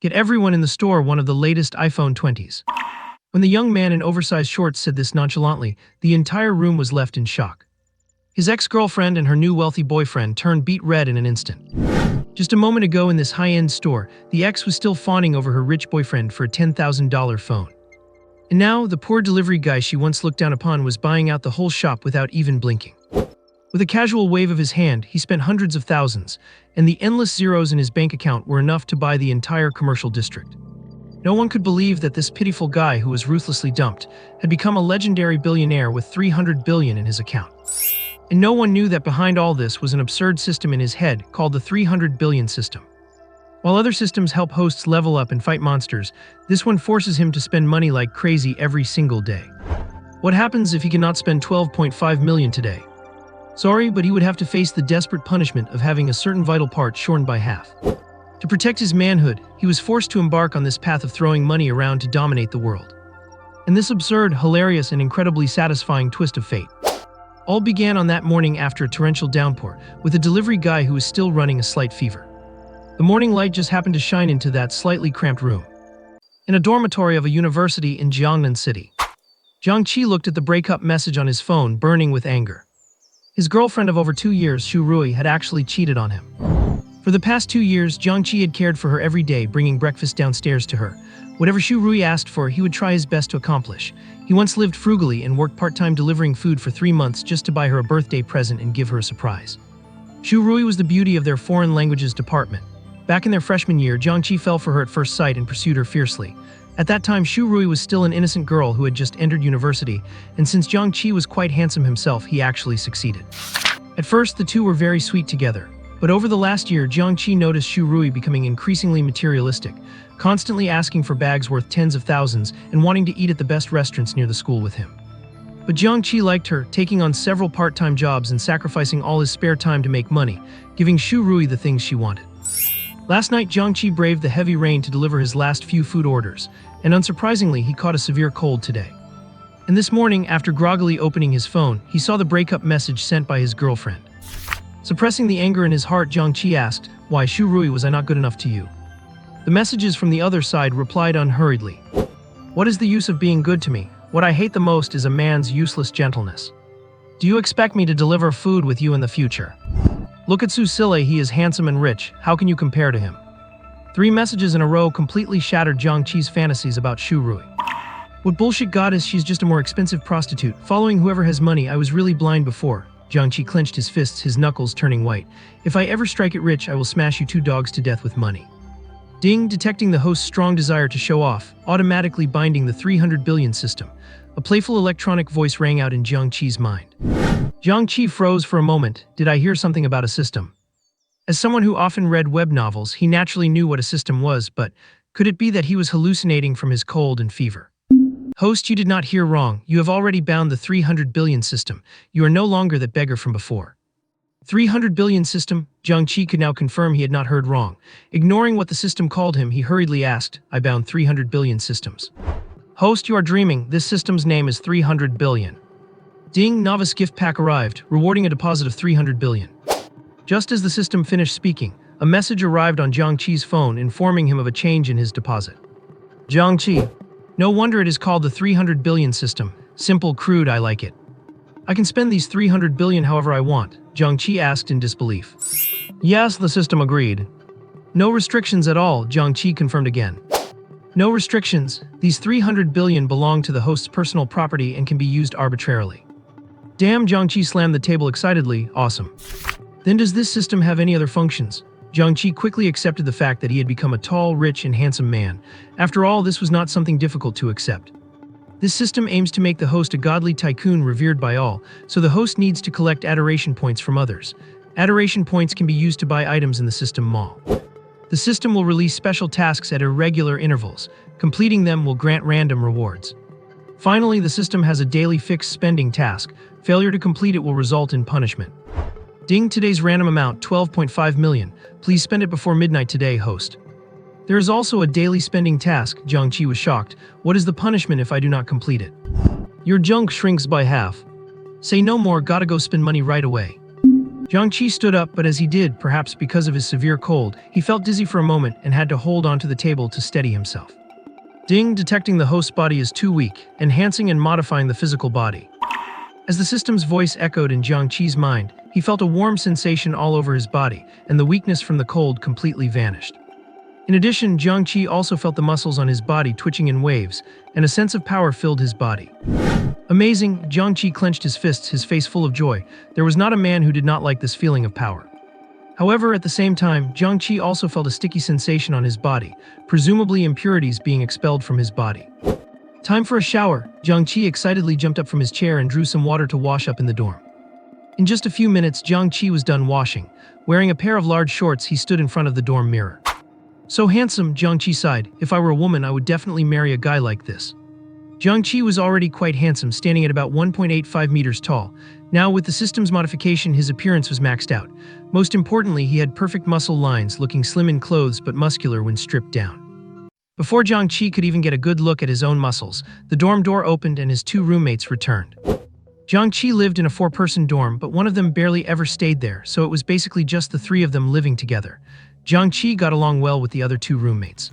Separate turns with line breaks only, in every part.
Yet everyone in the store wanted the latest iPhone 20s. When the young man in oversized shorts said this nonchalantly, the entire room was left in shock. His ex-girlfriend and her new wealthy boyfriend turned beet red in an instant. Just a moment ago in this high-end store, the ex was still fawning over her rich boyfriend for a $10,000 phone. And now, the poor delivery guy she once looked down upon was buying out the whole shop without even blinking. With a casual wave of his hand, he spent hundreds of thousands, and the endless zeros in his bank account were enough to buy the entire commercial district. No one could believe that this pitiful guy who was ruthlessly dumped had become a legendary billionaire with $300 billion in his account. And no one knew that behind all this was an absurd system in his head called the 300 billion system. While other systems help hosts level up and fight monsters, this one forces him to spend money like crazy every single day. What happens if he cannot spend 12.5 million today? Sorry, but he would have to face the desperate punishment of having a certain vital part shorn by half. To protect his manhood, he was forced to embark on this path of throwing money around to dominate the world. And this absurd, hilarious, and incredibly satisfying twist of fate all began on that morning after a torrential downpour, with a delivery guy who was still running a slight fever. The morning light just happened to shine into that slightly cramped room. In a dormitory of a university in Jiangnan City, Jiang Che looked at the breakup message on his phone, burning with anger. His girlfriend of over 2 years, Xu Rui, had actually cheated on him. For the past 2 years, Jiang Che had cared for her every day, bringing breakfast downstairs to her. Whatever Xu Rui asked for, he would try his best to accomplish. He once lived frugally and worked part-time delivering food for 3 months just to buy her a birthday present and give her a surprise. Xu Rui was the beauty of their foreign languages department. Back in their freshman year, Jiang Che fell for her at first sight and pursued her fiercely. At that time, Xu Rui was still an innocent girl who had just entered university, and since Jiang Che was quite handsome himself, he actually succeeded. At first, the two were very sweet together. But over the last year, Jiang Che noticed Xu Rui becoming increasingly materialistic, constantly asking for bags worth tens of thousands and wanting to eat at the best restaurants near the school with him. But Jiang Che liked her, taking on several part-time jobs and sacrificing all his spare time to make money, giving Xu Rui the things she wanted. Last night, Jiang Che braved the heavy rain to deliver his last few food orders, and unsurprisingly, he caught a severe cold today. And this morning, after groggily opening his phone, he saw the breakup message sent by his girlfriend. Suppressing the anger in his heart, Jiang Che asked, "Why, Xu Rui, was I not good enough to you?" The messages from the other side replied unhurriedly, "What is the use of being good to me? What I hate the most is a man's useless gentleness. Do you expect me to deliver food with you in the future? Look at Susile, he is handsome and rich. How can you compare to him?" 3 messages in a row completely shattered Jiang Che's fantasies about Xu Rui. "What bullshit goddess, she's just a more expensive prostitute, following whoever has money. I was really blind before." Jiang Che clenched his fists, his knuckles turning white. "If I ever strike it rich, I will smash you 2 dogs to death with money." Ding, detecting the host's strong desire to show off, automatically binding the 300 billion system. A playful electronic voice rang out in Jiang Che's mind. Jiang Che froze for a moment. Did I hear something about a system? As someone who often read web novels, he naturally knew what a system was, but could it be that he was hallucinating from his cold and fever? "Host, you did not hear wrong. You have already bound the 300 billion system. You are no longer that beggar from before." 300 billion system? Jiang Che could now confirm he had not heard wrong. Ignoring what the system called him, he hurriedly asked, "I bound 300 billion systems." "Host, you are dreaming. This system's name is 300 billion. Ding, novice gift pack arrived, rewarding a deposit of 300 billion. Just as the system finished speaking, a message arrived on Jiang Che's phone informing him of a change in his deposit. "Jiang Che. No wonder it is called the 300 billion system. Simple, crude, I like it. I can spend these 300 billion however I want," Jiang Che asked in disbelief. "Yes," the system agreed. "No restrictions at all," Jiang Che confirmed again. "No restrictions. These 300 billion belong to the host's personal property and can be used arbitrarily." Damn, Jiang Che slammed the table excitedly. Awesome. Then does this system have any other functions? Jiang Che quickly accepted the fact that he had become a tall, rich, and handsome man. After all, this was not something difficult to accept. This system aims to make the host a godly tycoon revered by all, so the host needs to collect adoration points from others. Adoration points can be used to buy items in the system mall. The system will release special tasks at irregular intervals. Completing them will grant random rewards. Finally, the system has a daily fixed spending task. Failure to complete it will result in punishment. Ding, today's random amount, 12.5 million. Please spend it before midnight today, host. There is also a daily spending task. Jiang Che was shocked. What is the punishment if I do not complete it? Your junk shrinks by half. Say no more, gotta go spend money right away. Jiang Che stood up, but as he did, perhaps because of his severe cold, he felt dizzy for a moment and had to hold onto the table to steady himself. Ding, detecting the host's body is too weak, enhancing and modifying the physical body. As the system's voice echoed in Jiang Che's mind, he felt a warm sensation all over his body, and the weakness from the cold completely vanished. In addition, Jiang Che also felt the muscles on his body twitching in waves, and a sense of power filled his body. Amazing, Jiang Che clenched his fists, his face full of joy. There was not a man who did not like this feeling of power. However, at the same time, Jiang Che also felt a sticky sensation on his body, presumably impurities being expelled from his body. Time for a shower. Jiang Che excitedly jumped up from his chair and drew some water to wash up in the dorm. In just a few minutes, Jiang Che was done washing. Wearing a pair of large shorts, he stood in front of the dorm mirror. So handsome, Jiang Che sighed. If I were a woman, I would definitely marry a guy like this. Jiang Che was already quite handsome, standing at about 1.85 meters tall. Now, with the system's modification, his appearance was maxed out. Most importantly, he had perfect muscle lines, looking slim in clothes but muscular when stripped down. Before Jiang Che could even get a good look at his own muscles, the dorm door opened and his two roommates returned. Jiang Che lived in a four-person dorm, but one of them barely ever stayed there, so it was basically just the three of them living together. Jiang Che got along well with the other two roommates.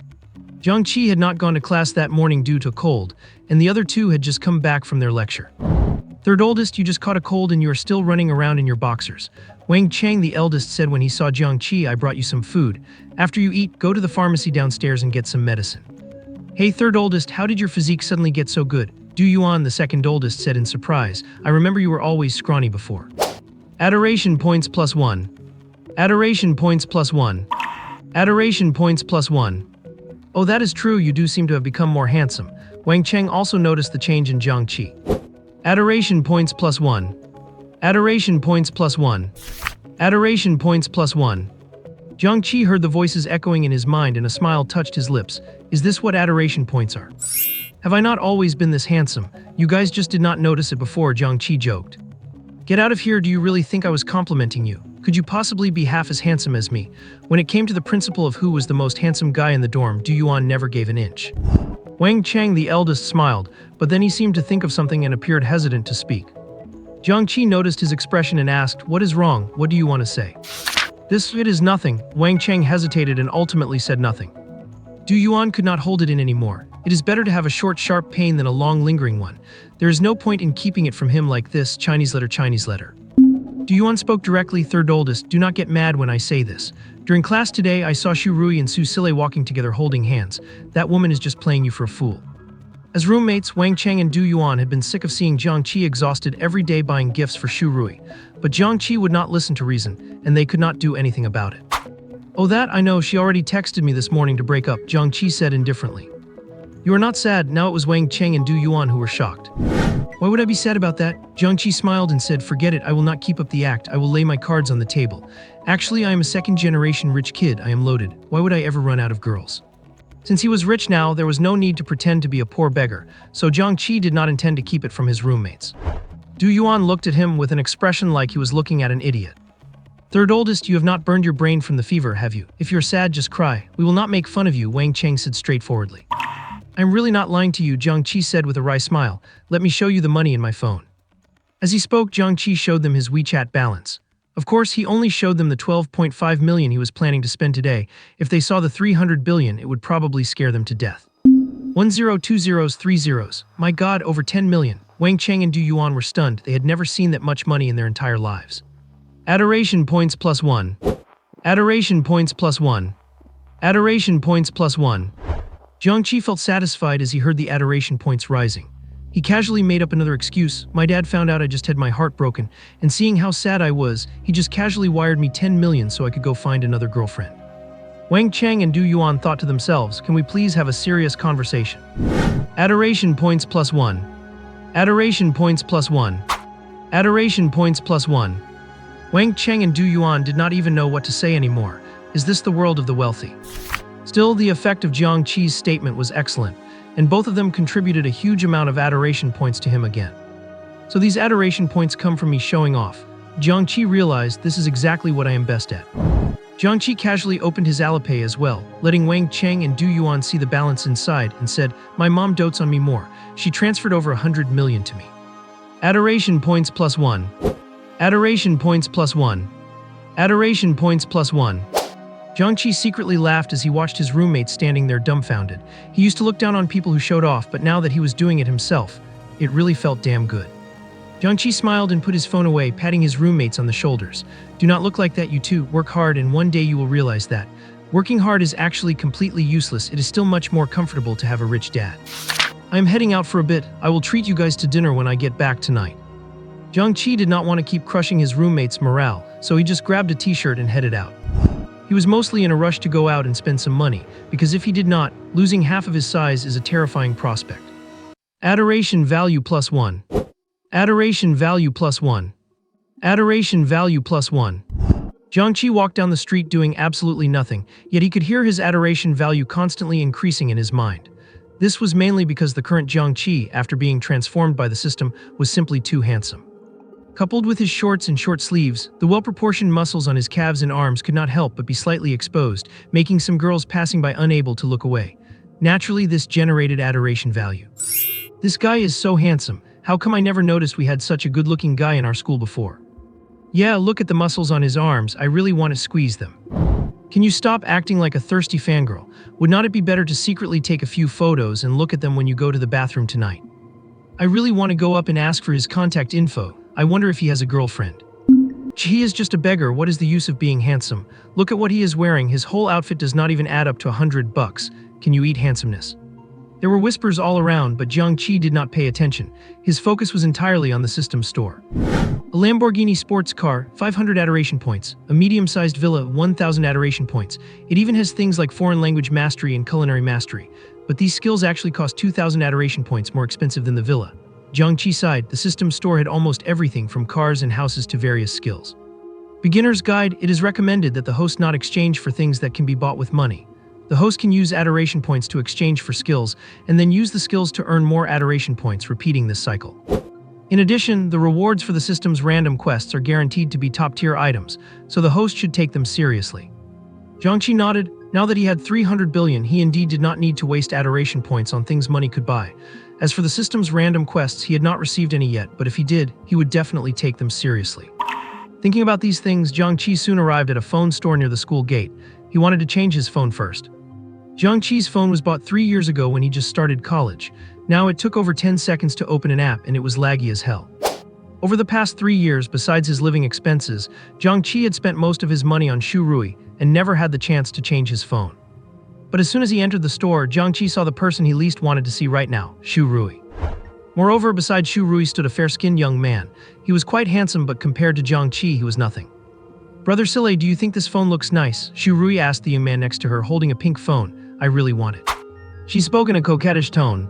Jiang Che had not gone to class that morning due to a cold, and the other two had just come back from their lecture. Third oldest, you just caught a cold and you are still running around in your boxers. Wang Chang, the eldest, said when he saw Jiang Che, I brought you some food. After you eat, go to the pharmacy downstairs and get some medicine. Hey, third oldest, how did your physique suddenly get so good? Du Yuan, the second oldest, said in surprise. I remember you were always scrawny before. Adoration points +1. Adoration points +1. Adoration points +1. Oh, that is true, you do seem to have become more handsome. Wang Cheng also noticed the change in Jiang Che. Adoration points +1. Adoration points +1. Adoration points +1. Jiang Che heard the voices echoing in his mind and a smile touched his lips. Is this what adoration points are? Have I not always been this handsome? You guys just did not notice it before, Jiang Che joked. Get out of here, do you really think I was complimenting you? Could you possibly be half as handsome as me? When it came to the principle of who was the most handsome guy in the dorm, Du Yuan never gave an inch. Wang Chang, the eldest, smiled, but then he seemed to think of something and appeared hesitant to speak. Jiang Che noticed his expression and asked, what is wrong? What do you want to say? It is nothing. Wang Chang hesitated and ultimately said nothing. Du Yuan could not hold it in anymore. It is better to have a short, sharp pain than a long, lingering one. There is no point in keeping it from him like this. Chinese letter, Chinese letter. Du Yuan spoke directly, third oldest. Do not get mad when I say this. During class today, I saw Xu Rui and Su Sile walking together holding hands. That woman is just playing you for a fool. As roommates, Wang Cheng and Du Yuan had been sick of seeing Jiang Che exhausted every day buying gifts for Xu Rui. But Jiang Che would not listen to reason, and they could not do anything about it. Oh, that I know, she already texted me this morning to break up, Jiang Che said indifferently. You are not sad. Now it was Wang Cheng and Du Yuan who were shocked. Why would I be sad about that? Jiang Che smiled and said, forget it, I will not keep up the act, I will lay my cards on the table. Actually, I am a second-generation rich kid, I am loaded. Why would I ever run out of girls? Since he was rich now, there was no need to pretend to be a poor beggar, so Jiang Che did not intend to keep it from his roommates. Du Yuan looked at him with an expression like he was looking at an idiot. Third oldest, you have not burned your brain from the fever, have you? If you're sad, just cry. We will not make fun of you, Wang Cheng said straightforwardly. I'm really not lying to you, Jiang Che said with a wry smile. Let me show you the money in my phone. As he spoke, Jiang Che showed them his WeChat balance. Of course, he only showed them the 12.5 million he was planning to spend today. If they saw the 300 billion, it would probably scare them to death. 1 0 2 zeros 3 zeros. My god, over 10 million. Wang Cheng and Du Yuan were stunned. They had never seen that much money in their entire lives. Adoration points +1. Adoration points +1. Adoration points +1. Jiang Che felt satisfied as he heard the adoration points rising. He casually made up another excuse. My dad found out I just had my heart broken, and seeing how sad I was, he just casually wired me 10 million so I could go find another girlfriend. Wang Cheng and Du Yuan thought to themselves, can we please have a serious conversation? Adoration points +1. Adoration points +1. Adoration points +1. Wang Cheng and Du Yuan did not even know what to say anymore. Is this the world of the wealthy? Still, the effect of Jiang Che's statement was excellent, and both of them contributed a huge amount of adoration points to him again. So these adoration points come from me showing off. Jiang Che realized this is exactly what I am best at. Jiang Che casually opened his Alipay as well, letting Wang Cheng and Du Yuan see the balance inside and said, my mom dotes on me more. She transferred over 100 million to me. Adoration points +1. Adoration points +1. Adoration points +1. Jiang Che secretly laughed as he watched his roommate standing there dumbfounded. He used to look down on people who showed off, but now that he was doing it himself, it really felt damn good. Jiang Che smiled and put his phone away, patting his roommates on the shoulders. Do not look like that, you two. Work hard, and one day you will realize that working hard is actually completely useless. It is still much more comfortable to have a rich dad. I am heading out for a bit. I will treat you guys to dinner when I get back tonight. Jiang Che did not want to keep crushing his roommate's morale, so he just grabbed a t-shirt and headed out. He was mostly in a rush to go out and spend some money, because if he did not, losing half of his size is a terrifying prospect. Adoration value +1. Adoration value +1. Adoration value +1. Jiang Che walked down the street doing absolutely nothing, yet he could hear his adoration value constantly increasing in his mind. This was mainly because the current Jiang Che, after being transformed by the system, was simply too handsome. Coupled with his shorts and short sleeves, the well-proportioned muscles on his calves and arms could not help but be slightly exposed, making some girls passing by unable to look away. Naturally, this generated adoration value. This guy is so handsome. How come I never noticed we had such a good-looking guy in our school before? Yeah, look at the muscles on his arms. I really want to squeeze them. Can you stop acting like a thirsty fangirl? Would not it be better to secretly take a few photos and look at them when you go to the bathroom tonight? I really want to go up and ask for his contact info. I wonder if he has a girlfriend. He is just a beggar. What is the use of being handsome? Look at what he is wearing. His whole outfit does not even add up to $100. Can you eat handsomeness? There were whispers all around, but Jiang Che did not pay attention. His focus was entirely on the system store. A Lamborghini sports car, 500 adoration points. A medium-sized villa, 1,000 adoration points. It even has things like foreign language mastery and culinary mastery. But these skills actually cost 2,000 adoration points, more expensive than the villa. Jiang Che sighed. The system store had almost everything from cars and houses to various skills. Beginner's guide: it is recommended that the host not exchange for things that can be bought with money. The host can use adoration points to exchange for skills, and then use the skills to earn more adoration points, repeating this cycle. In addition, the rewards for the system's random quests are guaranteed to be top-tier items, so the host should take them seriously. Jiang Che nodded. Now that he had 300 billion, he indeed did not need to waste adoration points on things money could buy. As for the system's random quests, he had not received any yet, but if he did, he would definitely take them seriously. Thinking about these things, Jiang Che soon arrived at a phone store near the school gate. He wanted to change his phone first. Jiang Che's phone was bought 3 years ago when he just started college. Now it took over 10 seconds to open an app, and it was laggy as hell. Over the past 3 years, besides his living expenses, Jiang Che had spent most of his money on Shu Rui and never had the chance to change his phone. But as soon as he entered the store, Jiang Che saw the person he least wanted to see right now, Shu Rui. Moreover, beside Shu Rui stood a fair-skinned young man. He was quite handsome, but compared to Jiang Che, he was nothing. Brother Sile, do you think this phone looks nice? Shu Rui asked the young man next to her, holding a pink phone. I really want it. She spoke in a coquettish tone.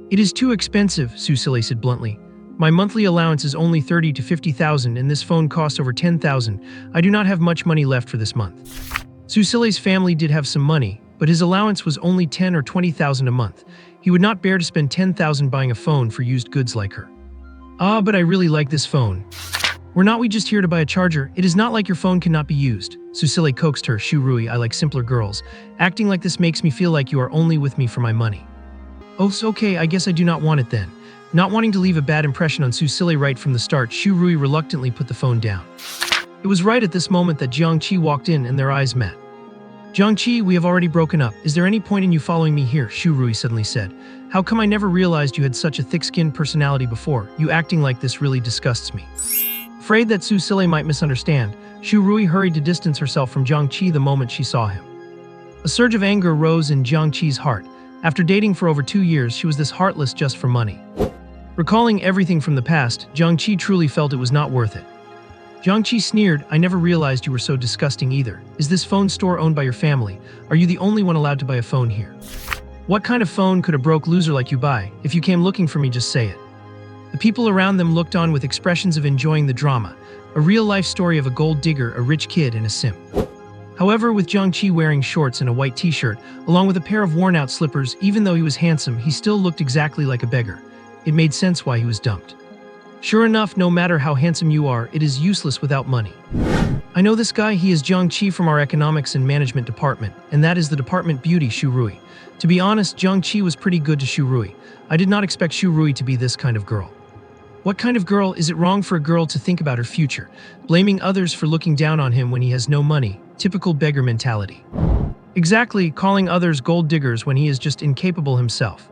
It is too expensive, Su Sile said bluntly. My monthly allowance is only 30 to 50,000 and this phone costs over 10,000. I do not have much money left for this month. Su Sile's family did have some money, but his allowance was only 10 or 20,000 a month. He would not bear to spend 10,000 buying a phone for used goods like her. Ah, but I really like this phone. Were not we just here to buy a charger? It is not like your phone cannot be used. Su Sile coaxed her. Shu Rui, I like simpler girls. Acting like this makes me feel like you are only with me for my money. Oh, so okay, I guess I do not want it then. Not wanting to leave a bad impression on Su Sile right from the start, Shu Rui reluctantly put the phone down. It was right at this moment that Jiang Che walked in and their eyes met. Jiang Che, we have already broken up. Is there any point in you following me here? Shu Rui suddenly said. How come I never realized you had such a thick-skinned personality before? You acting like this really disgusts me. Afraid that Su Sile might misunderstand, Shu Rui hurried to distance herself from Jiang Che the moment she saw him. A surge of anger rose in Jiang Che's heart. After dating for over 2 years, she was this heartless just for money. Recalling everything from the past, Jiang Che truly felt it was not worth it. Jiang Che sneered, I never realized you were so disgusting either. Is this phone store owned by your family? Are you the only one allowed to buy a phone here? What kind of phone could a broke loser like you buy? If you came looking for me, just say it. The people around them looked on with expressions of enjoying the drama, a real-life story of a gold digger, a rich kid, and a simp. However, with Jiang Che wearing shorts and a white t-shirt, along with a pair of worn-out slippers, even though he was handsome, he still looked exactly like a beggar. It made sense why he was dumped. Sure enough, no matter how handsome you are, it is useless without money. I know this guy, he is Jiang Che from our economics and management department, and that is the department beauty, Shu Rui. To be honest, Jiang Che was pretty good to Shu Rui. I did not expect Shu Rui to be this kind of girl. What kind of girl is it wrong for a girl to think about her future, blaming others for looking down on him when he has no money? Typical beggar mentality. Exactly, calling others gold diggers when he is just incapable himself.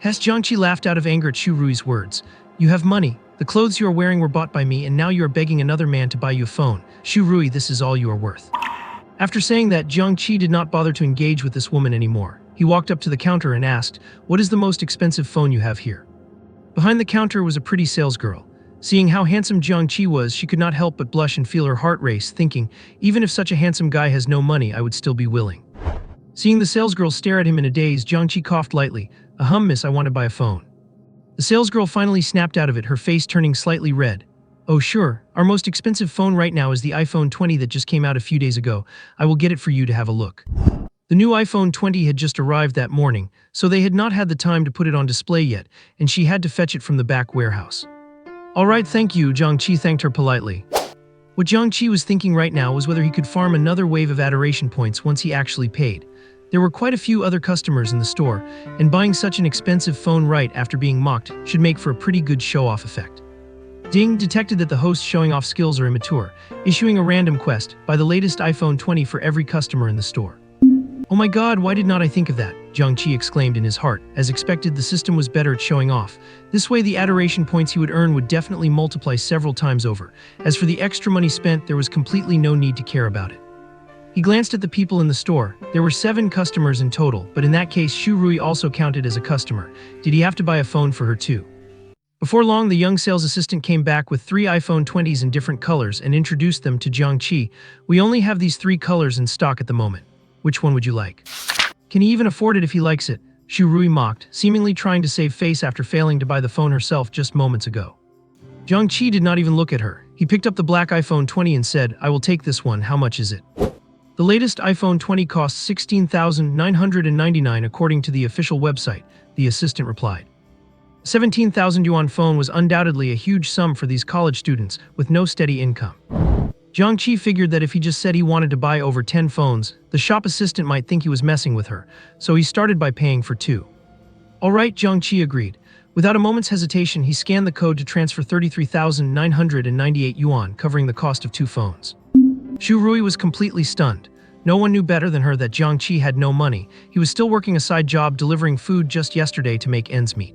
Jiang Che laughed out of anger at Xu Rui's words. You have money. The clothes you are wearing were bought by me and now you are begging another man to buy you a phone. Xu Rui, this is all you are worth. After saying that, Jiang Che did not bother to engage with this woman anymore. He walked up to the counter and asked, what is the most expensive phone you have here? Behind the counter was a pretty salesgirl. Seeing how handsome Jiang Che was, she could not help but blush and feel her heart race, thinking, even if such a handsome guy has no money, I would still be willing. Seeing the salesgirl stare at him in a daze, Jiang Che coughed lightly. Miss, I want to buy a phone. The salesgirl finally snapped out of it, her face turning slightly red. Oh sure, our most expensive phone right now is the iPhone 20 that just came out a few days ago. I will get it for you to have a look. The new iPhone 20 had just arrived that morning, so they had not had the time to put it on display yet, and she had to fetch it from the back warehouse. All right, thank you, Jiang Che thanked her politely. What Jiang Che was thinking right now was whether he could farm another wave of adoration points once he actually paid. There were quite a few other customers in the store, and buying such an expensive phone right after being mocked should make for a pretty good show-off effect. Ding detected that the host's showing off skills are immature, issuing a random quest, buy the latest iPhone 20 for every customer in the store. Oh my god, why did not I think of that? Jiang Che exclaimed in his heart. As expected, the system was better at showing off. This way the adoration points he would earn would definitely multiply several times over. As for the extra money spent, there was completely no need to care about it. He glanced at the people in the store. There were 7 customers in total, but in that case Xu Rui also counted as a customer. Did he have to buy a phone for her too? Before long, the young sales assistant came back with 3 iPhone 20s in different colors and introduced them to Jiang Che. We only have these 3 colors in stock at the moment. Which one would you like? Can he even afford it if he likes it? Xu Rui mocked, seemingly trying to save face after failing to buy the phone herself just moments ago. Jiang Che did not even look at her. He picked up the black iPhone 20 and said, I will take this one, how much is it? The latest iPhone 20 costs 16,999 according to the official website, the assistant replied. A 17,000 yuan phone was undoubtedly a huge sum for these college students with no steady income. Jiang Che figured that if he just said he wanted to buy over 10 phones, the shop assistant might think he was messing with her, so he started by paying for 2. Alright, Jiang Che agreed. Without a moment's hesitation, he scanned the code to transfer 33,998 yuan, covering the cost of 2 phones. Xu Rui was completely stunned. No one knew better than her that Jiang Che had no money. He was still working a side job delivering food just yesterday to make ends meet.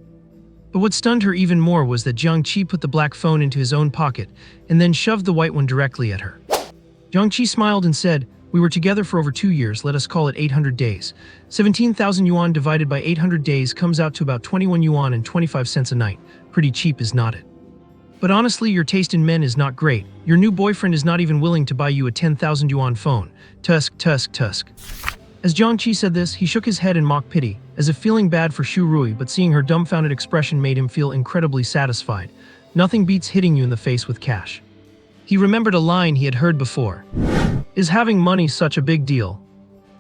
But what stunned her even more was that Jiang Che put the black phone into his own pocket and then shoved the white one directly at her. Jiang Che smiled and said, we were together for over 2 years, let us call it 800 days. 17,000 yuan divided by 800 days comes out to about 21 yuan and 25 cents a night. Pretty cheap, is not it? But honestly, your taste in men is not great. Your new boyfriend is not even willing to buy you a 10,000 yuan phone. Tusk, tusk, tusk. As Jiang Che said this, he shook his head in mock pity, as if feeling bad for Xu Rui, but seeing her dumbfounded expression made him feel incredibly satisfied. Nothing beats hitting you in the face with cash. He remembered a line he had heard before. Is having money such a big deal?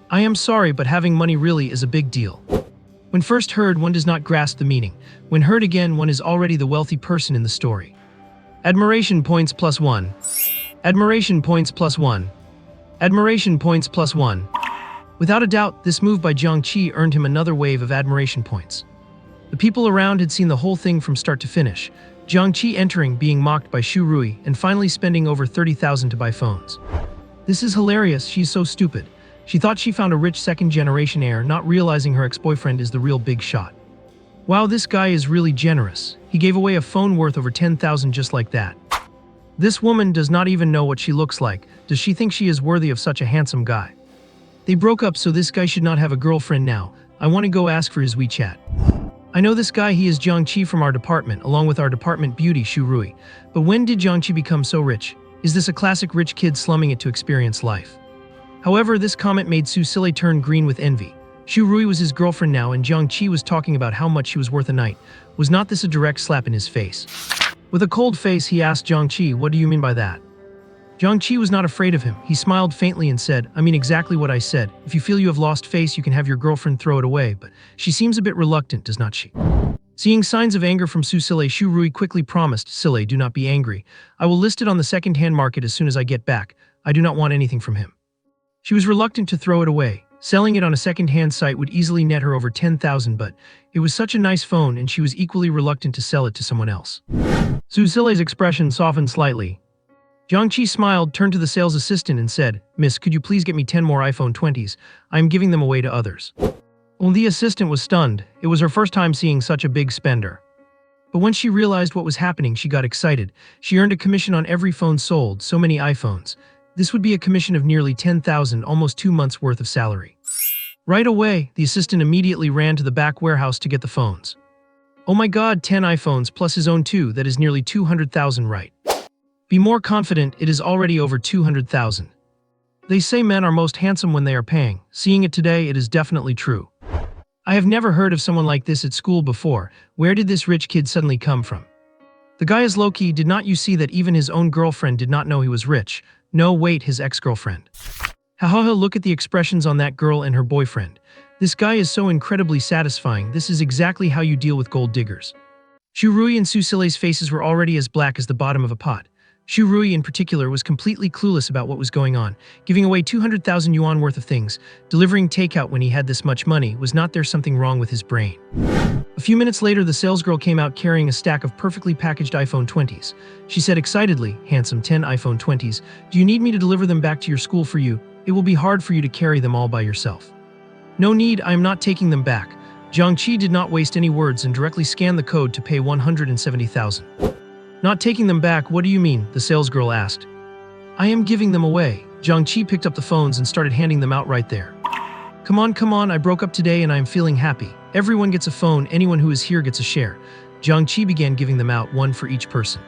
I am sorry, but having money really is a big deal. When first heard, one does not grasp the meaning. When heard again, one is already the wealthy person in the story. Admiration points +1. Admiration points +1. Admiration points +1. Without a doubt, this move by Jiang Che earned him another wave of admiration points. The people around had seen the whole thing from start to finish. Jiang Che entering, being mocked by Xu Rui, and finally spending over 30,000 to buy phones. This is hilarious, she's so stupid. She thought she found a rich second-generation heir, not realizing her ex-boyfriend is the real big shot. Wow, this guy is really generous. He gave away a phone worth over 10,000 just like that. This woman does not even know what she looks like. Does she think she is worthy of such a handsome guy? They broke up, so this guy should not have a girlfriend now. I want to go ask for his WeChat. I know this guy, he is Jiang Che from our department, along with our department beauty, Xu Rui. But when did Jiang Che become so rich? Is this a classic rich kid slumming it to experience life? However, this comment made Su Sile turn green with envy. Xu Rui was his girlfriend now, and Jiang Che was talking about how much she was worth a night. Was not this a direct slap in his face? With a cold face, he asked Jiang Che, what do you mean by that? Jiang Che was not afraid of him. He smiled faintly and said, I mean exactly what I said. If you feel you have lost face, you can have your girlfriend throw it away, but she seems a bit reluctant, does not she? Seeing signs of anger from Su Sile, Xu Rui quickly promised, Sile, do not be angry. I will list it on the second-hand market as soon as I get back. I do not want anything from him. She was reluctant to throw it away. Selling it on a second-hand site would easily net her over 10,000, but it was such a nice phone and she was equally reluctant to sell it to someone else. Su Silei's expression softened slightly. Jiang Che smiled, turned to the sales assistant and said, "Miss, could you please get me 10 more iPhone 20s? I am giving them away to others." Well, the assistant was stunned. It was her first time seeing such a big spender. But when she realized what was happening, she got excited. She earned a commission on every phone sold, so many iPhones. This would be a commission of nearly 10,000, almost 2 months' worth of salary. Right away, the assistant immediately ran to the back warehouse to get the phones. Oh my god, 10 iPhones plus his own 2, that is nearly 200,000, right? Be more confident, it is already over 200,000. They say men are most handsome when they are paying. Seeing it today, it is definitely true. I have never heard of someone like this at school before. Where did this rich kid suddenly come from? The guy is low-key. Did not you see that even his own girlfriend did not know he was rich? No, wait, his ex-girlfriend. Hahaha, look at the expressions on that girl and her boyfriend. This guy is so incredibly satisfying. This is exactly how you deal with gold diggers. Xu Rui and Su Silei's faces were already as black as the bottom of a pot. Xu Rui in particular was completely clueless about what was going on. Giving away 200,000 yuan worth of things, delivering takeout when he had this much money, was not there something wrong with his brain? A few minutes later, the salesgirl came out carrying a stack of perfectly packaged iPhone 20s. She said excitedly, "Handsome, 10 iPhone 20s. Do you need me to deliver them back to your school for you? It will be hard for you to carry them all by yourself." "No need, I am not taking them back." Jiang Che did not waste any words and directly scanned the code to pay 170,000. "Not taking them back, what do you mean?" the salesgirl asked. "I am giving them away." Jiang Che picked up the phones and started handing them out right there. Come on, I broke up today and I am feeling happy. Everyone gets a phone, anyone who is here gets a share." Jiang Che began giving them out, one for each person.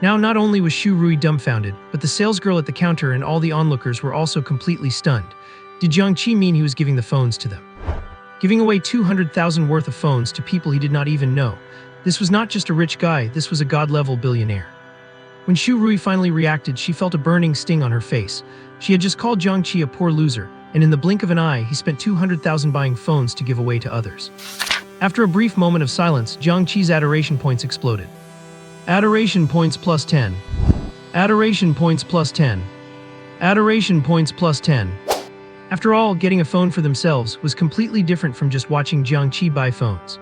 Now, not only was Xu Rui dumbfounded, but the salesgirl at the counter and all the onlookers were also completely stunned. Did Jiang Che mean he was giving the phones to them? Giving away 200,000 worth of phones to people he did not even know. This was not just a rich guy, this was a god-level billionaire. When Xu Rui finally reacted, she felt a burning sting on her face. She had just called Jiang Che a poor loser, and in the blink of an eye, he spent 200,000 buying phones to give away to others. After a brief moment of silence, Jiang Che's adoration points exploded. Adoration points plus 10. Adoration points plus 10. Adoration points plus 10. After all, getting a phone for themselves was completely different from just watching Jiang Che buy phones.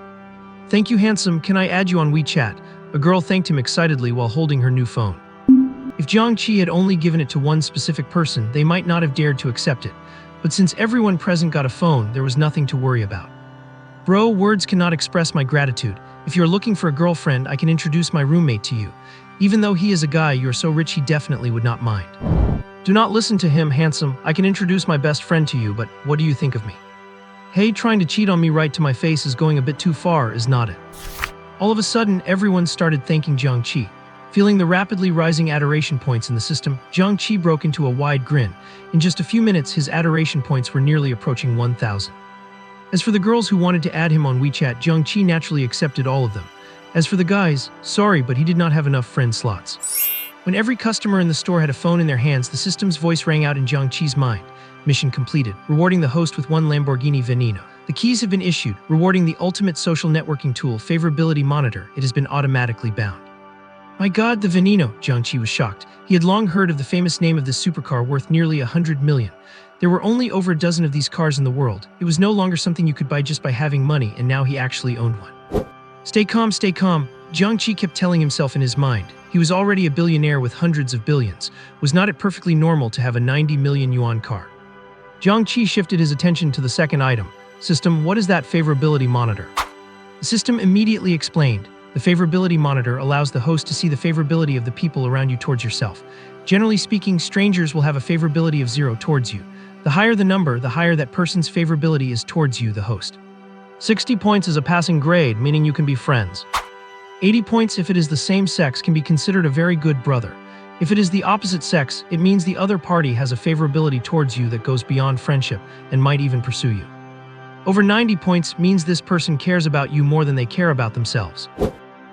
"Thank you, handsome, can I add you on WeChat?" A girl thanked him excitedly while holding her new phone. If Jiang Che had only given it to one specific person, they might not have dared to accept it. But since everyone present got a phone, there was nothing to worry about. "Bro, words cannot express my gratitude. If you're looking for a girlfriend, I can introduce my roommate to you. Even though he is a guy, you're so rich he definitely would not mind." "Do not listen to him, handsome. I can introduce my best friend to you, but what do you think of me?" "Hey, trying to cheat on me right to my face is going a bit too far, is not it?" All of a sudden, everyone started thanking Jiang Che. Feeling the rapidly rising adoration points in the system, Jiang Che broke into a wide grin. In just a few minutes, his adoration points were nearly approaching 1,000. As for the girls who wanted to add him on WeChat, Jiang Che naturally accepted all of them. As for the guys, sorry, but he did not have enough friend slots. When every customer in the store had a phone in their hands, the system's voice rang out in Jiang Che's mind. Mission completed, rewarding the host with 1 Lamborghini Veneno. The keys have been issued, rewarding the ultimate social networking tool, Favorability Monitor. It has been automatically bound. My god, the Veneno, Jiang Che was shocked. He had long heard of the famous name of this supercar worth nearly 100 million. There were only over a dozen of these cars in the world. It was no longer something you could buy just by having money, and now he actually owned one. Stay calm, Jiang Che kept telling himself in his mind. He was already a billionaire with hundreds of billions. Was not it perfectly normal to have a 90 million yuan car? Jiang Che shifted his attention to the second item. System, what is that favorability monitor? The system immediately explained. The favorability monitor allows the host to see the favorability of the people around you towards yourself. Generally speaking, strangers will have a favorability of 0 towards you. The higher the number, the higher that person's favorability is towards you, the host. 60 points is a passing grade, meaning you can be friends. 80 points if it is the same sex can be considered a very good brother. If it is the opposite sex, it means the other party has a favorability towards you that goes beyond friendship and might even pursue you. Over 90 points means this person cares about you more than they care about themselves.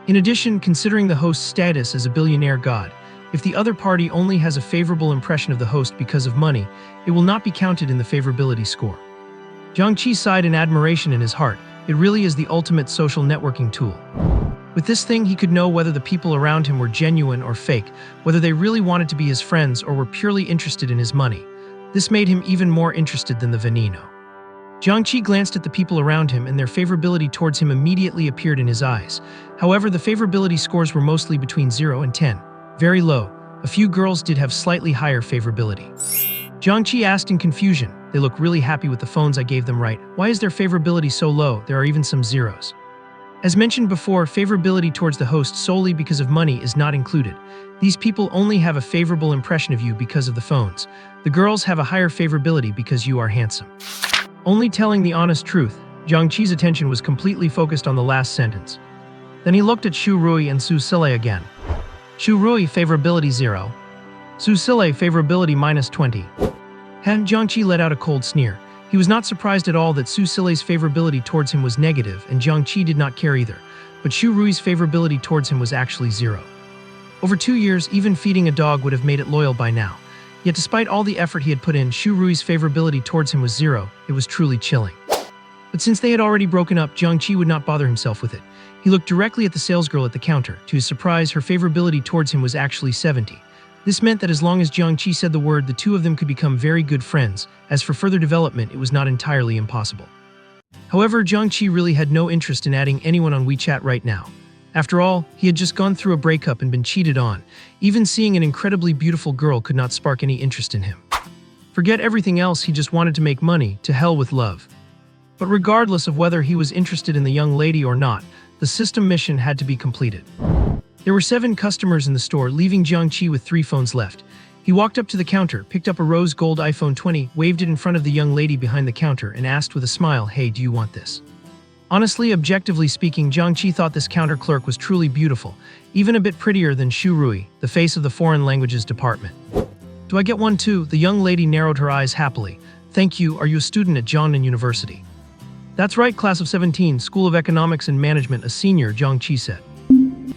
In addition, considering the host's status as a billionaire god, if the other party only has a favorable impression of the host because of money, it will not be counted in the favorability score. Jiang Che sighed in admiration in his heart. It really is the ultimate social networking tool. With this thing, he could know whether the people around him were genuine or fake, whether they really wanted to be his friends or were purely interested in his money. This made him even more interested than the Veneno. Jiang Che glanced at the people around him and their favorability towards him immediately appeared in his eyes. However, the favorability scores were mostly between 0 and 10. Very low. A few girls did have slightly higher favorability. Jiang Che asked in confusion. They look really happy with the phones I gave them, right? Why is their favorability so low? There are even some zeros. As mentioned before, favorability towards the host solely because of money is not included. These people only have a favorable impression of you because of the phones. The girls have a higher favorability because you are handsome. Only telling the honest truth, Jiang Che's attention was completely focused on the last sentence. Then he looked at Xu Rui and Su Sile again. Xu Rui favorability 0. Su Sile favorability -20. Jiang Che let out a cold sneer. He was not surprised at all that Su Sile's favorability towards him was negative, and Jiang Che did not care either. But Xu Rui's favorability towards him was actually 0. Over 2 years, even feeding a dog would have made it loyal by now. Yet despite all the effort he had put in, Xu Rui's favorability towards him was 0. It was truly chilling. But since they had already broken up, Jiang Che would not bother himself with it. He looked directly at the salesgirl at the counter. To his surprise, her favorability towards him was actually 70. This meant that as long as Jiang Che said the word, the two of them could become very good friends. As for further development, it was not entirely impossible. However, Jiang Che really had no interest in adding anyone on WeChat right now. After all, he had just gone through a breakup and been cheated on. Even seeing an incredibly beautiful girl could not spark any interest in him. Forget everything else, he just wanted to make money, to hell with love. But regardless of whether he was interested in the young lady or not, the system mission had to be completed. There were 7 customers in the store, leaving Jiang Che with 3 phones left. He walked up to the counter, picked up a rose gold iPhone 20, waved it in front of the young lady behind the counter, and asked with a smile, "Hey, do you want this?" Honestly, objectively speaking, Jiang Che thought this counter clerk was truly beautiful, even a bit prettier than Xu Rui, the face of the foreign languages department. "Do I get one too?" The young lady narrowed her eyes happily. "Thank you. Are you a student at Jiangnan University?" "That's right, class of 17, School of Economics and Management, a senior," Jiang Che said.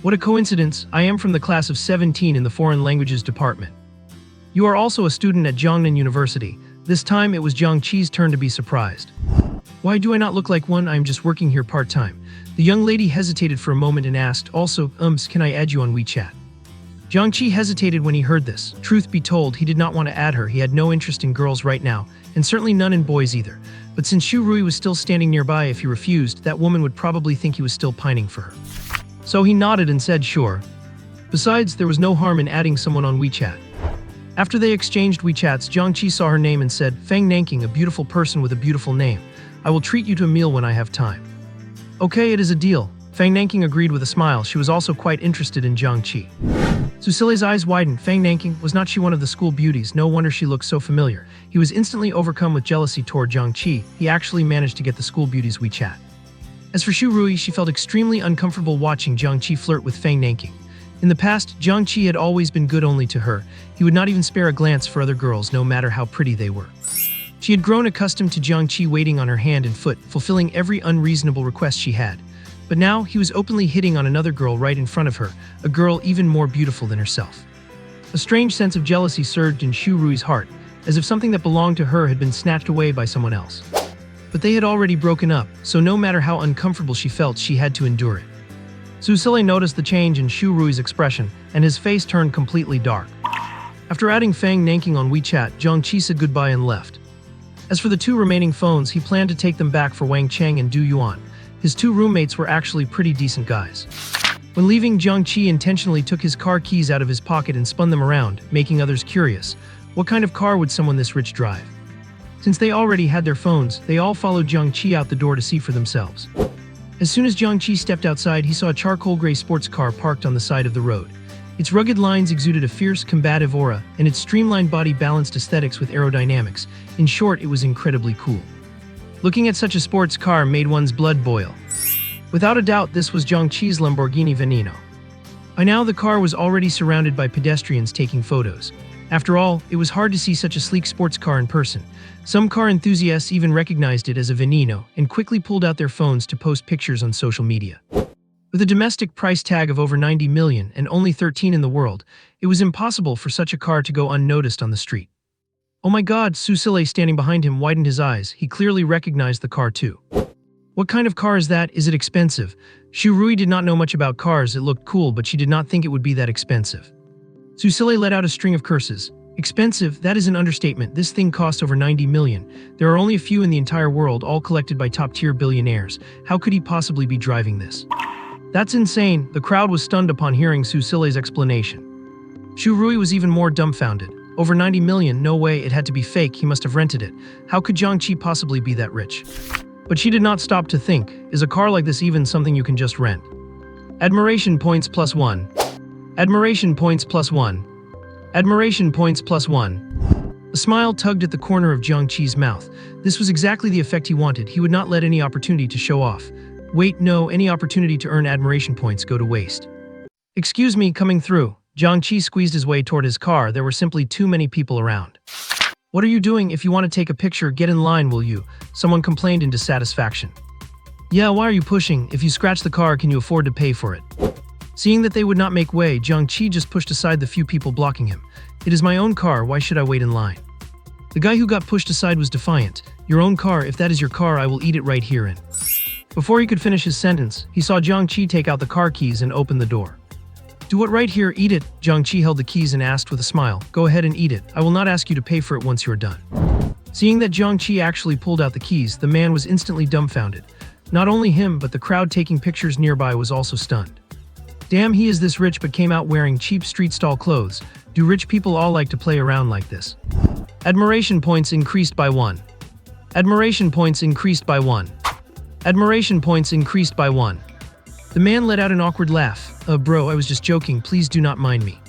"What a coincidence. I am from the class of 17 in the foreign languages department." "You are also a student at Jiangnan University." This time it was Jiang Che's turn to be surprised. "Why do I not look like one? I am just working here part-time." The young lady hesitated for a moment and asked, "Also, can I add you on WeChat?" Jiang Che hesitated when he heard this. Truth be told, he did not want to add her. He had no interest in girls right now, and certainly none in boys either. But since Xu Rui was still standing nearby, if he refused, that woman would probably think he was still pining for her. So he nodded and said sure. Besides, there was no harm in adding someone on WeChat. After they exchanged WeChats, Jiang Che saw her name and said, "Fang Nanking, a beautiful person with a beautiful name. I will treat you to a meal when I have time." "Okay, it is a deal." Fang Nanking agreed with a smile. She was also quite interested in Jiang Che. Su Sile's eyes widened. Fang Nanking, was not she one of the school beauties? No wonder she looked so familiar. He was instantly overcome with jealousy toward Jiang Che. He actually managed to get the school beauty's WeChat. As for Xu Rui, she felt extremely uncomfortable watching Jiang Che flirt with Fang Nanking. In the past, Jiang Che had always been good only to her. He would not even spare a glance for other girls, no matter how pretty they were. She had grown accustomed to Jiang Che waiting on her hand and foot, fulfilling every unreasonable request she had. But now, he was openly hitting on another girl right in front of her, a girl even more beautiful than herself. A strange sense of jealousy surged in Xu Rui's heart, as if something that belonged to her had been snatched away by someone else. But they had already broken up, so no matter how uncomfortable she felt, she had to endure it. Su Sile noticed the change in Xu Rui's expression, and his face turned completely dark. After adding Fang Nanking on WeChat, Jiang Che said goodbye and left. As for the 2 remaining phones, he planned to take them back for Wang Cheng and Du Yuan. His 2 roommates were actually pretty decent guys. When leaving, Jiang Che intentionally took his car keys out of his pocket and spun them around, making others curious. What kind of car would someone this rich drive? Since they already had their phones, they all followed Jiang Che out the door to see for themselves. As soon as Jiang Che stepped outside, he saw a charcoal gray sports car parked on the side of the road. Its rugged lines exuded a fierce, combative aura, and its streamlined body balanced aesthetics with aerodynamics. In short, it was incredibly cool. Looking at such a sports car made one's blood boil. Without a doubt, this was Jiang Che's Lamborghini Veneno. By now, the car was already surrounded by pedestrians taking photos. After all, it was hard to see such a sleek sports car in person. Some car enthusiasts even recognized it as a Veneno and quickly pulled out their phones to post pictures on social media. With a domestic price tag of over 90 million and only 13 in the world, it was impossible for such a car to go unnoticed on the street. "Oh my God," Su Sile standing behind him widened his eyes. He clearly recognized the car too. "What kind of car is that? Is it expensive?" Xu Rui did not know much about cars. It looked cool, but she did not think it would be that expensive. Su Sile let out a string of curses. Expensive, that is an understatement. This thing cost over 90 million. There are only a few in the entire world, all collected by top-tier billionaires. How could he possibly be driving this? That's insane. The crowd was stunned upon hearing Su Silei's explanation. Xu Rui was even more dumbfounded. Over 90 million, no way, it had to be fake, he must have rented it. How could Jiang Che possibly be that rich? But she did not stop to think, is a car like this even something you can just rent? Admiration points +1. Admiration points +1. Admiration points +1. A smile tugged at the corner of Jiang Che's mouth. This was exactly the effect he wanted. He would not let any opportunity to show off. Wait, no, any opportunity to earn admiration points go to waste. Excuse me, coming through. Jiang Che squeezed his way toward his car. There were simply too many people around. What are you doing? If you want to take a picture, get in line, will you? Someone complained in dissatisfaction. Yeah, why are you pushing? If you scratch the car, can you afford to pay for it? Seeing that they would not make way, Jiang Che just pushed aside the few people blocking him. It is my own car, why should I wait in line? The guy who got pushed aside was defiant. Your own car, if that is your car, I will eat it right here in. Before he could finish his sentence, he saw Jiang Che take out the car keys and open the door. Do what right here, eat it. Jiang Che held the keys and asked with a smile, go ahead and eat it. I will not ask you to pay for it once you're done. Seeing that Jiang Che actually pulled out the keys, the man was instantly dumbfounded. Not only him, but the crowd taking pictures nearby was also stunned. Damn, he is this rich but came out wearing cheap street stall clothes. Do rich people all like to play around like this? Admiration points increased by 1. Admiration points increased by 1. Admiration points increased by 1. The man let out an awkward laugh. Bro, I was just joking, please do not mind me.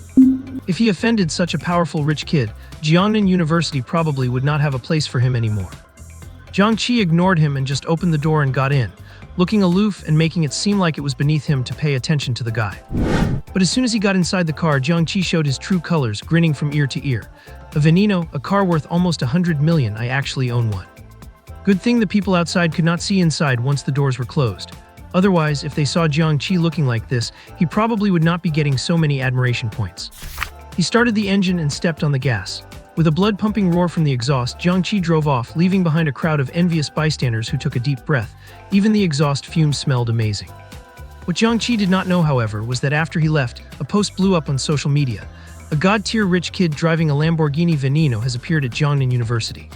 If he offended such a powerful rich kid, Jiangnan University probably would not have a place for him anymore. Jiang Che ignored him and just opened the door and got in, looking aloof and making it seem like it was beneath him to pay attention to the guy. But as soon as he got inside the car, Jiang Che showed his true colors, grinning from ear to ear. A Veneno, a car worth almost 100 million, I actually own one. Good thing the people outside could not see inside once the doors were closed. Otherwise, if they saw Jiang Che looking like this, he probably would not be getting so many admiration points. He started the engine and stepped on the gas. With a blood-pumping roar from the exhaust, Jiang Che drove off, leaving behind a crowd of envious bystanders who took a deep breath. Even the exhaust fumes smelled amazing. What Jiang Che did not know, however, was that after he left, a post blew up on social media. A god-tier rich kid driving a Lamborghini Veneno has appeared at Jiangnan University.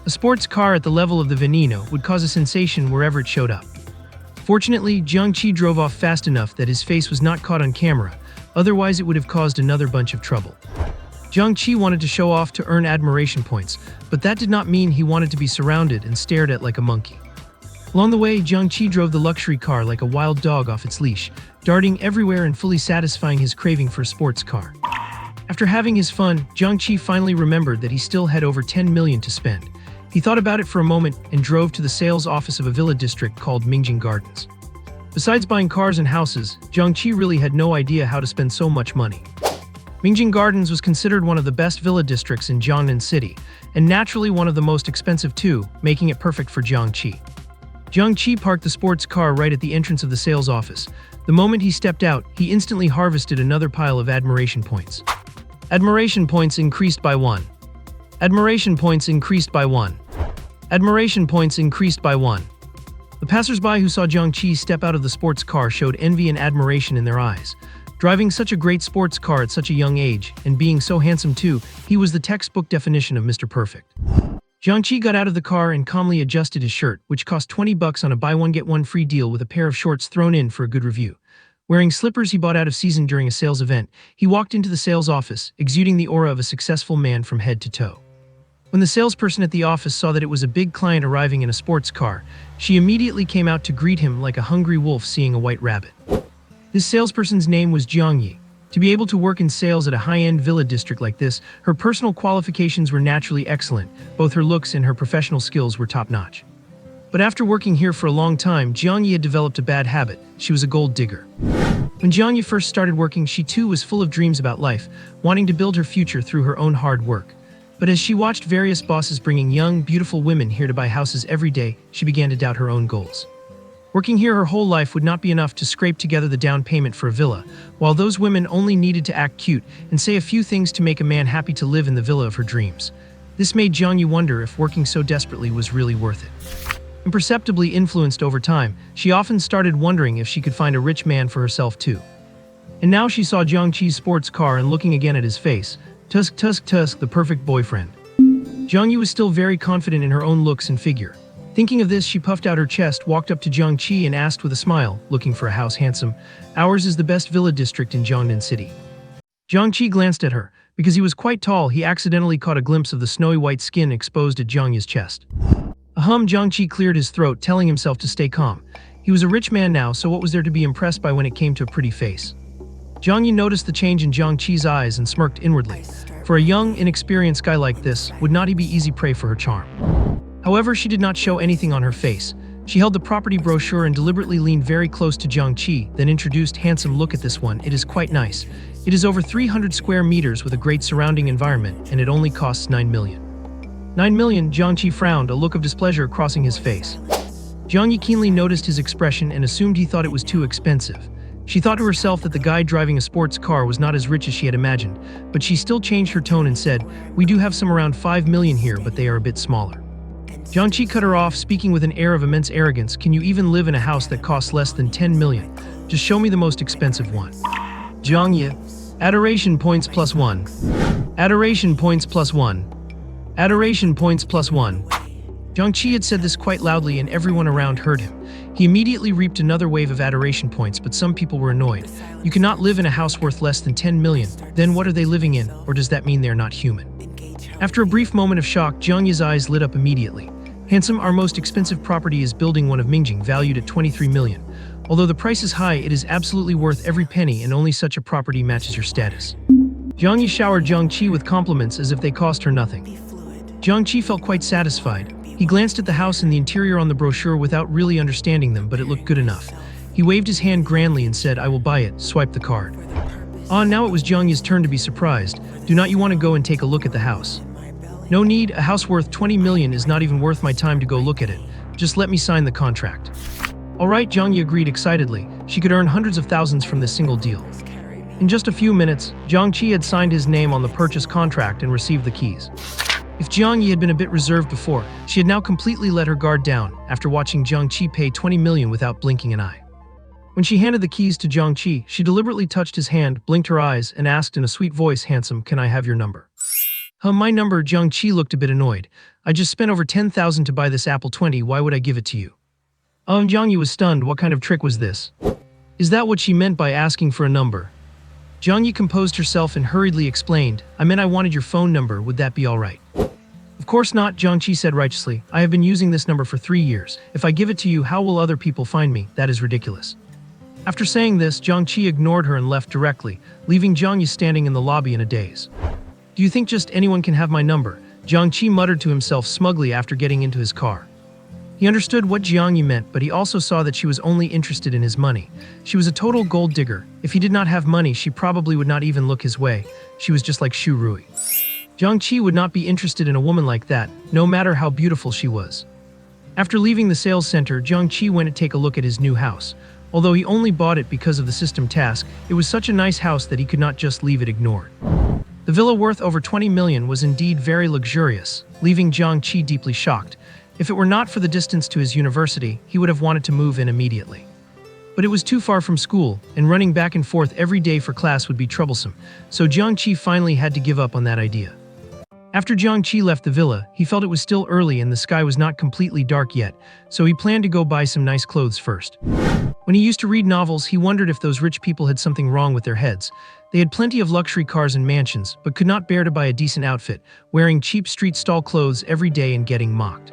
A sports car at the level of the Veneno would cause a sensation wherever it showed up. Fortunately, Jiang Che drove off fast enough that his face was not caught on camera, otherwise it would have caused another bunch of trouble. Jiang Che wanted to show off to earn admiration points, but that did not mean he wanted to be surrounded and stared at like a monkey. Along the way, Jiang Che drove the luxury car like a wild dog off its leash, darting everywhere and fully satisfying his craving for a sports car. After having his fun, Jiang Che finally remembered that he still had over 10 million to spend. He thought about it for a moment and drove to the sales office of a villa district called Mingjing Gardens. Besides buying cars and houses, Jiang Che really had no idea how to spend so much money. Mingjing Gardens was considered one of the best villa districts in Jiangnan City, and naturally one of the most expensive too, making it perfect for Jiang Che. Jiang Che parked the sports car right at the entrance of the sales office. The moment he stepped out, he instantly harvested another pile of admiration points. Admiration points increased by 1. Admiration points increased by 1. Admiration points increased by 1. The passersby who saw Jiang Che step out of the sports car showed envy and admiration in their eyes. Driving such a great sports car at such a young age, and being so handsome too, he was the textbook definition of Mr. Perfect. Jiang Che got out of the car and calmly adjusted his shirt, which cost $20 on a buy-one-get-one free deal with a pair of shorts thrown in for a good review. Wearing slippers he bought out of season during a sales event, he walked into the sales office, exuding the aura of a successful man from head to toe. When the salesperson at the office saw that it was a big client arriving in a sports car, she immediately came out to greet him like a hungry wolf seeing a white rabbit. This salesperson's name was Jiang Yi. To be able to work in sales at a high-end villa district like this, her personal qualifications were naturally excellent. Both her looks and her professional skills were top-notch. But after working here for a long time, Jiang Yi had developed a bad habit. She was a gold digger. When Jiang Yi first started working, she too was full of dreams about life, wanting to build her future through her own hard work. But as she watched various bosses bringing young, beautiful women here to buy houses every day, she began to doubt her own goals. Working here her whole life would not be enough to scrape together the down payment for a villa, while those women only needed to act cute and say a few things to make a man happy to live in the villa of her dreams. This made Jiang Yi wonder if working so desperately was really worth it. Imperceptibly influenced over time, she often started wondering if she could find a rich man for herself too. And now she saw Jiang Che's sports car and looking again at his face, Tusk tusk tusk, the perfect boyfriend. Jiang Che was still very confident in her own looks and figure. Thinking of this, she puffed out her chest, walked up to Jiang Che and asked with a smile, looking for a house handsome, "Ours is the best villa district in Jiangnan City." Jiang Che glanced at her. Because he was quite tall, he accidentally caught a glimpse of the snowy white skin exposed at Jiang Che's chest. Jiang Che cleared his throat, telling himself to stay calm. He was a rich man now, so what was there to be impressed by when it came to a pretty face? Jiang Che noticed the change in Jiang Che's eyes and smirked inwardly. For a young, inexperienced guy like this, would not he be easy prey for her charm? However, she did not show anything on her face. She held the property brochure and deliberately leaned very close to Jiang Che, then introduced, "Handsome, look at this one, it is quite nice. It is over 300 square meters with a great surrounding environment, and it only costs 9 million. 9 million, Jiang Che frowned, a look of displeasure crossing his face. Jiang Che keenly noticed his expression and assumed he thought it was too expensive. She thought to herself that the guy driving a sports car was not as rich as she had imagined, but she still changed her tone and said, "We do have some around 5 million here, but they are a bit smaller." Jiang Che cut her off, speaking with an air of immense arrogance. "Can you even live in a house that costs less than 10 million? Just show me the most expensive one." Jiang Che. Adoration points +1. Adoration points +1. Adoration points +1. Jiang Che had said this quite loudly and everyone around heard him. He immediately reaped another wave of adoration points, but some people were annoyed. You cannot live in a house worth less than 10 million. Then what are they living in, or does that mean they're not human? After a brief moment of shock, Jiang Che's eyes lit up immediately. "Handsome, our most expensive property is building 1 of Mingjing, valued at 23 million. Although the price is high, it is absolutely worth every penny, and only such a property matches your status." Jiang Che showered Jiang Che with compliments as if they cost her nothing. Jiang Che felt quite satisfied. He glanced at the house and the interior on the brochure without really understanding them, but it looked good enough. He waved his hand grandly and said, "I will buy it," swiped the card. Now it was Jiang Che's turn to be surprised. "Do not you want to go and take a look at the house?" "No need, a house worth 20 million is not even worth my time to go look at it. Just let me sign the contract." "All right," Jiang Che agreed excitedly. She could earn hundreds of thousands from this single deal. In just a few minutes, Jiang Che had signed his name on the purchase contract and received the keys. If Jiang Che had been a bit reserved before, she had now completely let her guard down after watching Jiang Che pay 20 million without blinking an eye. When she handed the keys to Jiang Che, she deliberately touched his hand, blinked her eyes, and asked in a sweet voice, "Handsome, can I have your number?" My number?" Jiang Che looked a bit annoyed. "I just spent over 10,000 to buy this Apple 20, why would I give it to you?" Jiang Che was stunned. What kind of trick was this? Is that what she meant by asking for a number? Jiang Che composed herself and hurriedly explained, "I meant I wanted your phone number, would that be all right?" "Of course not," Jiang Che said righteously. "I have been using this number for 3 years. If I give it to you, how will other people find me? That is ridiculous." After saying this, Jiang Che ignored her and left directly, leaving Jiang Che standing in the lobby in a daze. "Do you think just anyone can have my number?" Jiang Che muttered to himself smugly after getting into his car. He understood what Jiang Che meant, but he also saw that she was only interested in his money. She was a total gold digger. If he did not have money, she probably would not even look his way. She was just like Shu Rui. Jiang Che would not be interested in a woman like that, no matter how beautiful she was. After leaving the sales center, Jiang Che went to take a look at his new house. Although he only bought it because of the system task, it was such a nice house that he could not just leave it ignored. The villa worth over 20 million was indeed very luxurious, leaving Jiang Che deeply shocked. If it were not for the distance to his university, he would have wanted to move in immediately. But it was too far from school, and running back and forth every day for class would be troublesome, so Jiang Che finally had to give up on that idea. After Jiang Che left the villa, he felt it was still early and the sky was not completely dark yet, so he planned to go buy some nice clothes first. When he used to read novels, he wondered if those rich people had something wrong with their heads. They had plenty of luxury cars and mansions, but could not bear to buy a decent outfit, wearing cheap street stall clothes every day and getting mocked.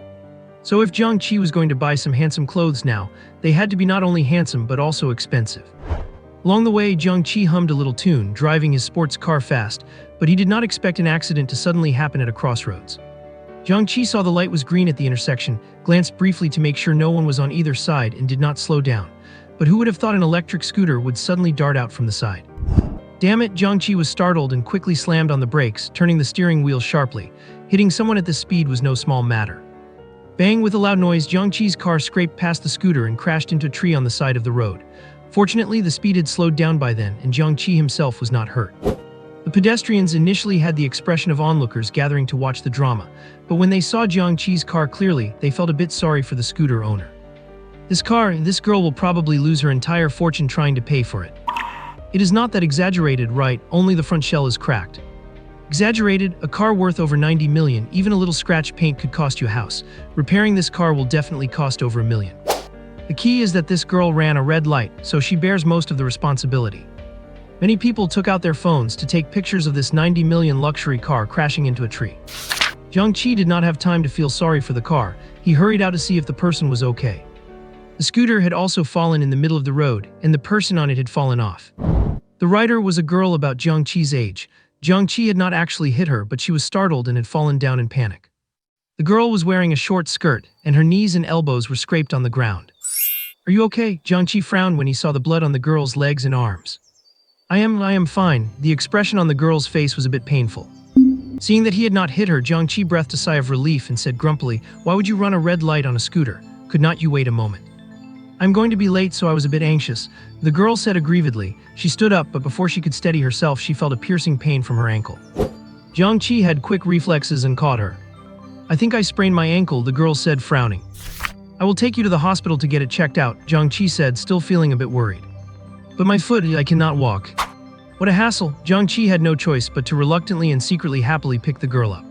So if Jiang Che was going to buy some handsome clothes now, they had to be not only handsome but also expensive. Along the way, Jiang Che hummed a little tune, driving his sports car fast, but he did not expect an accident to suddenly happen at a crossroads. Jiang Che saw the light was green at the intersection, glanced briefly to make sure no one was on either side, and did not slow down. But who would have thought an electric scooter would suddenly dart out from the side? Damn it, Jiang Che was startled and quickly slammed on the brakes, turning the steering wheel sharply. Hitting someone at this speed was no small matter. Bang! With a loud noise, Jiang Che's car scraped past the scooter and crashed into a tree on the side of the road. Fortunately, the speed had slowed down by then, and Jiang Che himself was not hurt. The pedestrians initially had the expression of onlookers gathering to watch the drama, but when they saw Jiang Che's car clearly, they felt a bit sorry for the scooter owner. This girl will probably lose her entire fortune trying to pay for it. It is not that exaggerated, right? Only the front shell is cracked. Exaggerated, a car worth over 90 million, even a little scratch paint could cost you a house. Repairing this car will definitely cost over $1 million. The key is that this girl ran a red light, so she bears most of the responsibility. Many people took out their phones to take pictures of this 90 million luxury car crashing into a tree. Jiang Che did not have time to feel sorry for the car. He hurried out to see if the person was okay. The scooter had also fallen in the middle of the road, and the person on it had fallen off. The rider was a girl about Jiang Che's age. Jiang Che had not actually hit her, but she was startled and had fallen down in panic. The girl was wearing a short skirt, and her knees and elbows were scraped on the ground. "Are you okay?" Jiang Che frowned when he saw the blood on the girl's legs and arms. I am fine." The expression on the girl's face was a bit painful. Seeing that he had not hit her, Jiang Che breathed a sigh of relief and said grumpily, "Why would you run a red light on a scooter? Could not you wait a moment?" "I'm going to be late, so I was a bit anxious," the girl said aggrievedly. She stood up, but before she could steady herself, she felt a piercing pain from her ankle. Jiang Che had quick reflexes and caught her. "I think I sprained my ankle," the girl said, frowning. "I will take you to the hospital to get it checked out," Jiang Che said, still feeling a bit worried. "But my foot, I cannot walk." What a hassle. Jiang Che had no choice but to reluctantly and secretly happily pick the girl up.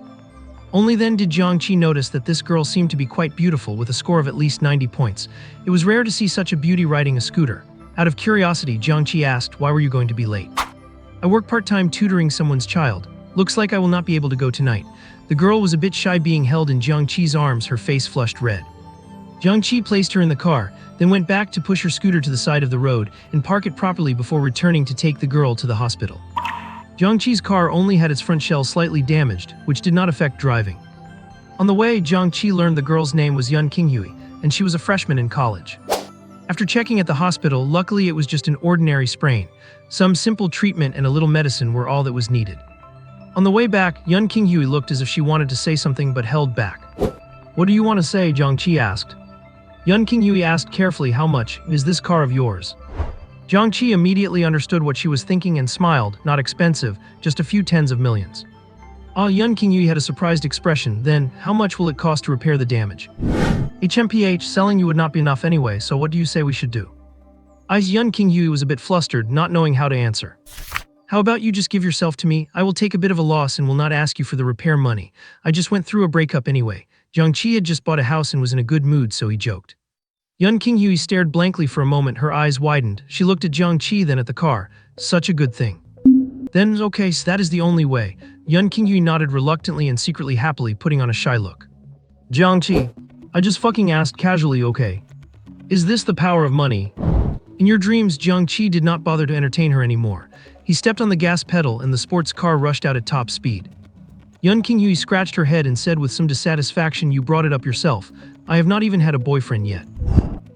Only then did Jiang Che notice that this girl seemed to be quite beautiful, with a score of at least 90 points. It was rare to see such a beauty riding a scooter. Out of curiosity, Jiang Che asked, "Why were you going to be late?" "I work part-time tutoring someone's child. Looks like I will not be able to go tonight." The girl was a bit shy being held in Jiang Che's arms, her face flushed red. Jiang Che placed her in the car, then went back to push her scooter to the side of the road and park it properly before returning to take the girl to the hospital. Jiang Che's car only had its front shell slightly damaged, which did not affect driving. On the way, Jiang Che learned the girl's name was Yun Qinghui, and she was a freshman in college. After checking at the hospital, luckily it was just an ordinary sprain. Some simple treatment and a little medicine were all that was needed. On the way back, Yun Qinghui looked as if she wanted to say something but held back. "What do you want to say?" Jiang Che asked. Yun Qinghui asked carefully, "How much is this car of yours?" Jiang Che immediately understood what she was thinking and smiled. "Not expensive, just a few tens of millions." Yun Qinghui had a surprised expression. "Then, how much will it cost to repair the damage?" "HMPH, selling you would not be enough anyway, so what do you say we should do?" Yun Qinghui was a bit flustered, not knowing how to answer. "How about you just give yourself to me? I will take a bit of a loss and will not ask you for the repair money. I just went through a breakup anyway." Jiang Che had just bought a house and was in a good mood, so he joked. Yun Qinghui stared blankly for a moment, her eyes widened. She looked at Jiang Che, then at the car. "Such a good thing." "Then, okay, so that is the only way." Yun Qinghui nodded reluctantly and secretly happily, putting on a shy look. "Jiang Che, I just fucking asked casually, okay? Is this the power of money?" In your dreams, Jiang Che did not bother to entertain her anymore. He stepped on the gas pedal and the sports car rushed out at top speed. Yun Qinghui scratched her head and said with some dissatisfaction, "You brought it up yourself. I have not even had a boyfriend yet."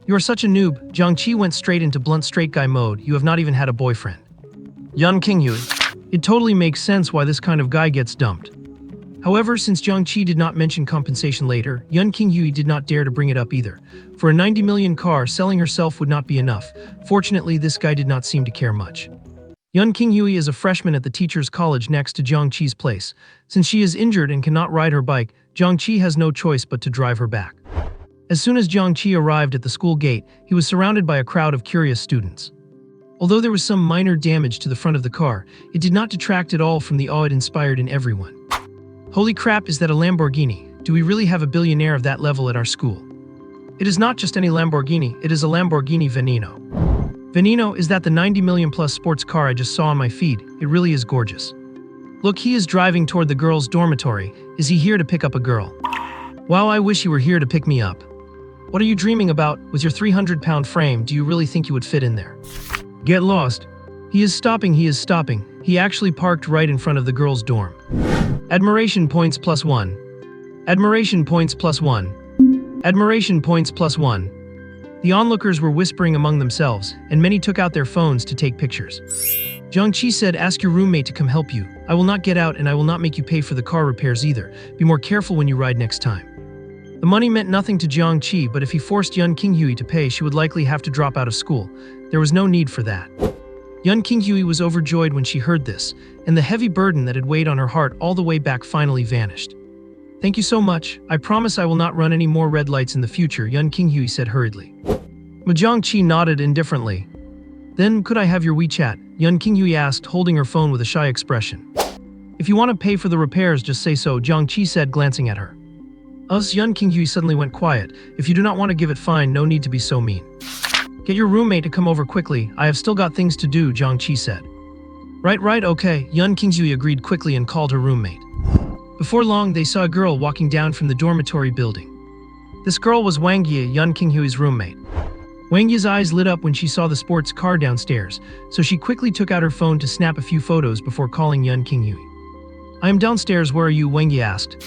"You are such a noob." Jiang Che went straight into blunt straight guy mode. "You have not even had a boyfriend." Yun Qinghui. It totally makes sense why this kind of guy gets dumped. However, since Jiang Che did not mention compensation later, Yun Qinghui did not dare to bring it up either. For a 90 million car, selling herself would not be enough. Fortunately, this guy did not seem to care much. Yun Qinghui is a freshman at the teacher's college next to Jiang Che's place. Since she is injured and cannot ride her bike, Jiang Che has no choice but to drive her back. As soon as Jiang Che arrived at the school gate, he was surrounded by a crowd of curious students. Although there was some minor damage to the front of the car, it did not detract at all from the awe it inspired in everyone. "Holy crap, is that a Lamborghini? Do we really have a billionaire of that level at our school?" "It is not just any Lamborghini, it is a Lamborghini Veneno." "Veneno, is that the 90 million plus sports car I just saw on my feed? It really is gorgeous." "Look, he is driving toward the girls' dormitory. Is he here to pick up a girl?" "Wow, I wish he were here to pick me up." "What are you dreaming about? With your 300-pound frame, do you really think you would fit in there?" "Get lost." He is stopping. He actually parked right in front of the girls' dorm." Admiration points +1. Admiration points +1. Admiration points +1. The onlookers were whispering among themselves, and many took out their phones to take pictures. Jiang Che said, "Ask your roommate to come help you. I will not get out and I will not make you pay for the car repairs either. Be more careful when you ride next time." The money meant nothing to Jiang Che, but if he forced Yun Qinghui to pay, she would likely have to drop out of school. There was no need for that. Yun Qinghui was overjoyed when she heard this, and the heavy burden that had weighed on her heart all the way back finally vanished. "Thank you so much. I promise I will not run any more red lights in the future," Yun Qinghui said hurriedly. Jiang Che nodded indifferently. "Then, could I have your WeChat?" Yun Qinghui asked, holding her phone with a shy expression. If you want to pay for the repairs, just say so, Jiang Che said, glancing at her. Yun Qinghui suddenly went quiet. If you do not want to give it, fine, no need to be so mean. Get your roommate to come over quickly, I have still got things to do, Jiang Che said. Right, okay, Yun Qinghui agreed quickly and called her roommate. Before long, they saw a girl walking down from the dormitory building. This girl was Wang Yi, Yun Qinghui's roommate. Wang Yi's eyes lit up when she saw the sports car downstairs, so she quickly took out her phone to snap a few photos before calling Yun Qinghui. I am downstairs, where are you? Wang Yi asked.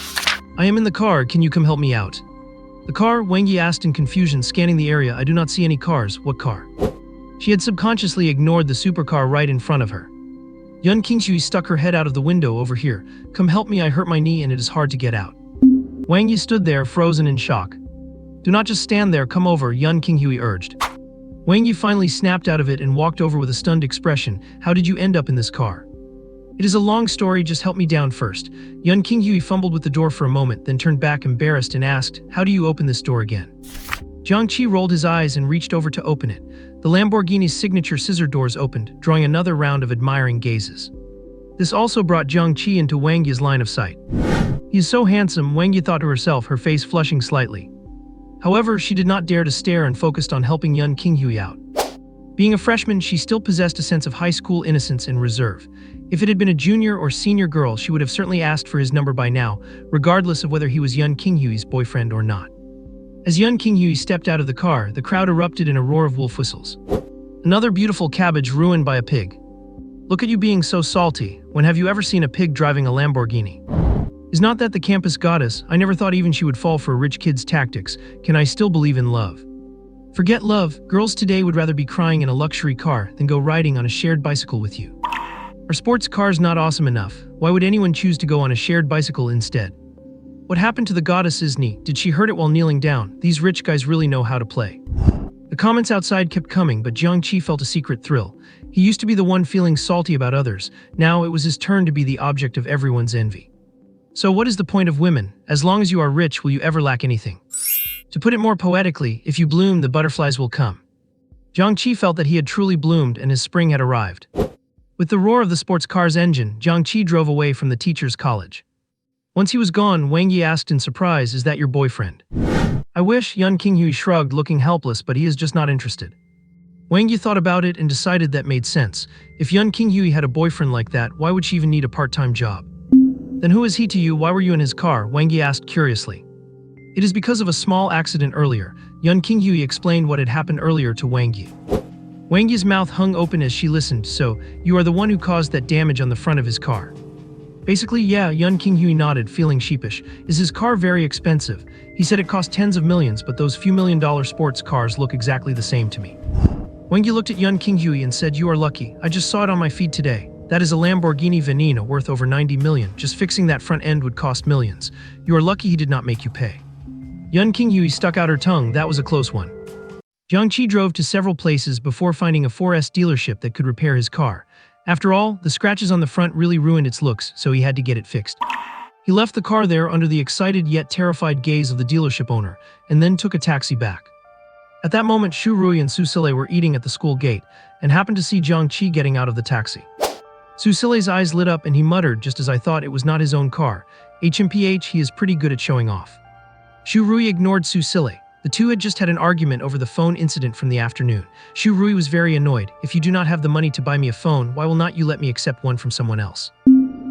I am in the car, can you come help me out? The car? Wang Yi asked in confusion, scanning the area. I do not see any cars. What car? She had subconsciously ignored the supercar right in front of her. Yun Qinghui stuck her head out of the window. Over here. Come help me, I hurt my knee and it is hard to get out. Wang Yi stood there, frozen in shock. Do not just stand there, come over, Yun Qinghui urged. Wang Yi finally snapped out of it and walked over with a stunned expression. How did you end up in this car? It is a long story, just help me down first. Yun Qinghui fumbled with the door for a moment, then turned back embarrassed and asked, how do you open this door again? Jiang Che rolled his eyes and reached over to open it. The Lamborghini's signature scissor doors opened, drawing another round of admiring gazes. This also brought Jiang Che into Wang Yi's line of sight. He is so handsome, Wang Yi thought to herself, her face flushing slightly. However, she did not dare to stare and focused on helping Yun Qinghui out. Being a freshman, she still possessed a sense of high school innocence and reserve. If it had been a junior or senior girl, she would have certainly asked for his number by now, regardless of whether he was Yun Qinghui's boyfriend or not. As Yun Qinghui stepped out of the car, the crowd erupted in a roar of wolf whistles. Another beautiful cabbage ruined by a pig. Look at you being so salty. When have you ever seen a pig driving a Lamborghini? Is not that the campus goddess? I never thought even she would fall for a rich kid's tactics. Can I still believe in love? Forget love, girls today would rather be crying in a luxury car than go riding on a shared bicycle with you. Are sports cars not awesome enough? Why would anyone choose to go on a shared bicycle instead? What happened to the goddess's knee? Did she hurt it while kneeling down? These rich guys really know how to play. The comments outside kept coming, but Jiang Che felt a secret thrill. He used to be the one feeling salty about others. Now it was his turn to be the object of everyone's envy. So what is the point of women? As long as you are rich, will you ever lack anything? To put it more poetically, if you bloom, the butterflies will come. Jiang Che felt that he had truly bloomed and his spring had arrived. With the roar of the sports car's engine, Jiang Che drove away from the teacher's college. Once he was gone, Wang Yi asked in surprise, is that your boyfriend? I wish, Yun Qinghui shrugged, looking helpless, but he is just not interested. Wang Yi thought about it and decided that made sense. If Yun Qinghui had a boyfriend like that, why would she even need a part-time job? Then who is he to you? Why were you in his car? Wang Yi asked curiously. It is because of a small accident earlier. Yun Qinghui explained what had happened earlier to Wang Yi. Wang Yi's mouth hung open as she listened. So, you are the one who caused that damage on the front of his car? Basically, yeah, Yun Qinghui nodded, feeling sheepish. Is his car very expensive? He said it cost tens of millions, but those few $1 million sports cars look exactly the same to me. Wang Yi looked at Yun Qinghui and said, you are lucky. I just saw it on my feed today. That is a Lamborghini Venena worth over 90 million. Just fixing that front end would cost millions. You are lucky he did not make you pay. Yun Qinghui stuck out her tongue. That was a close one. Jiang Che drove to several places before finding a 4S dealership that could repair his car. After all, the scratches on the front really ruined its looks, so he had to get it fixed. He left the car there under the excited yet terrified gaze of the dealership owner, and then took a taxi back. At that moment, Xu Rui and Su Sile were eating at the school gate, and happened to see Jiang Che getting out of the taxi. Su Sile's eyes lit up and he muttered, just as I thought, it was not his own car. HMPH, he is pretty good at showing off. Xu Rui ignored Su Sile. The two had just had an argument over the phone incident from the afternoon. Xu Rui was very annoyed. If you do not have the money to buy me a phone, why will not you let me accept one from someone else?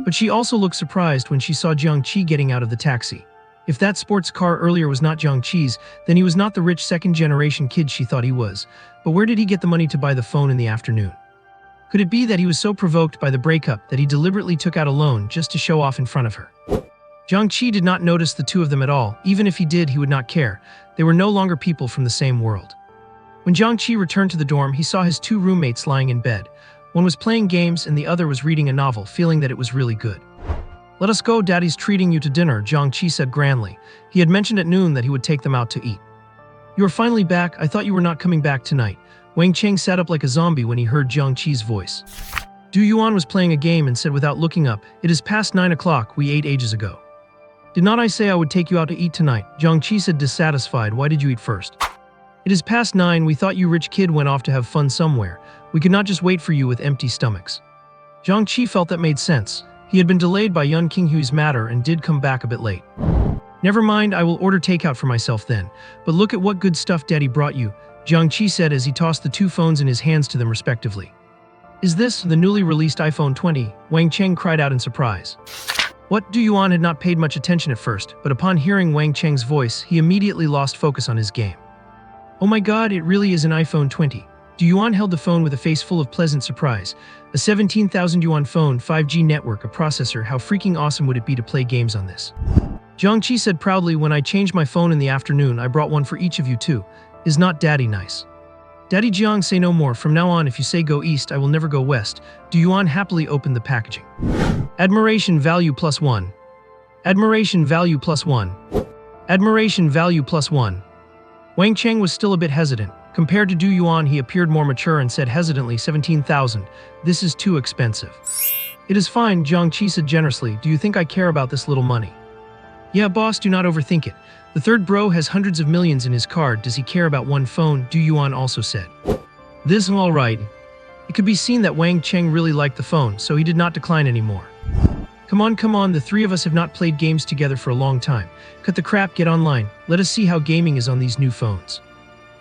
But she also looked surprised when she saw Jiang Che getting out of the taxi. If that sports car earlier was not Jiang Che's, then he was not the rich second-generation kid she thought he was. But where did he get the money to buy the phone in the afternoon? Could it be that he was so provoked by the breakup that he deliberately took out a loan just to show off in front of her? Jiang Che did not notice the two of them at all. Even if he did, he would not care. They were no longer people from the same world. When Jiang Che returned to the dorm, he saw his two roommates lying in bed. One was playing games and the other was reading a novel, feeling that it was really good. Let us go, Daddy's treating you to dinner, Jiang Che said grandly. He had mentioned at noon that he would take them out to eat. You are finally back. I thought you were not coming back tonight. Wang Cheng sat up like a zombie when he heard Jiang Che's voice. Du Yuan was playing a game and said without looking up, it is past 9 o'clock, we ate ages ago. Did not I say I would take you out to eat tonight? Jiang Che said dissatisfied. Why did you eat first? It is past 9, we thought you rich kid went off to have fun somewhere. We could not just wait for you with empty stomachs. Jiang Che felt that made sense. He had been delayed by Yun Qinghui's matter and did come back a bit late. Never mind, I will order takeout for myself then. But look at what good stuff Daddy brought you, Jiang Che said as he tossed the two phones in his hands to them respectively. Is this the newly released iPhone 20? Wang Cheng cried out in surprise. What? Du Yuan had not paid much attention at first, but upon hearing Wang Cheng's voice, he immediately lost focus on his game. Oh my god, it really is an iPhone 20. Du Yuan held the phone with a face full of pleasant surprise. A 17,000 yuan phone, 5G network, a processor, how freaking awesome would it be to play games on this? Jiang Che said proudly, when I changed my phone in the afternoon, I brought one for each of you too. Is not Daddy nice? Daddy Jiang, say no more. From now on, if you say go east, I will never go west. Du Yuan happily opened the packaging. Admiration value +1. Admiration value +1. Admiration value +1. Wang Cheng was still a bit hesitant. Compared to Du Yuan, he appeared more mature and said hesitantly, 17,000. This is too expensive. It is fine, Jiang Che said generously. Do you think I care about this little money? Yeah, boss, do not overthink it. The third bro has hundreds of millions in his card. Does he care about one phone? Du Yuan also said. This is all right. It could be seen that Wang Cheng really liked the phone, so he did not decline anymore. Come on, the three of us have not played games together for a long time. Cut the crap, get online. Let us see how gaming is on these new phones.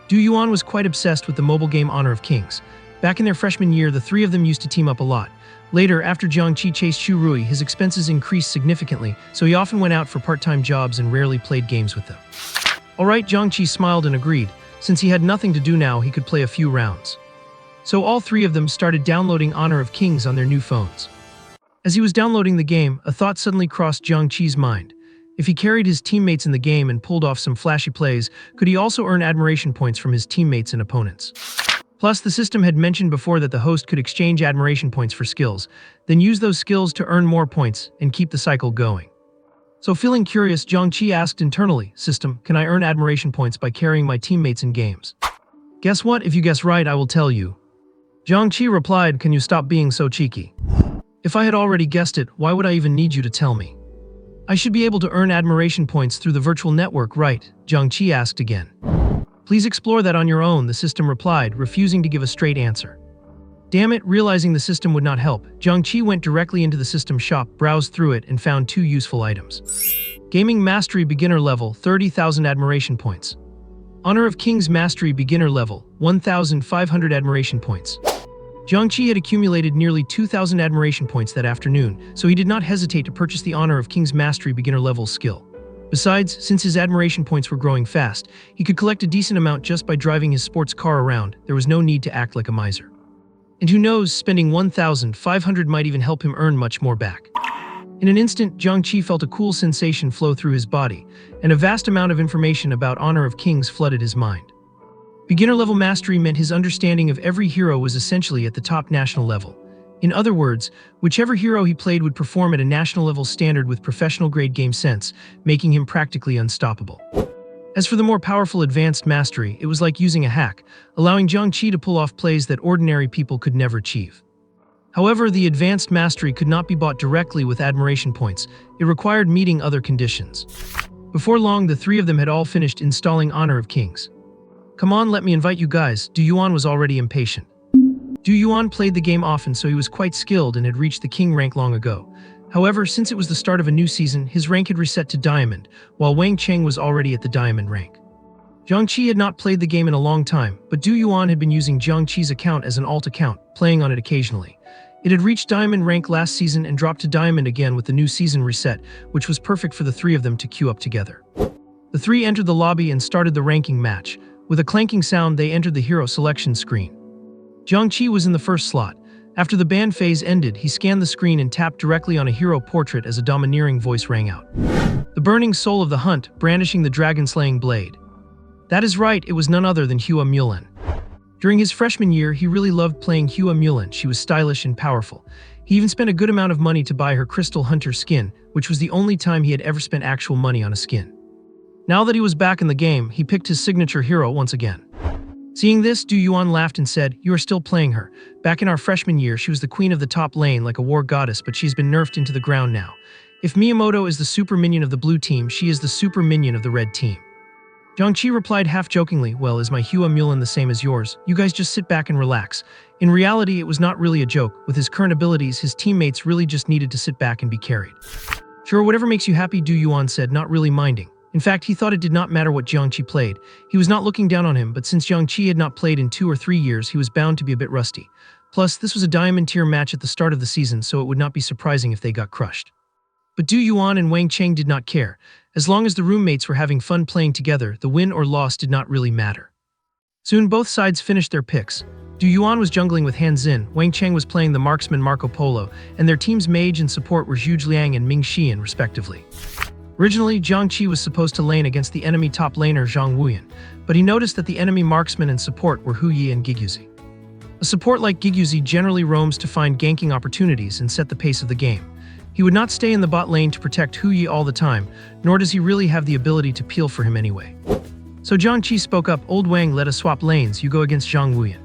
Du Yuan was quite obsessed with the mobile game Honor of Kings. Back in their freshman year, the three of them used to team up a lot. Later, after Jiang Che chased Xu Rui, his expenses increased significantly, so he often went out for part-time jobs and rarely played games with them. Alright, Jiang Che smiled and agreed. Since he had nothing to do now, he could play a few rounds. So all three of them started downloading Honor of Kings on their new phones. As he was downloading the game, a thought suddenly crossed Jiang Che's mind. If he carried his teammates in the game and pulled off some flashy plays, could he also earn admiration points from his teammates and opponents? Plus, the system had mentioned before that the host could exchange admiration points for skills, then use those skills to earn more points and keep the cycle going. So feeling curious, Jiang Che asked internally, System, can I earn admiration points by carrying my teammates in games? Guess what? If you guess right, I will tell you. Jiang Che replied, can you stop being so cheeky? If I had already guessed it, why would I even need you to tell me? I should be able to earn admiration points through the virtual network, right? Jiang Che asked again. Please explore that on your own, the system replied, refusing to give a straight answer. Damn it, realizing the system would not help, Jiang Che went directly into the system shop, browsed through it, and found two useful items. Gaming Mastery Beginner Level, 30,000 admiration points. Honor of Kings Mastery Beginner Level, 1,500 admiration points. Jiang Che had accumulated nearly 2,000 admiration points that afternoon, so he did not hesitate to purchase the Honor of Kings Mastery Beginner Level skill. Besides, since his admiration points were growing fast, he could collect a decent amount just by driving his sports car around. There was no need to act like a miser. And who knows, spending 1,500 might even help him earn much more back. In an instant, Jiang Che felt a cool sensation flow through his body, and a vast amount of information about Honor of Kings flooded his mind. Beginner-level mastery meant his understanding of every hero was essentially at the top national level. In other words, whichever hero he played would perform at a national-level standard with professional-grade game sense, making him practically unstoppable. As for the more powerful advanced mastery, it was like using a hack, allowing Jiang Che to pull off plays that ordinary people could never achieve. However, the advanced mastery could not be bought directly with admiration points. It required meeting other conditions. Before long, the three of them had all finished installing Honor of Kings. Come on, let me invite you guys. Du Yuan was already impatient. Du Yuan played the game often, so he was quite skilled and had reached the king rank long ago. However, since it was the start of a new season, his rank had reset to diamond, while Wang Cheng was already at the diamond rank. Jiang Che had not played the game in a long time, but Du Yuan had been using Jiang Che's account as an alt account, playing on it occasionally. It had reached diamond rank last season and dropped to diamond again with the new season reset, which was perfect for the three of them to queue up together. The three entered the lobby and started the ranking match. With a clanking sound, they entered the hero selection screen. Jiang Che was in the first slot. After the ban phase ended, he scanned the screen and tapped directly on a hero portrait as a domineering voice rang out. The burning soul of the hunt, brandishing the dragon-slaying blade. That is right, it was none other than Hua Mulan. During his freshman year, he really loved playing Hua Mulan. She was stylish and powerful. He even spent a good amount of money to buy her Crystal Hunter skin, which was the only time he had ever spent actual money on a skin. Now that he was back in the game, he picked his signature hero once again. Seeing this, Du Yuan laughed and said, "You are still playing her. Back in our freshman year, she was the queen of the top lane like a war goddess, but she's been nerfed into the ground now. If Miyamoto is the super minion of the blue team, she is the super minion of the red team." Jiang Che replied half-jokingly, "Well, is my Humiliating the same as yours? You guys just sit back and relax." In reality, it was not really a joke. With his current abilities, his teammates really just needed to sit back and be carried. "Sure, whatever makes you happy," Du Yuan said, not really minding. In fact, he thought it did not matter what Jiang Che played. He was not looking down on him, but since Jiang Che had not played in 2 or 3 years, he was bound to be a bit rusty. Plus, this was a diamond tier match at the start of the season, so it would not be surprising if they got crushed. But Du Yuan and Wang Cheng did not care. As long as the roommates were having fun playing together, the win or loss did not really matter. Soon both sides finished their picks. Du Yuan was jungling with Han Xin, Wang Cheng was playing the marksman Marco Polo, and their team's mage and support were Zhu Liang and Ming Xian respectively. Originally, Jiang Che was supposed to lane against the enemy top laner Zhang Wuyan, but he noticed that the enemy marksman and support were Hu Yi and Giguzi. A support like Giguzi generally roams to find ganking opportunities and set the pace of the game. He would not stay in the bot lane to protect Hu Yi all the time, nor does he really have the ability to peel for him anyway. So Jiang Che spoke up, "Old Wang, let us swap lanes, you go against Zhang Wuyan."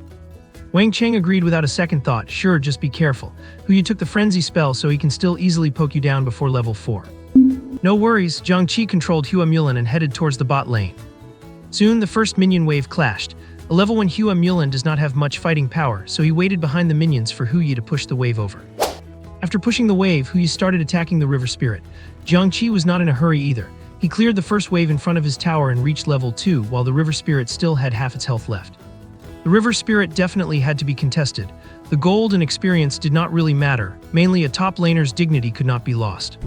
Wang Cheng agreed without a second thought, "Sure, just be careful. Hu Yi took the frenzy spell so he can still easily poke you down before level 4. No worries, Jiang Che controlled Humiliating and headed towards the bot lane. Soon the first minion wave clashed. A level 1 Humiliating does not have much fighting power, so he waited behind the minions for Hu Yi to push the wave over. After pushing the wave, Hu Yi started attacking the river spirit. Jiang Che was not in a hurry either. He cleared the first wave in front of his tower and reached level 2 while the river spirit still had half its health left. The river spirit definitely had to be contested. The gold and experience did not really matter, mainly a top laner's dignity could not be lost.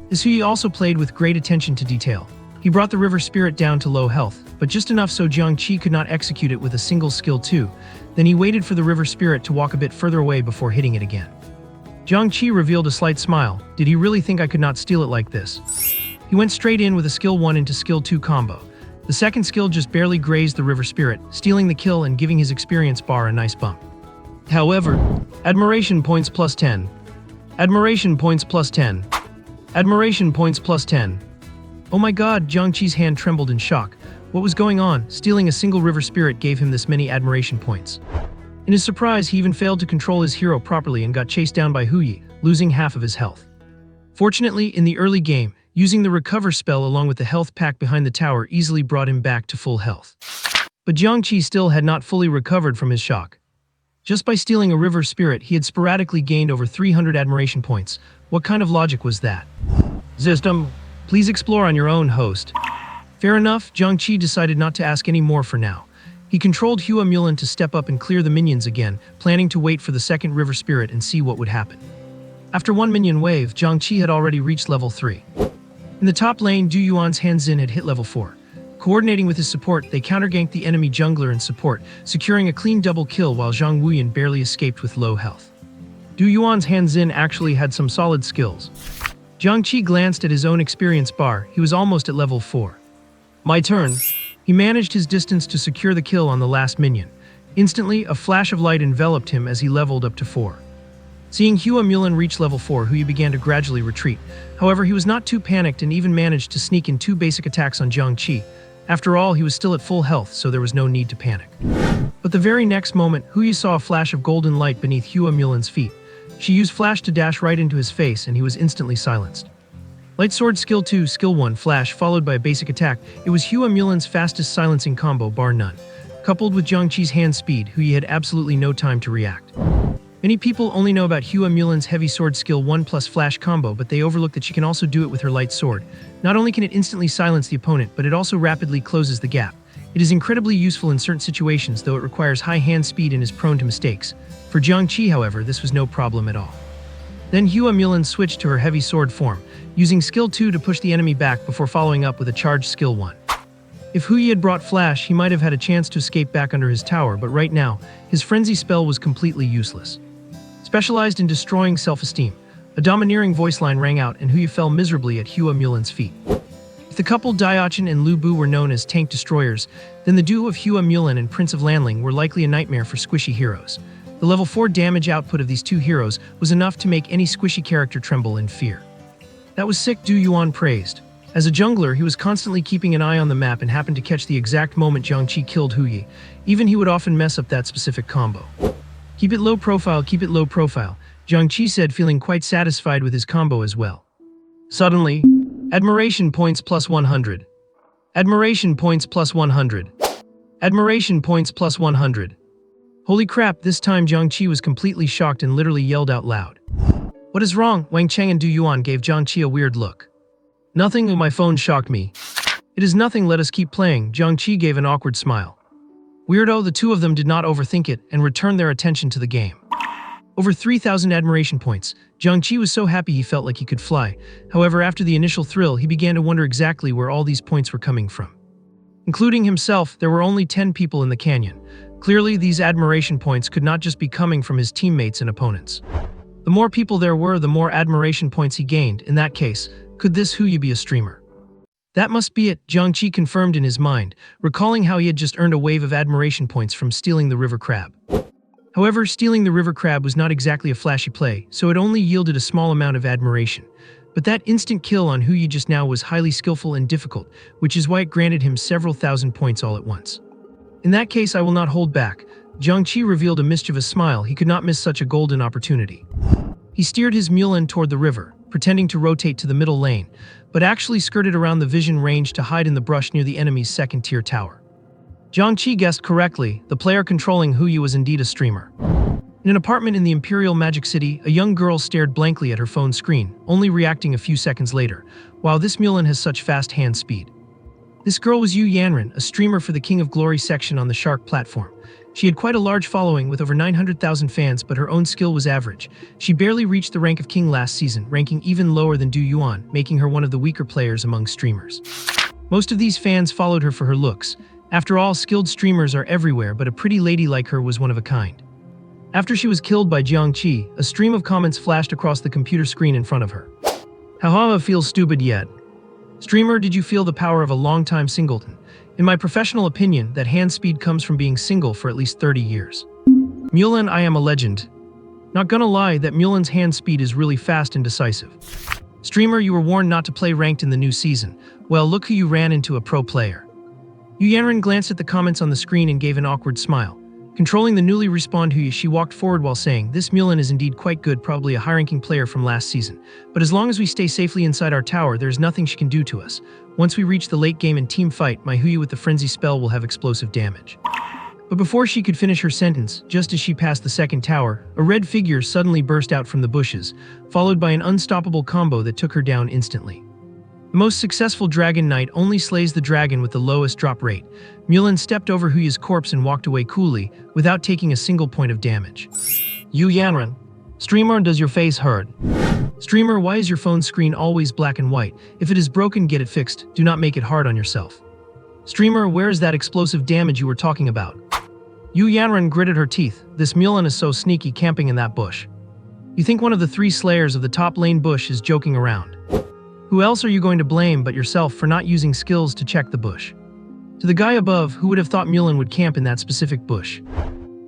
This Hu Yi also played with great attention to detail. He brought the river spirit down to low health, but just enough so Jiang Che could not execute it with a single skill 2. Then he waited for the river spirit to walk a bit further away before hitting it again. Jiang Che revealed a slight smile. Did he really think I could not steal it like this? He went straight in with a skill 1 into skill 2 combo. The second skill just barely grazed the river spirit, stealing the kill and giving his experience bar a nice bump. However, admiration points plus 10. Admiration points plus 10. Admiration points plus 10. Oh my god, Jiang Che's hand trembled in shock. What was going on? Stealing a single river spirit gave him this many admiration points. In his surprise, he even failed to control his hero properly and got chased down by Hu Yi, losing half of his health. Fortunately, in the early game, using the recover spell along with the health pack behind the tower easily brought him back to full health. But Jiang Che still had not fully recovered from his shock. Just by stealing a river spirit, he had sporadically gained over 300 admiration points. What kind of logic was that? System, please explore on your own, host. Fair enough, Jiang Che decided not to ask any more for now. He controlled Humiliating to step up and clear the minions again, planning to wait for the second river spirit and see what would happen. After one minion wave, Jiang Che had already reached level 3. In the top lane, Du Yuan's Han Xin had hit level 4. Coordinating with his support, they counter-ganked the enemy jungler and support, securing a clean double kill while Zhang Wuyan barely escaped with low health. Du Yuan's Han Xin actually had some solid skills. Jiang Che glanced at his own experience bar. He was almost at level 4. My turn. He managed his distance to secure the kill on the last minion. Instantly, a flash of light enveloped him as he leveled up to 4. Seeing Humiliating reach level 4, Hu Yi began to gradually retreat. However, he was not too panicked and even managed to sneak in 2 basic attacks on Jiang Che. After all, he was still at full health, so there was no need to panic. But the very next moment, Hu Yi saw a flash of golden light beneath Humiliating's feet. She used flash to dash right into his face and he was instantly silenced. Light Sword Skill 2, Skill 1, Flash, followed by a basic attack. It was Humiliating's fastest silencing combo, bar none. Coupled with Jiang Che's hand speed, Hu Yi had absolutely no time to react. Many people only know about Humiliating's Heavy Sword Skill 1 plus Flash combo, but they overlook that she can also do it with her Light Sword. Not only can it instantly silence the opponent, but it also rapidly closes the gap. It is incredibly useful in certain situations, though it requires high hand speed and is prone to mistakes. For Jiang Che, however, this was no problem at all. Then Humiliating switched to her Heavy Sword form, using Skill 2 to push the enemy back before following up with a charged Skill 1. If Hu Yi had brought Flash, he might have had a chance to escape back under his tower, but right now, his Frenzy spell was completely useless. Specialized in destroying self-esteem, a domineering voice line rang out and Hu Yi fell miserably at Humiliating's feet. If the couple Diachin and Lu Bu were known as tank destroyers, then the duo of Humiliating and Prince of Lanling were likely a nightmare for squishy heroes. The level 4 damage output of these two heroes was enough to make any squishy character tremble in fear. That was sick, Du Yuan praised. As a jungler, he was constantly keeping an eye on the map and happened to catch the exact moment Jiang Che killed Hu Yi. Even he would often mess up that specific combo. Keep it low profile, Jiang Che said, feeling quite satisfied with his combo as well. Suddenly, admiration points plus 100. Admiration points plus 100. Admiration points plus 100. Holy crap, this time Jiang Che was completely shocked and literally yelled out loud. What is wrong? Wang Cheng and Du Yuan gave Jiang Che a weird look. Nothing, my phone shocked me. It is nothing, let us keep playing. Jiang Che gave an awkward smile. Weirdo, the two of them did not overthink it and returned their attention to the game. Over 3,000 admiration points. Jiang Che was so happy he felt like he could fly. However, after the initial thrill, he began to wonder exactly where all these points were coming from. Including himself, there were only 10 people in the canyon. Clearly, these admiration points could not just be coming from his teammates and opponents. The more people there were, the more admiration points he gained. In that case, could this Huyi be a streamer? That must be it, Jiang Che confirmed in his mind, recalling how he had just earned a wave of admiration points from stealing the river crab. However, stealing the river crab was not exactly a flashy play, so it only yielded a small amount of admiration. But that instant kill on Huyi just now was highly skillful and difficult, which is why it granted him several thousand points all at once. In that case, I will not hold back. Jiang Che revealed a mischievous smile. He could not miss such a golden opportunity. He steered his Mulan toward the river, pretending to rotate to the middle lane, but actually skirted around the vision range to hide in the brush near the enemy's second-tier tower. Jiang Che guessed correctly. The player controlling Huyi was indeed a streamer. In an apartment in the Imperial Magic City, a young girl stared blankly at her phone screen, only reacting a few seconds later. Wow, this Mulan has such fast hand speed. This girl was Yu Yanran, a streamer for the King of Glory section on the Shark platform. She had quite a large following with over 900,000 fans, but her own skill was average. She barely reached the rank of King last season, ranking even lower than Du Yuan, making her one of the weaker players among streamers. Most of these fans followed her for her looks. After all, skilled streamers are everywhere, but a pretty lady like her was one of a kind. After she was killed by Jiang Che, a stream of comments flashed across the computer screen in front of her. Haha, feels stupid yet. Streamer, did you feel the power of a long-time singleton? In my professional opinion, that hand speed comes from being single for at least 30 years. Mulan, I am a legend. Not gonna lie, that Mulan's hand speed is really fast and decisive. Streamer, you were warned not to play ranked in the new season. Well, look who you ran into, a pro player. Yu Yanran glanced at the comments on the screen and gave an awkward smile. Controlling the newly respawned Huyi, she walked forward while saying, this Mulan is indeed quite good, probably a high-ranking player from last season. But as long as we stay safely inside our tower, there's nothing she can do to us. Once we reach the late game and team fight, my Huyi with the frenzy spell will have explosive damage. But before she could finish her sentence, just as she passed the second tower, a red figure suddenly burst out from the bushes, followed by an unstoppable combo that took her down instantly. The most successful Dragon Knight only slays the dragon with the lowest drop rate. Mulan stepped over Huyi's corpse and walked away coolly, without taking a single point of damage. Yu Yanran. Streamer, does your face hurt? Streamer, why is your phone screen always black and white? If it is broken, get it fixed. Do not make it hard on yourself. Streamer, where is that explosive damage you were talking about? Yu Yanran gritted her teeth. This Mulan is so sneaky, camping in that bush. You think one of the 3 slayers of the top lane bush is joking around? Who else are you going to blame but yourself for not using skills to check the bush? To the guy above, who would have thought Mulan would camp in that specific bush?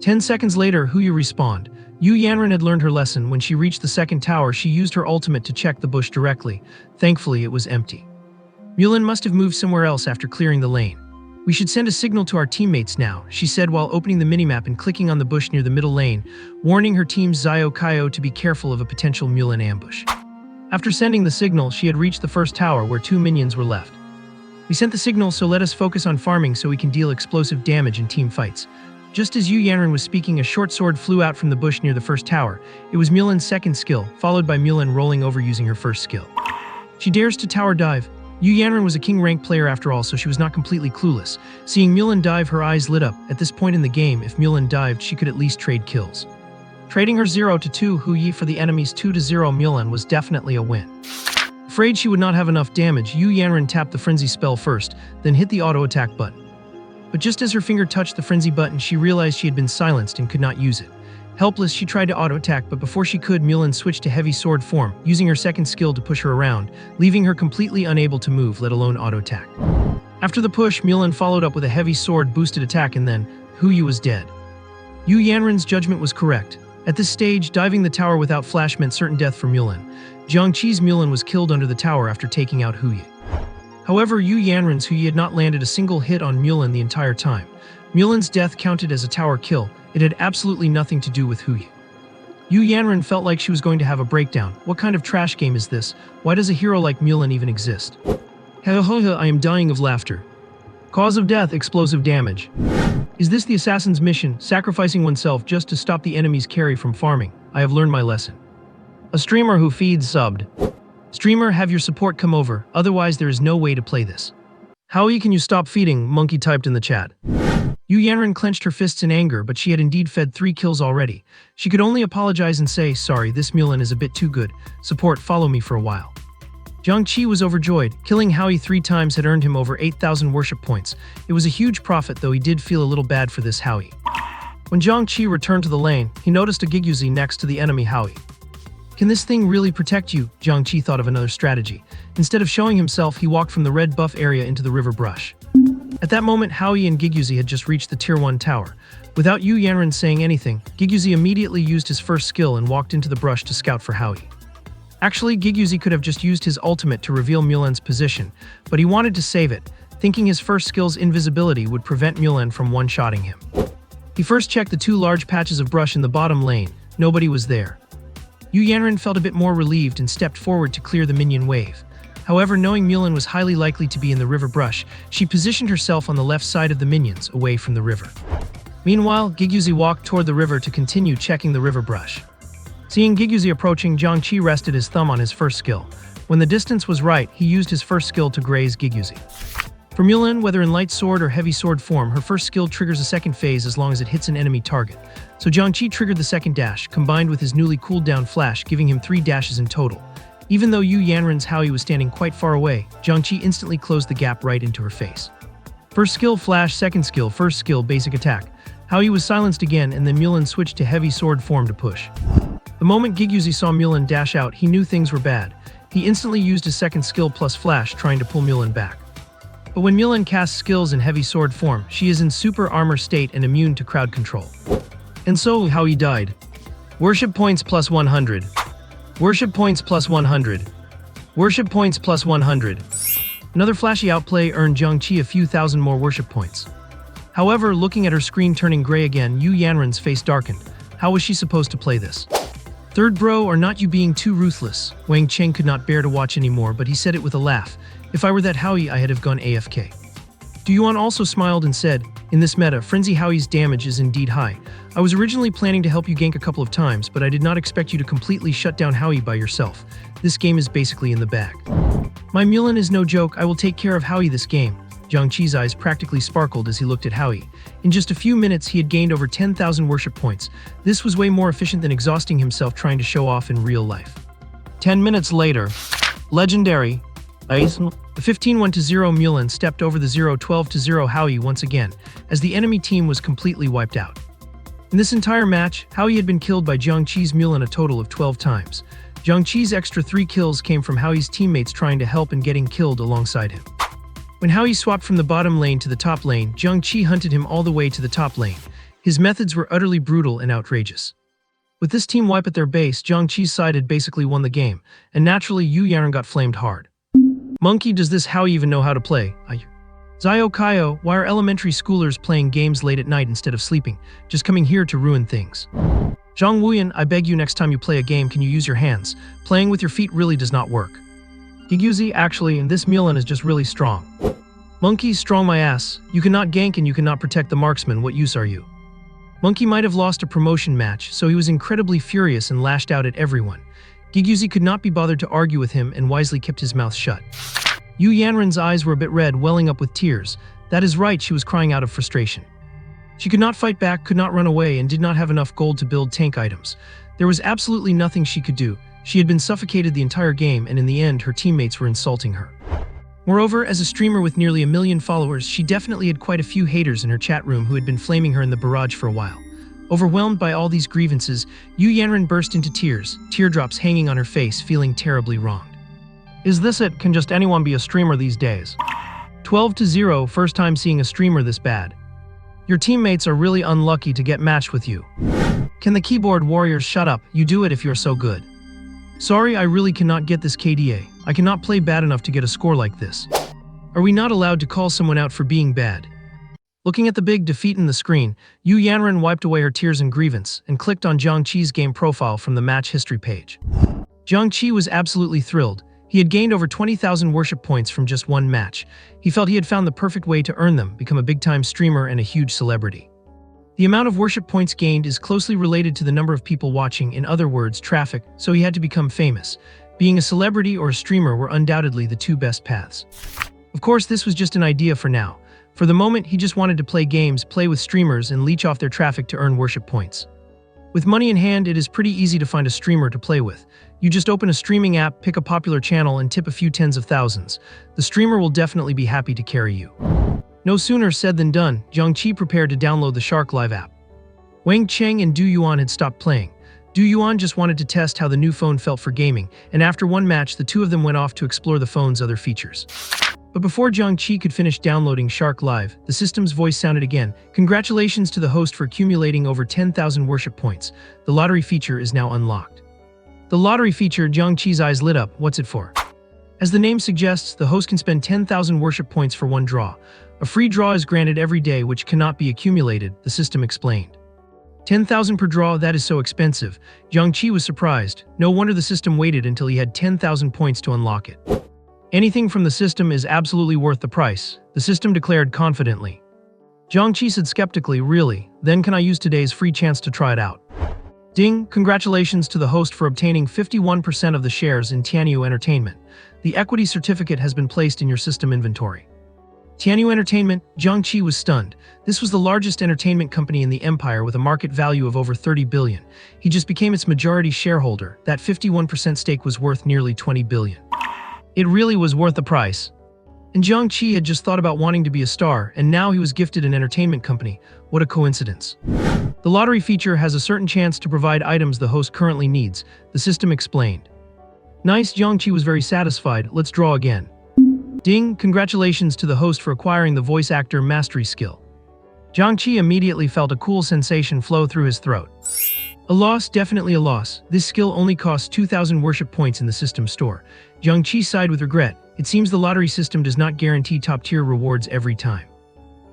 10 seconds later, Huyi respawned. Yu Yanran had learned her lesson. When she reached the second tower, she used her ultimate to check the bush directly. Thankfully, it was empty. Mulan must have moved somewhere else after clearing the lane. We should send a signal to our teammates now, she said while opening the minimap and clicking on the bush near the middle lane, warning her team's Xiao Kaio to be careful of a potential Mulan ambush. After sending the signal, she had reached the first tower where 2 minions were left. We sent the signal, so let us focus on farming so we can deal explosive damage in team fights. Just as Yu Yanran was speaking, a short sword flew out from the bush near the first tower. It was Mulan's second skill, followed by Mulan rolling over using her first skill. She dares to tower dive. Yu Yanran was a king rank player after all, so she was not completely clueless. Seeing Mulan dive, her eyes lit up. At this point in the game, if Mulan dived, she could at least trade kills. Trading her 0-2 Huyi for the enemy's 2-0 Mulan was definitely a win. Afraid she would not have enough damage, Yu Yanran tapped the frenzy spell first, then hit the auto attack button. But just as her finger touched the frenzy button, she realized she had been silenced and could not use it. Helpless, she tried to auto attack, but before she could, Mulan switched to heavy sword form, using her second skill to push her around, leaving her completely unable to move, let alone auto attack. After the push, Mulan followed up with a heavy sword boosted attack, and then Huyi was dead. Yu Yanran's judgment was correct. At this stage, diving the tower without flash meant certain death for Mulan. Jiang Che's Mulan was killed under the tower after taking out Huyi. However, Yu Yanran's Huyi had not landed a single hit on Mulan the entire time. Mulan's death counted as a tower kill. It had absolutely nothing to do with Huyi. Yu Yanran felt like she was going to have a breakdown. What kind of trash game is this? Why does a hero like Mulan even exist? I am dying of laughter. Cause of death, explosive damage. Is this the assassin's mission, sacrificing oneself just to stop the enemy's carry from farming? I have learned my lesson. A streamer who feeds subbed. Streamer, have your support come over, otherwise there is no way to play this. Howie, can you stop feeding? Monkey typed in the chat. Yu Yanran clenched her fists in anger, but she had indeed fed 3 kills already. She could only apologize and say, sorry, this Mulan is a bit too good. Support, follow me for a while. Jiang Che was overjoyed. Killing Howie 3 times had earned him over 8,000 worship points. It was a huge profit, though he did feel a little bad for this Howie. When Jiang Che returned to the lane, he noticed a Giguzi next to the enemy Howie. Can this thing really protect you? Jiang Che thought of another strategy. Instead of showing himself, he walked from the red buff area into the river brush. At that moment, Howie and Giguzi had just reached the Tier 1 tower. Without Yu Yanran saying anything, Giguzi immediately used his first skill and walked into the brush to scout for Howie. Actually, Giguzi could have just used his ultimate to reveal Mulan's position, but he wanted to save it, thinking his first skill's invisibility would prevent Mulan from one-shotting him. He first checked the 2 large patches of brush in the bottom lane. Nobody was there. Yu Yanran felt a bit more relieved and stepped forward to clear the minion wave. However, knowing Mulan was highly likely to be in the river brush, she positioned herself on the left side of the minions, away from the river. Meanwhile, Giguzi walked toward the river to continue checking the river brush. Seeing Giguzi approaching, Jiang Che rested his thumb on his first skill. When the distance was right, he used his first skill to graze Giguzi. For Mulan, whether in light sword or heavy sword form, her first skill triggers a second phase as long as it hits an enemy target. So Jiang Che triggered the second dash, combined with his newly cooled down flash, giving him 3 dashes in total. Even though Yu Yanran's Howie was standing quite far away, Jiang Che instantly closed the gap right into her face. First skill flash, second skill, first skill basic attack. Howie was silenced again, and then Mulan switched to heavy sword form to push. The moment Giguzi saw Mulan dash out, he knew things were bad. He instantly used his second skill plus flash, trying to pull Mulan back. But when Mulan casts skills in heavy sword form, she is in super armor state and immune to crowd control. And so, Howie died. Worship points plus 100. Worship points plus 100. Worship points plus 100. Another flashy outplay earned Jiang Che a few thousand more worship points. However, looking at her screen turning gray again, Yu Yanran's face darkened. How was she supposed to play this? Third bro, or not you being too ruthless? Wang Cheng could not bear to watch anymore, but he said it with a laugh. If I were that Howie, I had have gone AFK. Du Yuan also smiled and said, in this meta, Frenzy Howie's damage is indeed high. I was originally planning to help you gank a couple of times, but I did not expect you to completely shut down Howie by yourself. This game is basically in the bag. My Mulan is no joke, I will take care of Howie this game. Jiang Che's eyes practically sparkled as he looked at Howie. In just a few minutes, he had gained over 10,000 worship points. This was way more efficient than exhausting himself trying to show off in real life. 10 minutes later, legendary. The 15-1-0 Mulan stepped over the 0-12-0 Howie once again, as the enemy team was completely wiped out. In this entire match, Howie had been killed by Jiang Che's Mulan a total of 12 times. Jiang Che's extra 3 kills came from Howie's teammates trying to help and getting killed alongside him. When Howie swapped from the bottom lane to the top lane, Jiang Che hunted him all the way to the top lane. His methods were utterly brutal and outrageous. With this team wipe at their base, Jiang Che's side had basically won the game, and naturally Yu Yanran got flamed hard. Monkey, does this Howie even know how to play? Zio Kaio, why are elementary schoolers playing games late at night instead of sleeping, just coming here to ruin things? Zhang Wuyan, I beg you, next time you play a game, can you use your hands? Playing with your feet really does not work. Giguzi, actually, and this Mulan is just really strong. Monkey, strong my ass. You cannot gank and you cannot protect the marksman, what use are you? Monkey might have lost a promotion match, so he was incredibly furious and lashed out at everyone. Giguzi could not be bothered to argue with him and wisely kept his mouth shut. Yu Yanran's eyes were a bit red, welling up with tears. That is right, she was crying out of frustration. She could not fight back, could not run away, and did not have enough gold to build tank items. There was absolutely nothing she could do. She had been suffocated the entire game, and in the end, her teammates were insulting her. Moreover, as a streamer with nearly 1 million followers, she definitely had quite a few haters in her chat room who had been flaming her in the barrage for a while. Overwhelmed by all these grievances, Yu Yanran burst into tears, teardrops hanging on her face, feeling terribly wronged. Is this it? Can just anyone be a streamer these days? 12-0, first time seeing a streamer this bad. Your teammates are really unlucky to get matched with you. Can the keyboard warriors shut up? You do it if you're so good. Sorry, I really cannot get this KDA. I cannot play bad enough to get a score like this. Are we not allowed to call someone out for being bad? Looking at the big defeat in the screen, Yu Yanran wiped away her tears and grievance and clicked on Jiang Che's game profile from the match history page. Jiang Che was absolutely thrilled. He had gained over 20,000 worship points from just one match. He felt he had found the perfect way to earn them, become a big-time streamer and a huge celebrity. The amount of worship points gained is closely related to the number of people watching, in other words, traffic, so he had to become famous. Being a celebrity or a streamer were undoubtedly the two best paths. Of course, this was just an idea for now. For the moment, he just wanted to play games, play with streamers, and leech off their traffic to earn worship points. With money in hand, it is pretty easy to find a streamer to play with. You just open a streaming app, pick a popular channel, and tip a few tens of thousands. The streamer will definitely be happy to carry you. No sooner said than done, Jiang Che prepared to download the Shark Live app. Wang Cheng and Du Yuan had stopped playing. Du Yuan just wanted to test how the new phone felt for gaming, and after one match, the two of them went off to explore the phone's other features. But before Jiang Che could finish downloading Shark Live, the system's voice sounded again. Congratulations to the host for accumulating over 10,000 worship points. The lottery feature is now unlocked. The lottery feature, Jiang Che's eyes lit up. What's it for? As the name suggests, the host can spend 10,000 worship points for one draw. A free draw is granted every day which cannot be accumulated, the system explained. 10,000 per draw, that is so expensive. Jiang Che was surprised. No wonder the system waited until he had 10,000 points to unlock it. Anything from the system is absolutely worth the price, the system declared confidently. Jiang Che said skeptically, really? Then can I use today's free chance to try it out? Ding! Congratulations to the host for obtaining 51% of the shares in Tianyu Entertainment. The equity certificate has been placed in your system inventory. Tianyu Entertainment, Jiang Che was stunned. This was the largest entertainment company in the empire with a market value of over 30 billion. He just became its majority shareholder. That 51% stake was worth nearly 20 billion. It really was worth the price. And Jiang Che had just thought about wanting to be a star, and now he was gifted an entertainment company. What a coincidence. The lottery feature has a certain chance to provide items the host currently needs, the system explained. Nice, Jiang Che was very satisfied. Let's draw again. Ding! Congratulations to the host for acquiring the voice actor mastery skill. Jiang Che immediately felt a cool sensation flow through his throat. A loss, definitely a loss. This skill only costs 2,000 worship points in the system store. Jiang Che sighed with regret. It seems the lottery system does not guarantee top-tier rewards every time.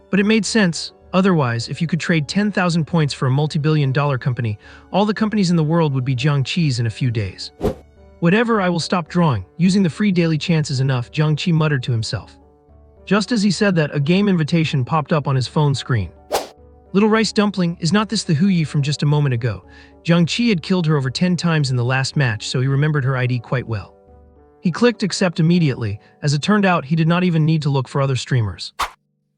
But it made sense. Otherwise, if you could trade 10,000 points for a multi-billion-dollar company, all the companies in the world would be Jiang Che's in a few days. Whatever, I will stop drawing. Using the free daily chance is enough, Jiang Che muttered to himself. Just as he said that, a game invitation popped up on his phone screen. Little Rice Dumpling, is not this the Hu Yi from just a moment ago? Jiang Che had killed her over 10 times in the last match, so he remembered her ID quite well. He clicked accept immediately. As it turned out, he did not even need to look for other streamers.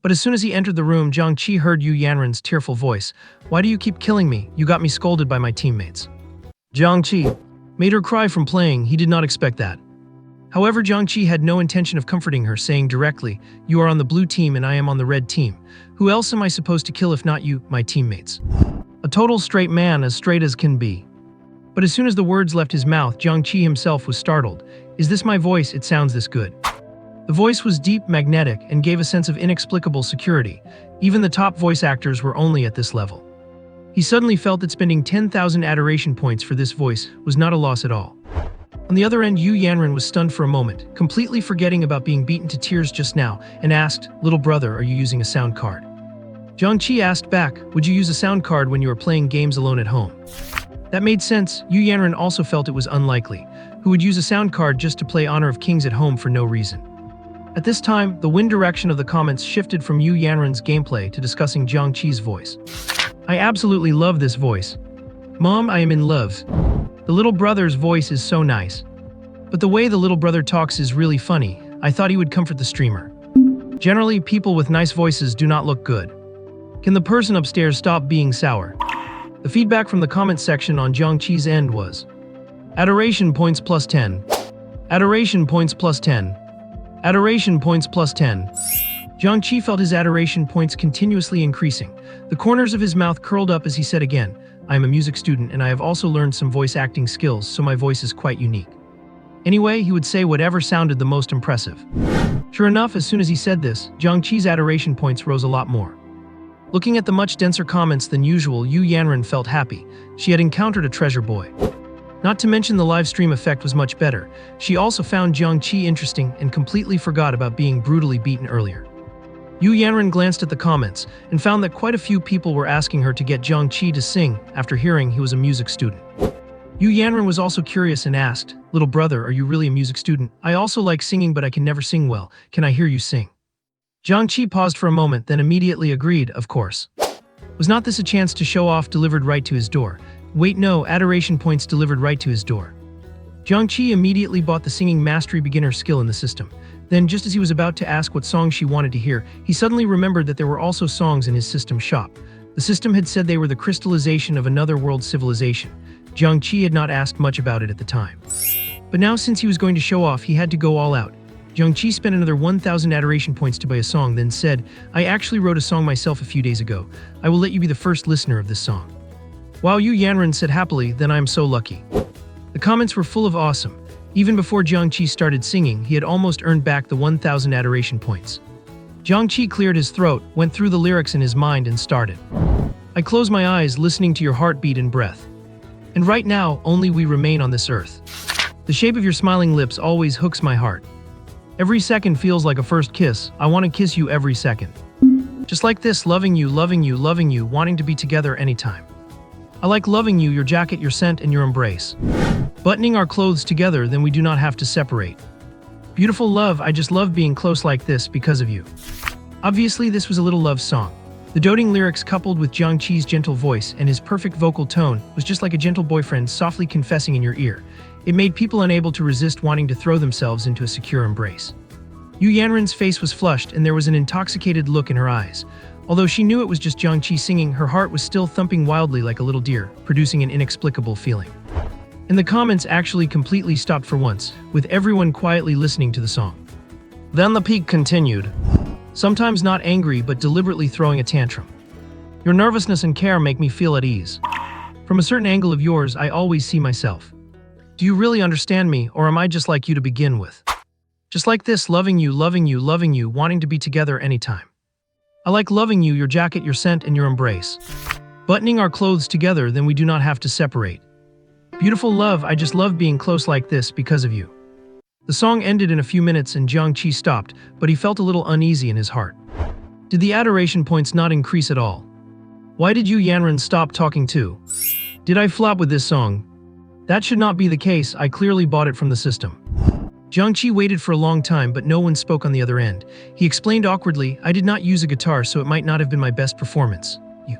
But as soon as he entered the room, Jiang Che heard Yu Yanren's tearful voice. Why do you keep killing me? You got me scolded by my teammates. Jiang Che made her cry from playing. He did not expect that. However, Jiang Che had no intention of comforting her, saying directly, you are on the blue team and I am on the red team. Who else am I supposed to kill if not you, my teammates? A total straight man, as straight as can be. But as soon as the words left his mouth, Jiang Che himself was startled. Is this my voice? It sounds this good. The voice was deep, magnetic, and gave a sense of inexplicable security. Even the top voice actors were only at this level. He suddenly felt that spending 10,000 adoration points for this voice was not a loss at all. On the other end, Yu Yanren was stunned for a moment, completely forgetting about being beaten to tears just now, and asked, little brother, are you using a sound card? Jiang Che asked back, would you use a sound card when you are playing games alone at home? That made sense. Yu Yanren also felt it was unlikely. Who would use a sound card just to play Honor of Kings at home for no reason? At this time, the wind direction of the comments shifted from Yu Yanren's gameplay to discussing Jiang Che's voice. I absolutely love this voice. Mom, I am in love. The little brother's voice is so nice. But the way the little brother talks is really funny. I thought he would comfort the streamer. Generally, people with nice voices do not look good. Can the person upstairs stop being sour? The feedback from the comment section on Jiang Che's end was, adoration points plus 10. Adoration points plus 10. Adoration points plus 10. Jiang Che felt his adoration points continuously increasing. The corners of his mouth curled up as he said again, I am a music student and I have also learned some voice acting skills, so my voice is quite unique. Anyway, he would say whatever sounded the most impressive. Sure enough, as soon as he said this, Jiang Che's adoration points rose a lot more. Looking at the much denser comments than usual, Yu Yanren felt happy. She had encountered a treasure boy. Not to mention the live stream effect was much better. She also found Jiang Che interesting and completely forgot about being brutally beaten earlier. Yu Yanren glanced at the comments and found that quite a few people were asking her to get Jiang Che to sing after hearing he was a music student. Yu Yanran was also curious and asked, "Little brother, are you really a music student? I also like singing, but I can never sing well. Can I hear you sing?" Jiang Che paused for a moment, then immediately agreed, "Of course." Was not this a chance to show off delivered right to his door? Wait, no, adoration points delivered right to his door. Jiang Che immediately bought the singing mastery beginner skill in the system. Then, just as he was about to ask what song she wanted to hear, he suddenly remembered that there were also songs in his system shop. The system had said they were the crystallization of another world civilization. Jiang Che had not asked much about it at the time. But now, since he was going to show off, he had to go all out. Jiang Che spent another 1,000 adoration points to buy a song, then said, "I actually wrote a song myself a few days ago. I will let you be the first listener of this song." While Yu Yanran said happily, "Then I am so lucky." The comments were full of awesome. Even before Jiang Che started singing, he had almost earned back the 1,000 adoration points. Jiang Che cleared his throat, went through the lyrics in his mind and started. "I close my eyes listening to your heartbeat and breath. And right now, only we remain on this earth. The shape of your smiling lips always hooks my heart. Every second feels like a first kiss. I want to kiss you every second. Just like this, loving you, loving you, loving you, wanting to be together anytime. I like loving you, your jacket, your scent, and your embrace. Buttoning our clothes together, then we do not have to separate. Beautiful love, I just love being close like this because of you." Obviously, this was a little love song. The doting lyrics coupled with Jiang Che's gentle voice and his perfect vocal tone was just like a gentle boyfriend softly confessing in your ear. It made people unable to resist wanting to throw themselves into a secure embrace. Yu Yanran's face was flushed and there was an intoxicated look in her eyes. Although she knew it was just Jiang Che singing, her heart was still thumping wildly like a little deer, producing an inexplicable feeling. And the comments actually completely stopped for once, with everyone quietly listening to the song. Then the peak continued. Sometimes not angry, but deliberately throwing a tantrum. Your nervousness and care make me feel at ease. From a certain angle of yours, I always see myself. Do you really understand me, or am I just like you to begin with? Just like this, loving you, loving you, loving you, wanting to be together anytime. I like loving you, your jacket, your scent, and your embrace. Buttoning our clothes together, then we do not have to separate. Beautiful love, I just love being close like this because of you." The song ended in a few minutes and Jiang Che stopped, but he felt a little uneasy in his heart. Did the adoration points not increase at all? Why did Yu Yanran stop talking too? Did I flop with this song? That should not be the case, I clearly bought it from the system. Jiang Che waited for a long time, but no one spoke on the other end. He explained awkwardly, "I did not use a guitar, so it might not have been my best performance." You.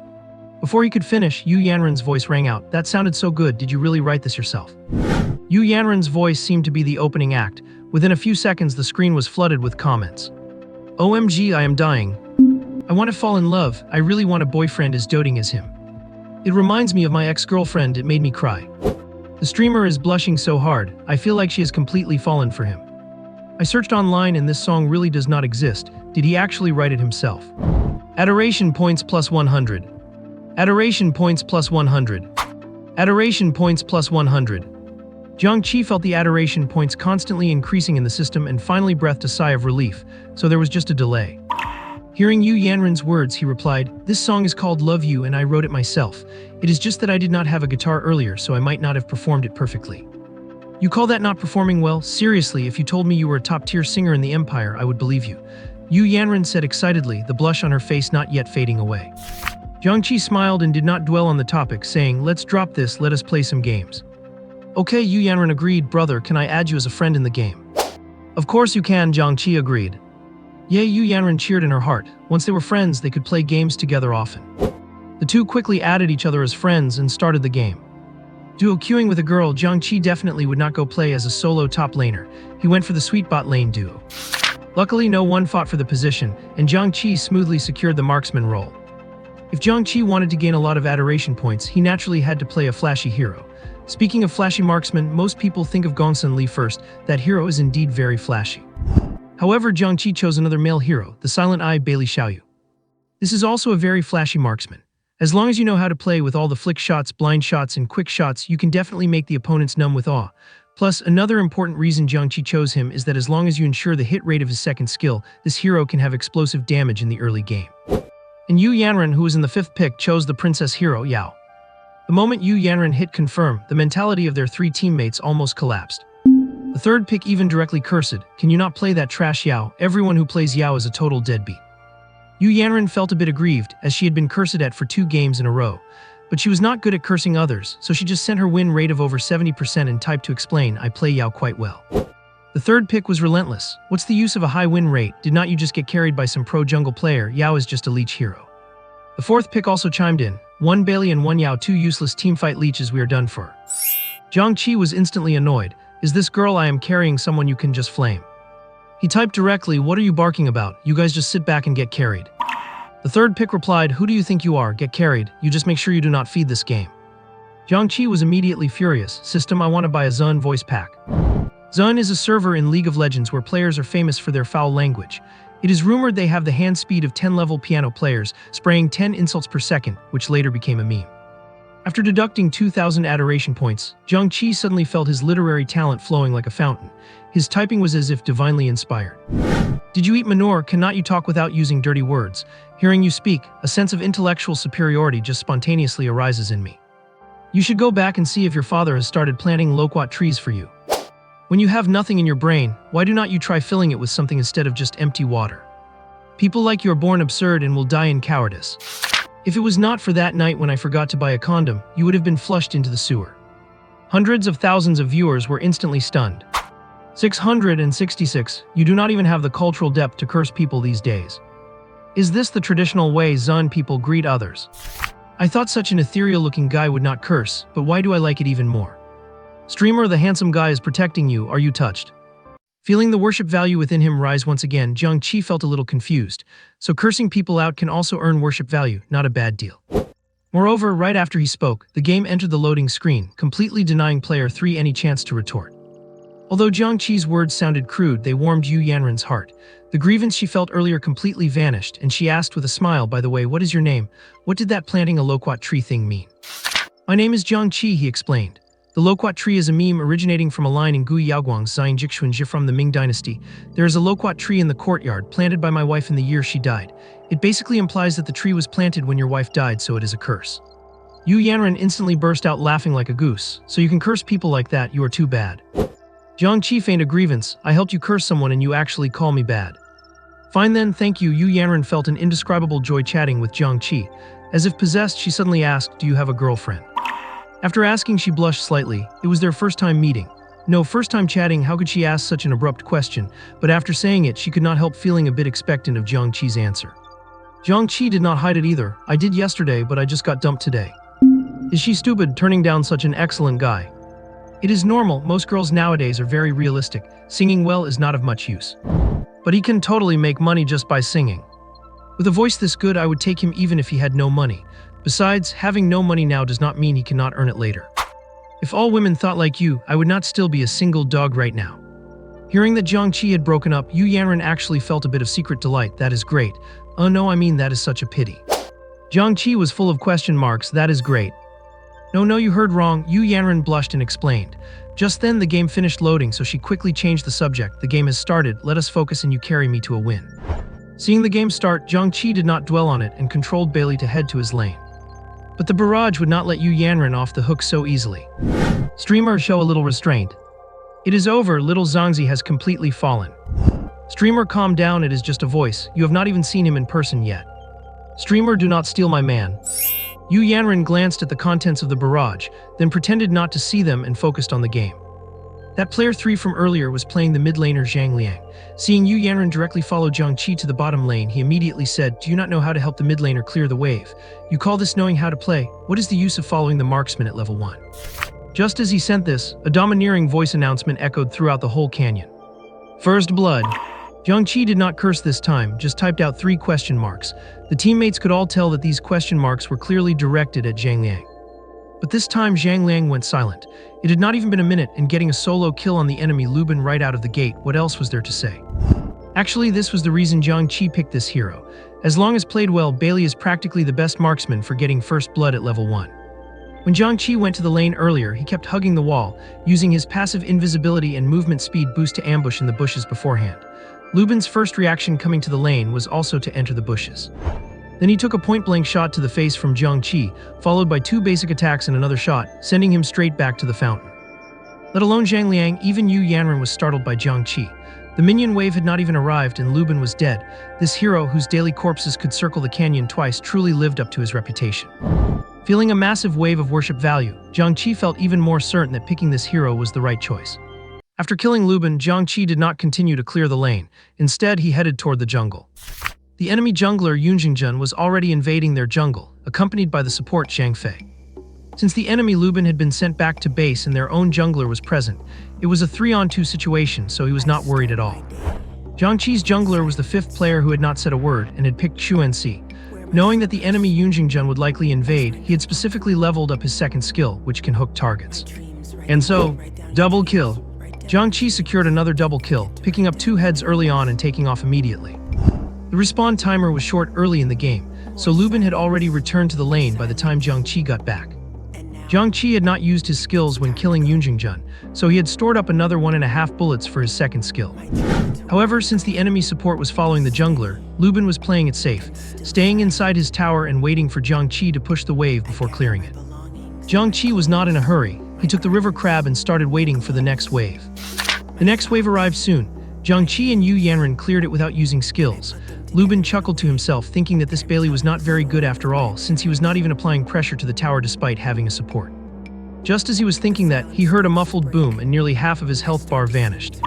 Before he could finish, Yu Yanran's voice rang out, "That sounded so good, did you really write this yourself?" Yu Yanran's voice seemed to be the opening act. Within a few seconds, the screen was flooded with comments. "OMG, I am dying. I want to fall in love. I really want a boyfriend as doting as him. It reminds me of my ex-girlfriend, it made me cry. The streamer is blushing so hard, I feel like she has completely fallen for him. I searched online and this song really does not exist. Did he actually write it himself?" Adoration points plus 100. Adoration points plus 100. Adoration points plus 100. Jiang Che felt the adoration points constantly increasing in the system and finally breathed a sigh of relief, so there was just a delay. Hearing Yu Yanran's words, he replied, "This song is called Love You and I wrote it myself. It is just that I did not have a guitar earlier, so I might not have performed it perfectly." "You call that not performing well? Seriously, if you told me you were a top-tier singer in the Empire, I would believe you," Yu Yanran said excitedly, the blush on her face not yet fading away. Jiang Che smiled and did not dwell on the topic, saying, "Let's drop this, let us play some games." "Okay," Yu Yanran agreed. "Brother, can I add you as a friend in the game?" "Of course you can," Jiang Che agreed. Yay, Yu Yanran cheered in her heart. Once they were friends, they could play games together often. The two quickly added each other as friends and started the game. Duo queuing with a girl, Jiang Che definitely would not go play as a solo top laner. He went for the sweet bot lane duo. Luckily, no one fought for the position, and Jiang Che smoothly secured the marksman role. If Jiang Che wanted to gain a lot of adoration points, he naturally had to play a flashy hero. Speaking of flashy marksman, most people think of Gongsun Li first. That hero is indeed very flashy. However, Jiang Che chose another male hero, the Silent Eye Bailey Xiaoyu. This is also a very flashy marksman. As long as you know how to play with all the flick shots, blind shots, and quick shots, you can definitely make the opponents numb with awe. Plus, another important reason Jiang Che chose him is that as long as you ensure the hit rate of his second skill, this hero can have explosive damage in the early game. And Yu Yanran, who was in the fifth pick, chose the princess hero, Yao. The moment Yu Yanran hit confirm, the mentality of their three teammates almost collapsed. The third pick even directly cursed, "Can you not play that trash Yao? Everyone who plays Yao is a total deadbeat." Yu Yanran felt a bit aggrieved, as she had been cursed at for 2 games in a row. But she was not good at cursing others, so she just sent her win rate of over 70% and typed to explain, I play Yao quite well. The third pick was relentless. What's the use of a high win rate? Did not you just get carried by some pro jungle player? Yao is just a leech hero. The fourth pick also chimed in. 1 Bailey and 1 Yao, 2 useless teamfight leeches, we are done for. Jiang Che was instantly annoyed. Is this girl I am carrying someone you can just flame? He typed directly, what are you barking about? You guys just sit back and get carried. The third pick replied, who do you think you are? Get carried. You just make sure you do not feed this game. Jiang Che was immediately furious. System, I want to buy a Zun voice pack. Zun is a server in League of Legends where players are famous for their foul language. It is rumored they have the hand speed of 10-level piano players, spraying 10 insults per second, which later became a meme. After deducting 2,000 adoration points, Jiang Che suddenly felt his literary talent flowing like a fountain. His typing was as if divinely inspired. Did you eat manure? Cannot you talk without using dirty words? Hearing you speak, a sense of intellectual superiority just spontaneously arises in me. You should go back and see if your father has started planting loquat trees for you. When you have nothing in your brain, why do not you try filling it with something instead of just empty water? People like you are born absurd and will die in cowardice. If it was not for that night when I forgot to buy a condom, you would have been flushed into the sewer. Hundreds of thousands of viewers were instantly stunned. 666, you do not even have the cultural depth to curse people these days. Is this the traditional way Zun people greet others? I thought such an ethereal-looking guy would not curse, but why do I like it even more? Streamer, the handsome guy is protecting you, are you touched? Feeling the worship value within him rise once again, Jiang Che felt a little confused. So cursing people out can also earn worship value, not a bad deal. Moreover, right after he spoke, the game entered the loading screen, completely denying player 3 any chance to retort. Although Jiang Che's words sounded crude, they warmed Yu Yanren's heart. The grievance she felt earlier completely vanished, and she asked with a smile, by the way, what is your name? What did that planting a loquat tree thing mean? My name is Jiang Che, he explained. The loquat tree is a meme originating from a line in Gui Yaoguang's Xian Jixuan Ji from the Ming Dynasty. There is a loquat tree in the courtyard, planted by my wife in the year she died. It basically implies that the tree was planted when your wife died, so it is a curse. Yu Yanren instantly burst out laughing like a goose. So you can curse people like that, you are too bad. Jiang Che feigned a grievance. I helped you curse someone and you actually call me bad. Fine then, thank you. Yu Yanren felt an indescribable joy chatting with Jiang Che. As if possessed, she suddenly asked, do you have a girlfriend? After asking, she blushed slightly. It was their first time meeting. No, first time chatting, how could she ask such an abrupt question? But after saying it, she could not help feeling a bit expectant of Jiang Che's answer. Jiang Che did not hide it either. I did yesterday, but I just got dumped today. Is she stupid, turning down such an excellent guy? It is normal, most girls nowadays are very realistic. Singing well is not of much use. But he can totally make money just by singing. With a voice this good, I would take him even if he had no money. Besides, having no money now does not mean he cannot earn it later. If all women thought like you, I would not still be a single dog right now. Hearing that Jiang Che had broken up, Yu Yanren actually felt a bit of secret delight. That is great. Oh no, I mean that is such a pity. Jiang Che was full of question marks. That is great. No, you heard wrong. Yu Yanren blushed and explained. Just then the game finished loading, so she quickly changed the subject. The game has started, let us focus and you carry me to a win. Seeing the game start, Jiang Che did not dwell on it and controlled Bailey to head to his lane. But the barrage would not let Yu Yanren off the hook so easily. Streamer, show a little restraint. It is over, little Zhangzi has completely fallen. Streamer, calm down, it is just a voice. You have not even seen him in person yet. Streamer, do not steal my man. Yu Yanren glanced at the contents of the barrage, then pretended not to see them and focused on the game. That player 3 from earlier was playing the mid laner Zhang Liang. Seeing Yu Yanren directly follow Jiang Che to the bottom lane, he immediately said, do you not know how to help the mid laner clear the wave? You call this knowing how to play? What is the use of following the marksman at level 1? Just as he sent this, a domineering voice announcement echoed throughout the whole canyon. First blood. Jiang Che did not curse this time, just typed out 3 question marks. The teammates could all tell that these question marks were clearly directed at Zhang Liang. But this time Zhang Liang went silent. It had not even been a minute, and getting a solo kill on the enemy Lubin right out of the gate, what else was there to say? Actually, this was the reason Jiang Che picked this hero. As long as played well, Bailey is practically the best marksman for getting first blood at level 1. When Jiang Che went to the lane earlier, he kept hugging the wall, using his passive invisibility and movement speed boost to ambush in the bushes beforehand. Lubin's first reaction coming to the lane was also to enter the bushes. Then he took a point-blank shot to the face from Jiang Che, followed by 2 basic attacks and another shot, sending him straight back to the fountain. Let alone Zhang Liang, even Yu Yanren was startled by Jiang Che. The minion wave had not even arrived and Lubin was dead. This hero, whose daily corpses could circle the canyon twice, truly lived up to his reputation. Feeling a massive wave of worship value, Jiang Che felt even more certain that picking this hero was the right choice. After killing Lubin, Jiang Che did not continue to clear the lane. Instead, he headed toward the jungle. The enemy jungler Yunjingjun was already invading their jungle, accompanied by the support Jiang Fei. Since the enemy Lubin had been sent back to base and their own jungler was present, it was a 3-on-2 situation, so he was not worried at all. Jiang Che's jungler was the 5th player who had not said a word and had picked Xuanxi. Knowing that the enemy Yunjingjun would likely invade, he had specifically leveled up his 2nd skill, which can hook targets. And so, double kill. Jiang Che secured another double kill, picking up 2 heads early on and taking off immediately. The respawn timer was short early in the game, so Lubin had already returned to the lane by the time Jiang Che got back. Jiang Che had not used his skills when killing Yunjingjun, so he had stored up another 1.5 bullets for his 2nd skill. However, since the enemy support was following the jungler, Lubin was playing it safe, staying inside his tower and waiting for Jiang Che to push the wave before clearing it. Jiang Che was not in a hurry. He took the river crab and started waiting for the next wave. The next wave arrived soon. Jiang Che and Yu Yanran cleared it without using skills. Lubin chuckled to himself, thinking that this Bailey was not very good after all, since he was not even applying pressure to the tower despite having a support. Just as he was thinking that, he heard a muffled boom and nearly half of his health bar vanished.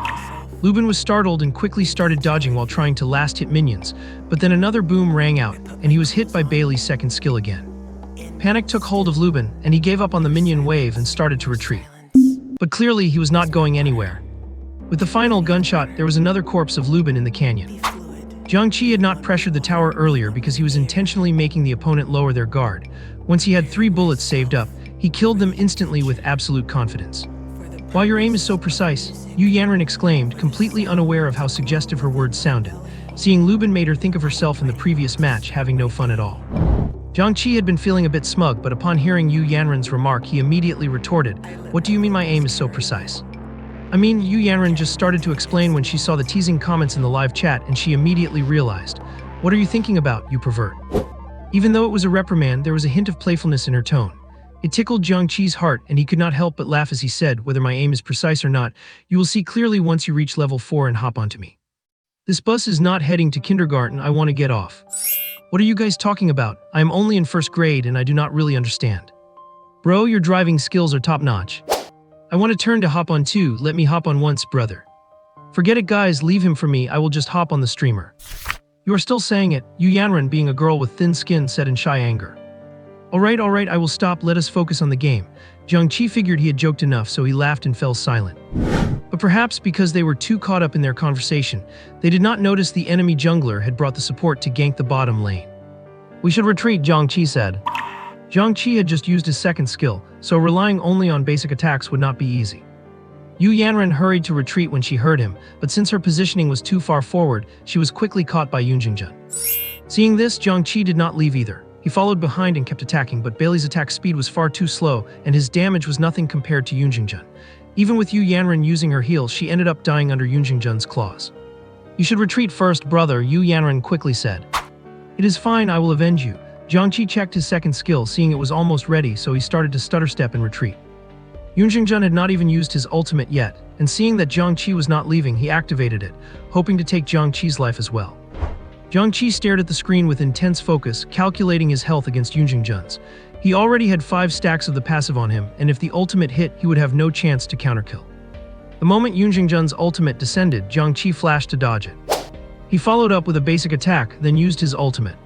Lubin was startled and quickly started dodging while trying to last-hit minions, but then another boom rang out, and he was hit by Bailey's 2nd skill again. Panic took hold of Lubin, and he gave up on the minion wave and started to retreat. But clearly, he was not going anywhere. With the final gunshot, there was another corpse of Lubin in the canyon. Jiang Che had not pressured the tower earlier because he was intentionally making the opponent lower their guard. Once he had 3 bullets saved up, he killed them instantly with absolute confidence. "While your aim is so precise," Yu Yanran exclaimed, completely unaware of how suggestive her words sounded. Seeing Lubin made her think of herself in the previous match, having no fun at all. Jiang Che had been feeling a bit smug, but upon hearing Yu Yanran's remark, he immediately retorted, "What do you mean my aim is so precise?" I mean, Yu Yanran just started to explain when she saw the teasing comments in the live chat, and she immediately realized, "What are you thinking about, you pervert?" Even though it was a reprimand, there was a hint of playfulness in her tone. It tickled Jiang Che's heart, and he could not help but laugh as he said, "Whether my aim is precise or not, you will see clearly once you reach level 4 and hop onto me. This bus is not heading to kindergarten, I want to get off." "What are you guys talking about? I am only in 1st grade and I do not really understand." "Bro, your driving skills are top-notch. I want to turn to hop on too, let me hop on once, brother." "Forget it guys, leave him for me, I will just hop on the streamer." "You are still saying it," Yu Yanran, being a girl with thin skin, said in shy anger. Alright, I will stop, let us focus on the game." Jiang Che figured he had joked enough, so he laughed and fell silent. But perhaps because they were too caught up in their conversation, they did not notice the enemy jungler had brought the support to gank the bottom lane. "We should retreat," Jiang Che said. Jiang Che had just used his 2nd skill, so relying only on basic attacks would not be easy. Yu Yanran hurried to retreat when she heard him, but since her positioning was too far forward, she was quickly caught by Yunjingjun. Seeing this, Jiang Che did not leave either. He followed behind and kept attacking, but Bailey's attack speed was far too slow, and his damage was nothing compared to Yunjingjun. Even with Yu Yanran using her heal, she ended up dying under Yunjingjun's claws. "You should retreat first, brother," Yu Yanran quickly said. "It is fine, I will avenge you." Jiang Che checked his 2nd skill, seeing it was almost ready, so he started to stutter step and retreat. Yunjingjun had not even used his ultimate yet, and seeing that Jiang Che was not leaving, he activated it, hoping to take Jiang Che's life as well. Jiang Che stared at the screen with intense focus, calculating his health against Yunjingjun's. He already had 5 stacks of the passive on him, and if the ultimate hit, he would have no chance to counterkill. The moment Yunjingjun's ultimate descended, Jiang Che flashed to dodge it. He followed up with a basic attack, then used his ultimate.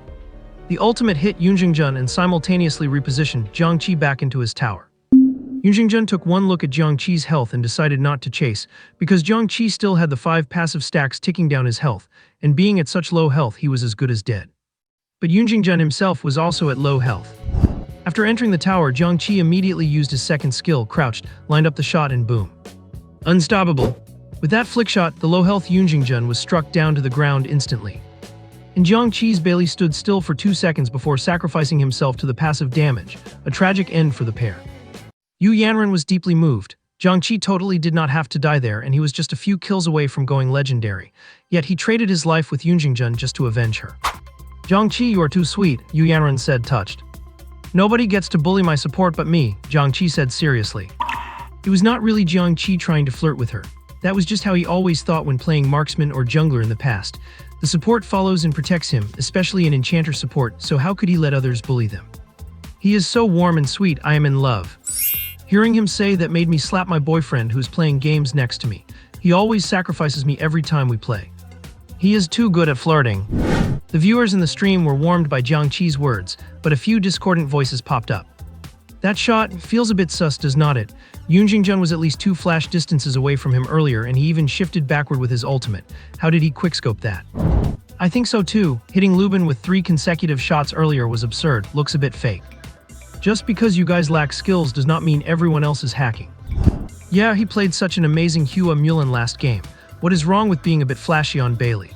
The ultimate hit Yunjingjun and simultaneously repositioned Jiang Che back into his tower. Yunjingjun took one look at Jiang Che's health and decided not to chase, because Jiang Che still had the 5 passive stacks ticking down his health, and being at such low health he was as good as dead. But Yunjingjun himself was also at low health. After entering the tower, Jiang Che immediately used his 2nd skill, crouched, lined up the shot and boom. Unstoppable. With that flick shot, the low-health Yunjingjun was struck down to the ground instantly. And Jiang Che's Bailey stood still for 2 seconds before sacrificing himself to the passive damage, a tragic end for the pair. Yu Yanran was deeply moved. Jiang Che totally did not have to die there, and he was just a few kills away from going legendary. Yet he traded his life with Yunjingjun just to avenge her. "Jiang Che, you are too sweet," Yu Yanran said, touched. "Nobody gets to bully my support but me," Jiang Che said seriously. It was not really Jiang Che trying to flirt with her. That was just how he always thought when playing marksman or jungler in the past. The support follows and protects him, especially an enchanter support, so how could he let others bully them? He is so warm and sweet, I am in love. Hearing him say that made me slap my boyfriend who is playing games next to me. He always sacrifices me every time we play. He is too good at flirting. The viewers in the stream were warmed by Jiang Che's words, but a few discordant voices popped up. That shot feels a bit sus, does not it? Yunjingjun was at least 2 flash distances away from him earlier, and he even shifted backward with his ultimate. How did he quickscope that? I think so too. Hitting Lubin with 3 consecutive shots earlier was absurd, looks a bit fake. Just because you guys lack skills does not mean everyone else is hacking. Yeah, he played such an amazing Humiliating last game. What is wrong with being a bit flashy on Bailey?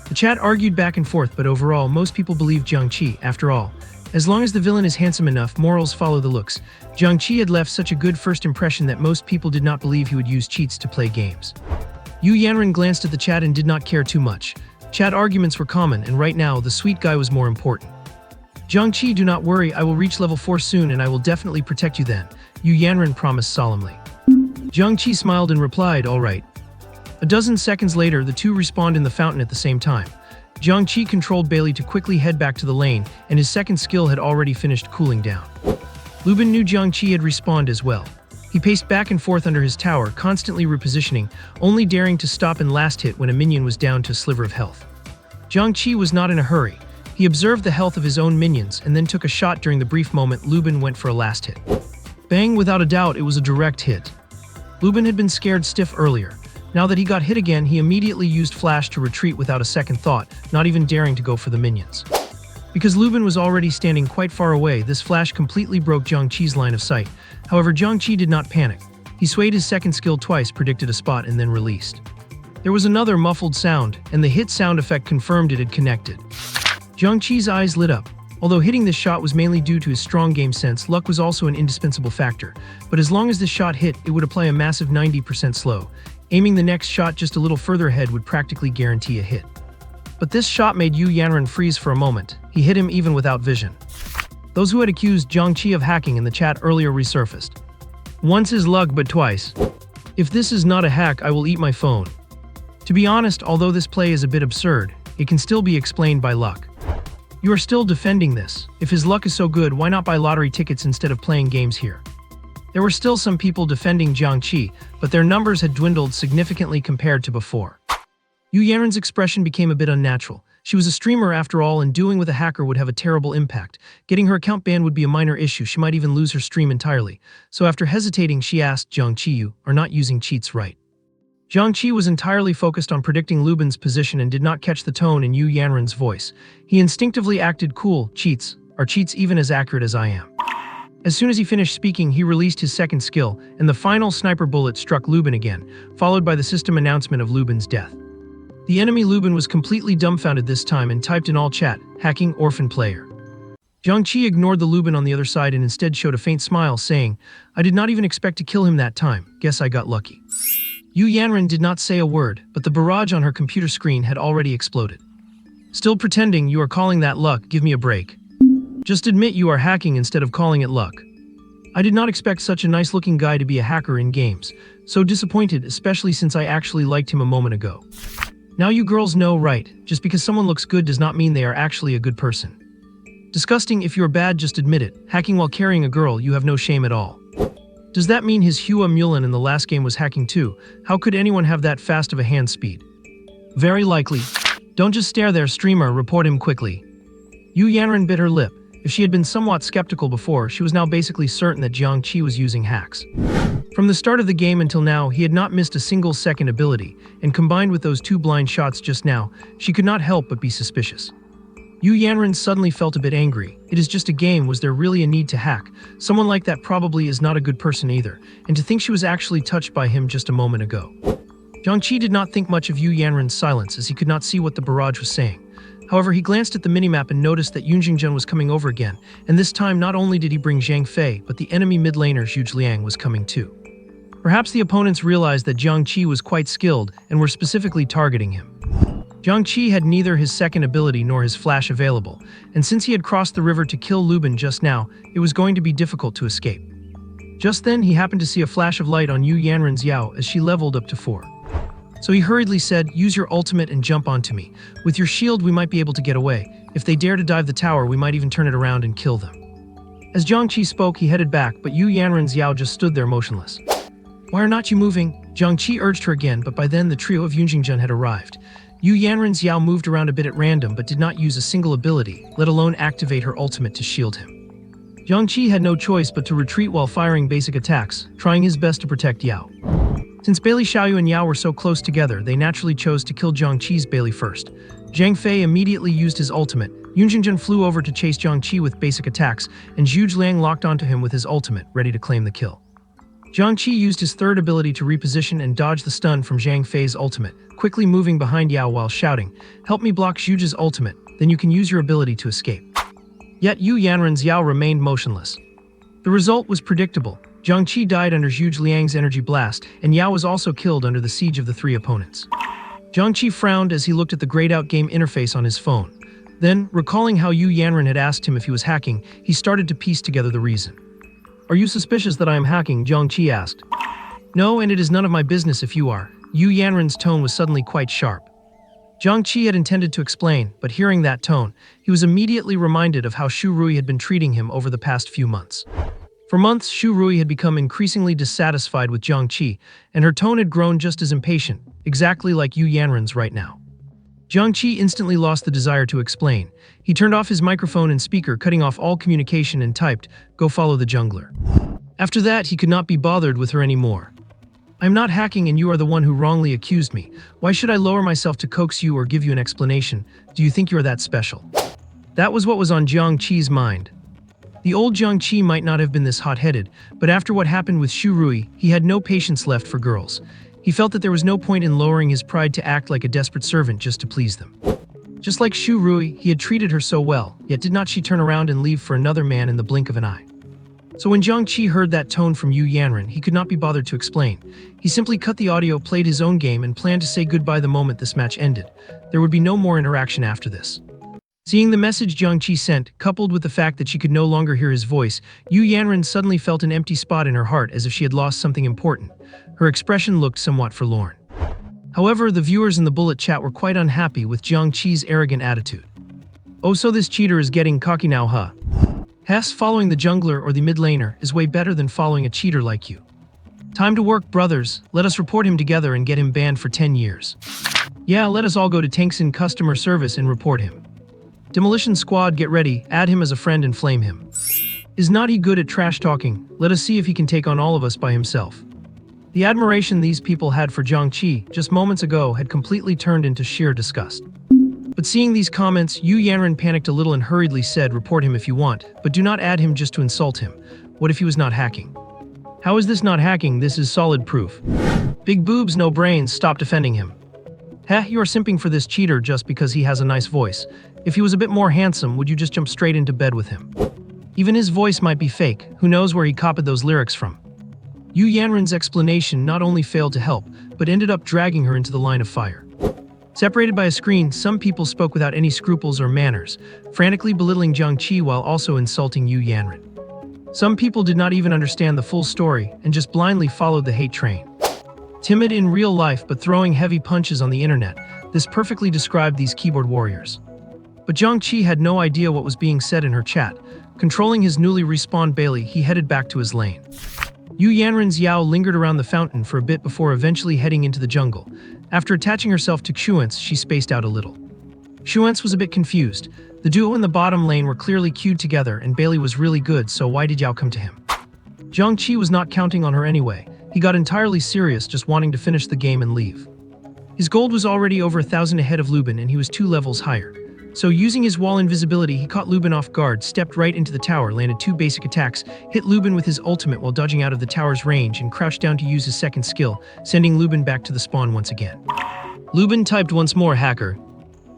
The chat argued back and forth, but overall, most people believe Jiang Che. After all, as long as the villain is handsome enough, morals follow the looks. Jiang Che had left such a good first impression that most people did not believe he would use cheats to play games. Yu Yanren glanced at the chat and did not care too much. Chat arguments were common, and right now, the sweet guy was more important. Jiang Che, do not worry, I will reach level 4 soon and I will definitely protect you then, Yu Yanren promised solemnly. Jiang Che smiled and replied, alright. A dozen seconds later, the two respawned in the fountain at the same time. Jiang Che controlled Bailey to quickly head back to the lane, and his second skill had already finished cooling down. Lubin knew Jiang Che had respawned as well. He paced back and forth under his tower, constantly repositioning, only daring to stop in last hit when a minion was down to a sliver of health. Jiang Che was not in a hurry. He observed the health of his own minions and then took a shot during the brief moment Lubin went for a last hit. Bang, without a doubt, it was a direct hit. Lubin had been scared stiff earlier. Now that he got hit again, he immediately used flash to retreat without a second thought, not even daring to go for the minions. Because Lubin was already standing quite far away, this flash completely broke Jiang Che's line of sight. However, Jiang Che did not panic. He swayed his second skill twice, predicted a spot, and then released. There was another muffled sound, and the hit sound effect confirmed it had connected. Jiang Che's eyes lit up. Although hitting this shot was mainly due to his strong game sense, luck was also an indispensable factor. But as long as this shot hit, it would apply a massive 90% slow. Aiming the next shot just a little further ahead would practically guarantee a hit. But this shot made Yu Yanren freeze for a moment. He hit him even without vision. Those who had accused Jiang Che of hacking in the chat earlier resurfaced. Once is luck, but twice. If this is not a hack, I will eat my phone. To be honest, although this play is a bit absurd, it can still be explained by luck. You are still defending this. If his luck is so good, why not buy lottery tickets instead of playing games here? There were still some people defending Jiang Che, but their numbers had dwindled significantly compared to before. Yu Yanren's expression became a bit unnatural. She was a streamer after all, and doing with a hacker would have a terrible impact. Getting her account banned would be a minor issue. She might even lose her stream entirely. So after hesitating, she asked Jiang Che, you are not using cheats, right? Jiang Che was entirely focused on predicting Lubin's position and did not catch the tone in Yu Yanren's voice. He instinctively acted cool. Cheats. Are cheats even as accurate as I am? As soon as he finished speaking, he released his second skill, and the final sniper bullet struck Lubin again, followed by the system announcement of Lubin's death. The enemy Lubin was completely dumbfounded this time and typed in all chat, hacking orphan player. Jiang Che ignored the Lubin on the other side and instead showed a faint smile, saying, I did not even expect to kill him that time. Guess I got lucky. Yu Yanren did not say a word, but the barrage on her computer screen had already exploded. Still pretending you are calling that luck, give me a break. Just admit you are hacking instead of calling it luck. I did not expect such a nice-looking guy to be a hacker in games. So disappointed, especially since I actually liked him a moment ago. Now you girls know, right? Just because someone looks good does not mean they are actually a good person. Disgusting. If you're bad, just admit it. Hacking while carrying a girl, you have no shame at all. Does that mean his Hua Mulan in the last game was hacking too? How could anyone have that fast of a hand speed? Very likely. Don't just stare there, streamer, report him quickly. Yu Yanren bit her lip. If she had been somewhat skeptical before, she was now basically certain that Jiang Che was using hacks. From the start of the game until now, he had not missed a single second ability, and combined with those 2 blind shots just now, she could not help but be suspicious. Yu Yanren suddenly felt a bit angry. It is just a game, was there really a need to hack? Someone like that probably is not a good person either, and to think she was actually touched by him just a moment ago. Jiang Che did not think much of Yu Yanren's silence as he could not see what the barrage was saying. However, he glanced at the minimap and noticed that Yunjingjun was coming over again, and this time not only did he bring Zhang Fei, but the enemy mid laner Zhuge Liang was coming too. Perhaps the opponents realized that Jiang Che was quite skilled and were specifically targeting him. Jiang Che had neither his second ability nor his flash available, and since he had crossed the river to kill Lubin just now, it was going to be difficult to escape. Just then, he happened to see a flash of light on Yu Yanren's Yao as she leveled up to 4. So he hurriedly said, use your ultimate and jump onto me. With your shield, we might be able to get away. If they dare to dive the tower, we might even turn it around and kill them. As Jiang Che spoke, he headed back, but Yu Yanren's Yao just stood there motionless. "Why are not you moving?" Jiang Che urged her again, but by then the trio of Yunjingjun had arrived. Yu Yanren's Yao moved around a bit at random but did not use a single ability, let alone activate her ultimate to shield him. Jiang Che had no choice but to retreat while firing basic attacks, trying his best to protect Yao. Since Bailey Xiaoyu and Yao were so close together, they naturally chose to kill Jiang Che's Bailey first. Zhang Fei immediately used his ultimate. Yunjingjun flew over to chase Jiang Che with basic attacks, and Zhu Liang locked onto him with his ultimate, ready to claim the kill. Jiang Che used his third ability to reposition and dodge the stun from Zhang Fei's ultimate, quickly moving behind Yao while shouting, "Help me block Zhu's ultimate, then you can use your ability to escape." Yet Yu Yanren's Yao remained motionless. The result was predictable. Jiang Che died under Zhu Liang's energy blast, and Yao was also killed under the siege of the three opponents. Jiang Che frowned as he looked at the grayed-out game interface on his phone. Then, recalling how Yu Yanren had asked him if he was hacking, he started to piece together the reason. "Are you suspicious that I am hacking?" Jiang Che asked. "No, and it is none of my business if you are." Yu Yanren's tone was suddenly quite sharp. Jiang Che had intended to explain, but hearing that tone, he was immediately reminded of how Shu Rui had been treating him over the past few months. For months, Shu Rui had become increasingly dissatisfied with Jiang Che, and her tone had grown just as impatient, exactly like Yu Yanren's right now. Jiang Che instantly lost the desire to explain. He turned off his microphone and speaker, cutting off all communication, and typed, "Go follow the jungler." After that, he could not be bothered with her anymore. "I'm not hacking and you are the one who wrongly accused me. Why should I lower myself to coax you or give you an explanation? Do you think you're that special?" That was what was on Jiang Che's mind. The old Jiang Che might not have been this hot-headed, but after what happened with Shu Rui, he had no patience left for girls. He felt that there was no point in lowering his pride to act like a desperate servant just to please them. Just like Shu Rui, he had treated her so well, yet did not she turn around and leave for another man in the blink of an eye. So when Jiang Che heard that tone from Yu Yanren, he could not be bothered to explain. He simply cut the audio, played his own game, and planned to say goodbye the moment this match ended. There would be no more interaction after this. Seeing the message Jiang Che sent, coupled with the fact that she could no longer hear his voice, Yu Yanren suddenly felt an empty spot in her heart as if she had lost something important. Her expression looked somewhat forlorn. However, the viewers in the bullet chat were quite unhappy with Jiang Che's arrogant attitude. "Oh, so this cheater is getting cocky now, huh? Hess, following the jungler or the mid laner is way better than following a cheater like you. Time to work, brothers. Let us report him together and get him banned for 10 years. Yeah, let us all go to Tanksin customer service and report him. Demolition squad, get ready, add him as a friend and flame him. Is not he good at trash talking? Let us see if he can take on all of us by himself." The admiration these people had for Jiang Che just moments ago had completely turned into sheer disgust. But seeing these comments, Yu Yanren panicked a little and hurriedly said, "Report him if you want, but do not add him just to insult him. What if he was not hacking?" "How is this not hacking? This is solid proof. Big boobs, no brains, stop defending him. Heh, you are simping for this cheater just because he has a nice voice. If he was a bit more handsome, would you just jump straight into bed with him? Even his voice might be fake, who knows where he copied those lyrics from?" Yu Yanren's explanation not only failed to help, but ended up dragging her into the line of fire. Separated by a screen, some people spoke without any scruples or manners, frantically belittling Jiang Che while also insulting Yu Yanren. Some people did not even understand the full story and just blindly followed the hate train. Timid in real life but throwing heavy punches on the internet, this perfectly described these keyboard warriors. But Jiang Che had no idea what was being said in her chat. Controlling his newly respawned Bailey, he headed back to his lane. Yu Yanren's Yao lingered around the fountain for a bit before eventually heading into the jungle. After attaching herself to Xuance, she spaced out a little. Xuance was a bit confused. The duo in the bottom lane were clearly queued together and Bailey was really good, so why did Yao come to him? Jiang Che was not counting on her anyway. He got entirely serious, just wanting to finish the game and leave. His gold was already over 1,000 ahead of Lubin and he was 2 levels higher. So using his wall invisibility, he caught Lubin off guard, stepped right into the tower, landed 2 basic attacks, hit Lubin with his ultimate while dodging out of the tower's range, and crouched down to use his second skill, sending Lubin back to the spawn once again. Lubin typed once more, "Hacker."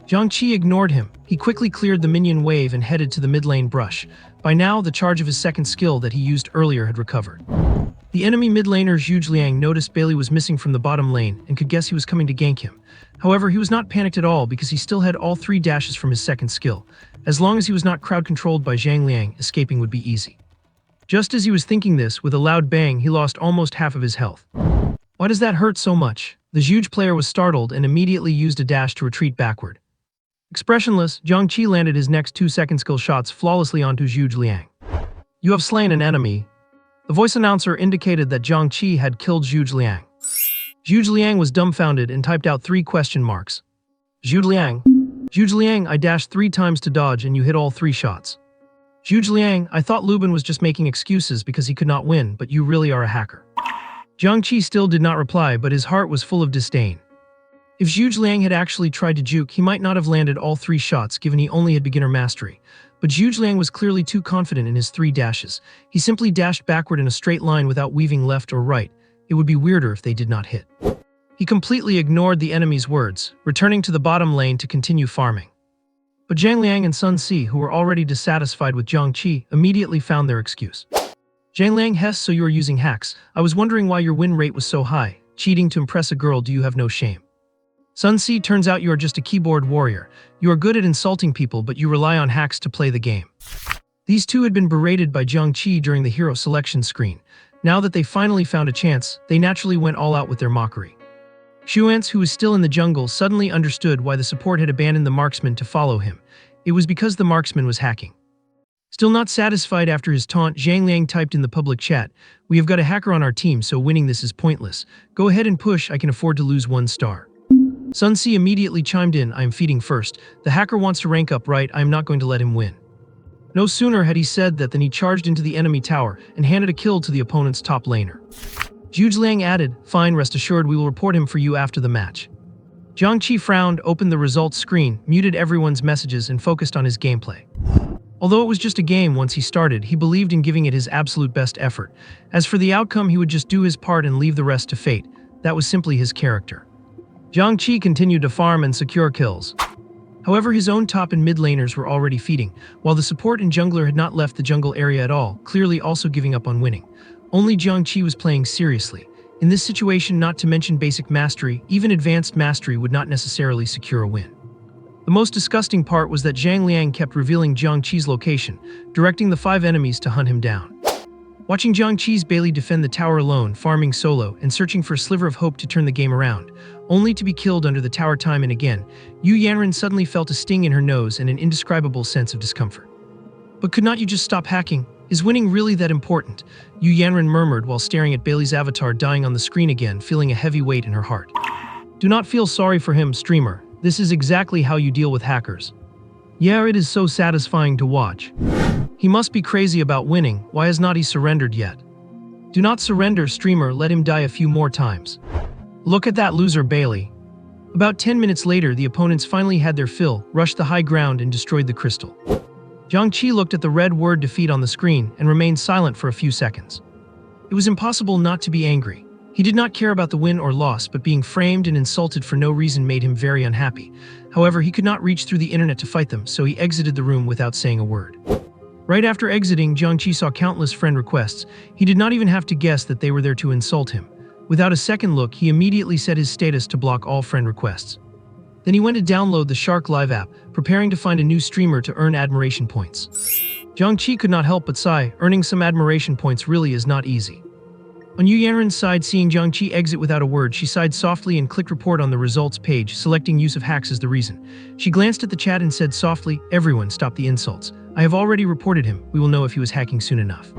Jiang Che ignored him. He quickly cleared the minion wave and headed to the mid lane brush. By now, the charge of his second skill that he used earlier had recovered. The enemy mid laner Zhu Liang noticed Bailey was missing from the bottom lane and could guess he was coming to gank him. However, he was not panicked at all because he still had all 3 dashes from his second skill. As long as he was not crowd-controlled by Zhang Liang, escaping would be easy. Just as he was thinking this, with a loud bang, he lost almost half of his health. Why does that hurt so much? The huge player was startled and immediately used a dash to retreat backward. Expressionless, Jiang Che landed his next 2 second skill shots flawlessly onto Zhu Liang. You have slain an enemy. The voice announcer indicated that Jiang Che had killed Zhu Liang. Zhu Liang was dumbfounded and typed out 3 question marks. Zhu Liang. Zhu Liang, I dashed 3 times to dodge and you hit all 3 shots. Zhu Liang, I thought Lubin was just making excuses because he could not win, but you really are a hacker. Jiang Che still did not reply, but his heart was full of disdain. If Zhu Liang had actually tried to juke, he might not have landed all 3 shots given he only had beginner mastery. But Zhu Liang was clearly too confident in his 3 dashes. He simply dashed backward in a straight line without weaving left or right. It would be weirder if they did not hit. He completely ignored the enemy's words, returning to the bottom lane to continue farming. But Zhang Liang and Sun Si, who were already dissatisfied with Jiang Che, immediately found their excuse. Zhang Liang, Hess, so you are using hacks. I was wondering why your win rate was so high. Cheating to impress a girl, do you have no shame? Sun Si, turns out you are just a keyboard warrior. You are good at insulting people, but you rely on hacks to play the game. These two had been berated by Jiang Che during the hero selection screen. Now that they finally found a chance, they naturally went all out with their mockery. Xuance, who was still in the jungle, suddenly understood why the support had abandoned the marksman to follow him. It was because the marksman was hacking. Still not satisfied after his taunt, Zhang Liang typed in the public chat, "We have got a hacker on our team, so winning this is pointless. Go ahead and push, I can afford to lose 1 star." Sun Si immediately chimed in, "I am feeding first. The hacker wants to rank up, right? I am not going to let him win." No sooner had he said that than he charged into the enemy tower and handed a kill to the opponent's top laner. Zhu Liang added, "Fine, rest assured we will report him for you after the match." Jiang Che frowned, opened the results screen, muted everyone's messages, and focused on his gameplay. Although it was just a game once he started, he believed in giving it his absolute best effort. As for the outcome, he would just do his part and leave the rest to fate. That was simply his character. Jiang Che continued to farm and secure kills. However, his own top and mid laners were already feeding, while the support and jungler had not left the jungle area at all, clearly also giving up on winning. Only Jiang Che was playing seriously. In this situation, not to mention basic mastery, even advanced mastery would not necessarily secure a win. The most disgusting part was that Zhang Liang kept revealing Jiang Che's location, directing the 5 enemies to hunt him down. Watching Jiang Che's Bailey defend the tower alone, farming solo, and searching for a sliver of hope to turn the game around, only to be killed under the tower time and again, Yu Yanran suddenly felt a sting in her nose and an indescribable sense of discomfort. "But could not you just stop hacking? Is winning really that important?" Yu Yanran murmured while staring at Bailey's avatar dying on the screen again, feeling a heavy weight in her heart. Do not feel sorry for him, streamer. This is exactly how you deal with hackers. Yeah, it is so satisfying to watch. He must be crazy about winning. Why has not he surrendered yet? Do not surrender, streamer. Let him die a few more times. Look at that loser, Bailey. About 10 minutes later, the opponents finally had their fill, rushed the high ground, and destroyed the crystal. Jiang Che looked at the red word defeat on the screen and remained silent for a few seconds. It was impossible not to be angry. He did not care about the win or loss, but being framed and insulted for no reason made him very unhappy. However, he could not reach through the internet to fight them, so he exited the room without saying a word. Right after exiting, Jiang Che saw countless friend requests. He did not even have to guess that they were there to insult him. Without a second look, he immediately set his status to block all friend requests. Then he went to download the Shark Live app, preparing to find a new streamer to earn admiration points. Jiang Che could not help but sigh. Earning some admiration points really is not easy. On Yu Yanran's side, seeing Jiang Che exit without a word, she sighed softly and clicked report on the results page, selecting use of hacks as the reason. She glanced at the chat and said softly, "Everyone, stop the insults. I have already reported him. We will know if he was hacking soon enough."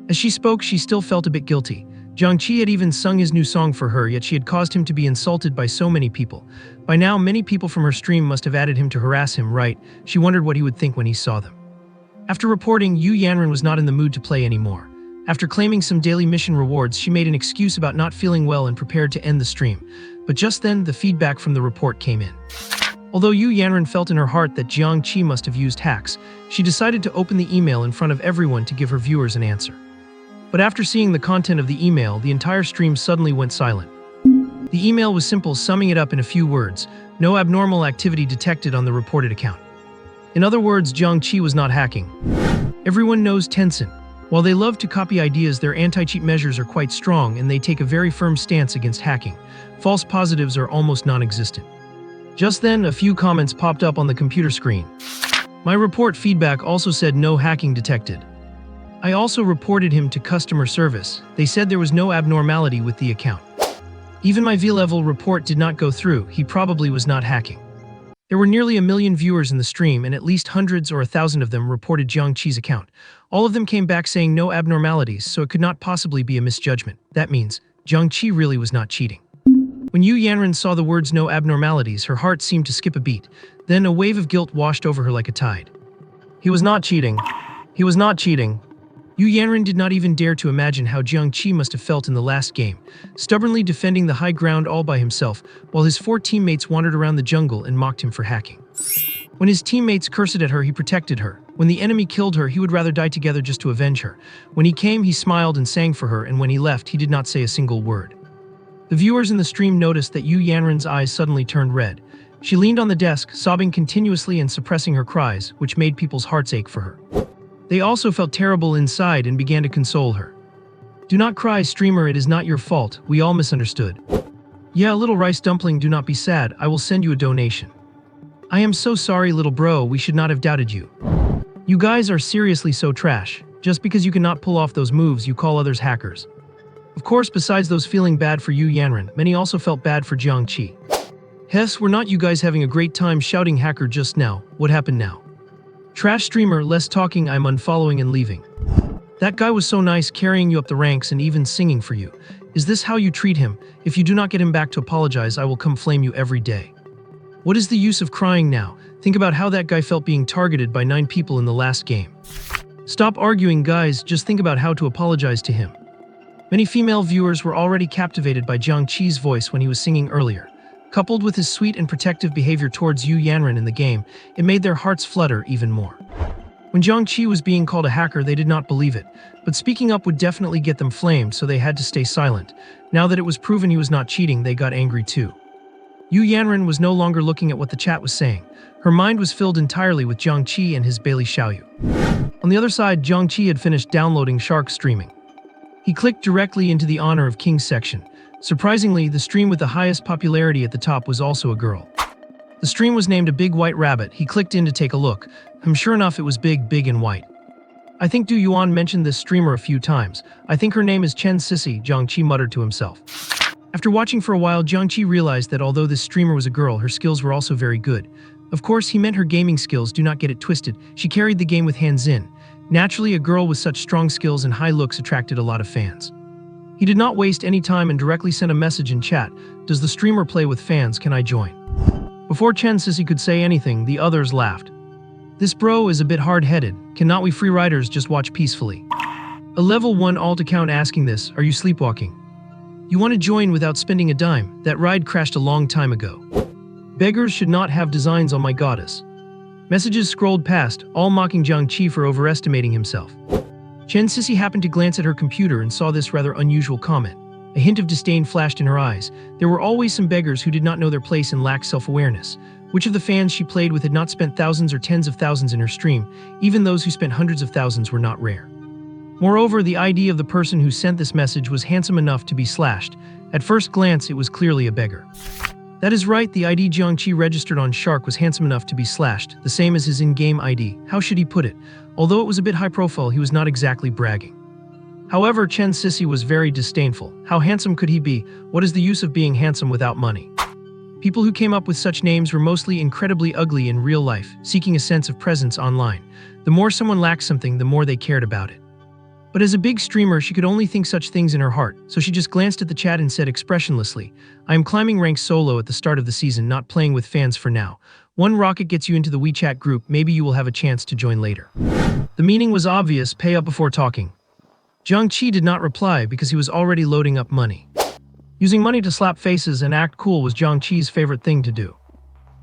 As she spoke, she still felt a bit guilty. Jiang Che had even sung his new song for her, yet she had caused him to be insulted by so many people. By now, many people from her stream must have added him to harass him, right? She wondered what he would think when he saw them. After reporting, Yu Yanran was not in the mood to play anymore. After claiming some daily mission rewards, she made an excuse about not feeling well and prepared to end the stream. But just then, the feedback from the report came in. Although Yu Yanran felt in her heart that Jiang Che must have used hacks, she decided to open the email in front of everyone to give her viewers an answer. But after seeing the content of the email, the entire stream suddenly went silent. The email was simple, summing it up in a few words: no abnormal activity detected on the reported account. In other words, Jiang Che was not hacking. Everyone knows Tencent. While they love to copy ideas, their anti-cheat measures are quite strong and they take a very firm stance against hacking. False positives are almost non-existent. Just then, a few comments popped up on the computer screen. My report feedback also said no hacking detected. I also reported him to customer service. They said there was no abnormality with the account. Even my V-level report did not go through. He probably was not hacking. There were nearly 1 million viewers in the stream, and at least hundreds or 1,000 of them reported Jiang Che's account. All of them came back saying no abnormalities, so it could not possibly be a misjudgment. That means Jiang Che really was not cheating. When Yu Yanran saw the words no abnormalities, her heart seemed to skip a beat. Then a wave of guilt washed over her like a tide. He was not cheating. He was not cheating. Yu Yanran did not even dare to imagine how Jiang Che must have felt in the last game, stubbornly defending the high ground all by himself, while his 4 teammates wandered around the jungle and mocked him for hacking. When his teammates cursed at her, he protected her. When the enemy killed her, he would rather die together just to avenge her. When he came, he smiled and sang for her, and when he left, he did not say a single word. The viewers in the stream noticed that Yu Yanran's eyes suddenly turned red. She leaned on the desk, sobbing continuously and suppressing her cries, which made people's hearts ache for her. They also felt terrible inside and began to console her. Do not cry, streamer, it is not your fault, we all misunderstood. Yeah, little rice dumpling, do not be sad, I will send you a donation. I am so sorry, little bro, we should not have doubted you. You guys are seriously so trash. Just because you cannot pull off those moves, you call others hackers. Of course, besides those feeling bad for Yu Yanran, many also felt bad for Jiang Che. Hess, were not you guys having a great time shouting hacker just now? What happened now? Trash streamer, less talking, I'm unfollowing and leaving. That guy was so nice, carrying you up the ranks and even singing for you. Is this how you treat him? If you do not get him back to apologize, I will come flame you every day. What is the use of crying now? Think about how that guy felt being targeted by 9 people in the last game. Stop arguing, guys, just think about how to apologize to him. Many female viewers were already captivated by Jiang Che's voice when he was singing earlier. Coupled with his sweet and protective behavior towards Yu Yanran in the game, it made their hearts flutter even more. When Jiang Che was being called a hacker, they did not believe it, but speaking up would definitely get them flamed, so they had to stay silent. Now that it was proven he was not cheating, they got angry too. Yu Yanran was no longer looking at what the chat was saying. Her mind was filled entirely with Jiang Che and his Bailey Xiaoyu. On the other side, Jiang Che had finished downloading Shark streaming. He clicked directly into the Honor of Kings section. Surprisingly, the stream with the highest popularity at the top was also a girl. The stream was named A Big White Rabbit. He clicked in to take a look. Sure enough, it was big and white. I think Du Yuan mentioned this streamer a few times. I think her name is Chen Sissy, Jiang Che muttered to himself. After watching for a while, Jiang Che realized that although this streamer was a girl, her skills were also very good. Of course, he meant her gaming skills, do not get it twisted. She carried the game with hands in. Naturally, a girl with such strong skills and high looks attracted a lot of fans. He did not waste any time and directly sent a message in chat. Does the streamer play with fans? Can I join? Before Chen Sissy could say anything, the others laughed. This bro is a bit hard-headed. Cannot we free riders just watch peacefully? A level 1 alt account asking this, are you sleepwalking? You want to join without spending a dime? That ride crashed a long time ago. Beggars should not have designs on my goddess. Messages scrolled past, all mocking Jiang Che for overestimating himself. Chen Sissy happened to glance at her computer and saw this rather unusual comment. A hint of disdain flashed in her eyes. There were always some beggars who did not know their place and lacked self-awareness. Which of the fans she played with had not spent thousands or tens of thousands in her stream? Even those who spent hundreds of thousands were not rare. Moreover, the ID of the person who sent this message was handsome enough to be slashed. At first glance, it was clearly a beggar. That is right, the ID Jiang Che registered on Shark was handsome enough to be slashed, the same as his in-game ID. How should he put it? Although it was a bit high profile, he was not exactly bragging. However, Chen Sissy was very disdainful. How handsome could he be? What is the use of being handsome without money? People who came up with such names were mostly incredibly ugly in real life, seeking a sense of presence online. The more someone lacked something, the more they cared about it. But as a big streamer, she could only think such things in her heart, so she just glanced at the chat and said expressionlessly, I am climbing ranks solo at the start of the season, not playing with fans for now. One rocket gets you into the WeChat group, maybe you will have a chance to join later. The meaning was obvious, pay up before talking. Jiang Che did not reply because he was already loading up money. Using money to slap faces and act cool was Jiang Che's favorite thing to do.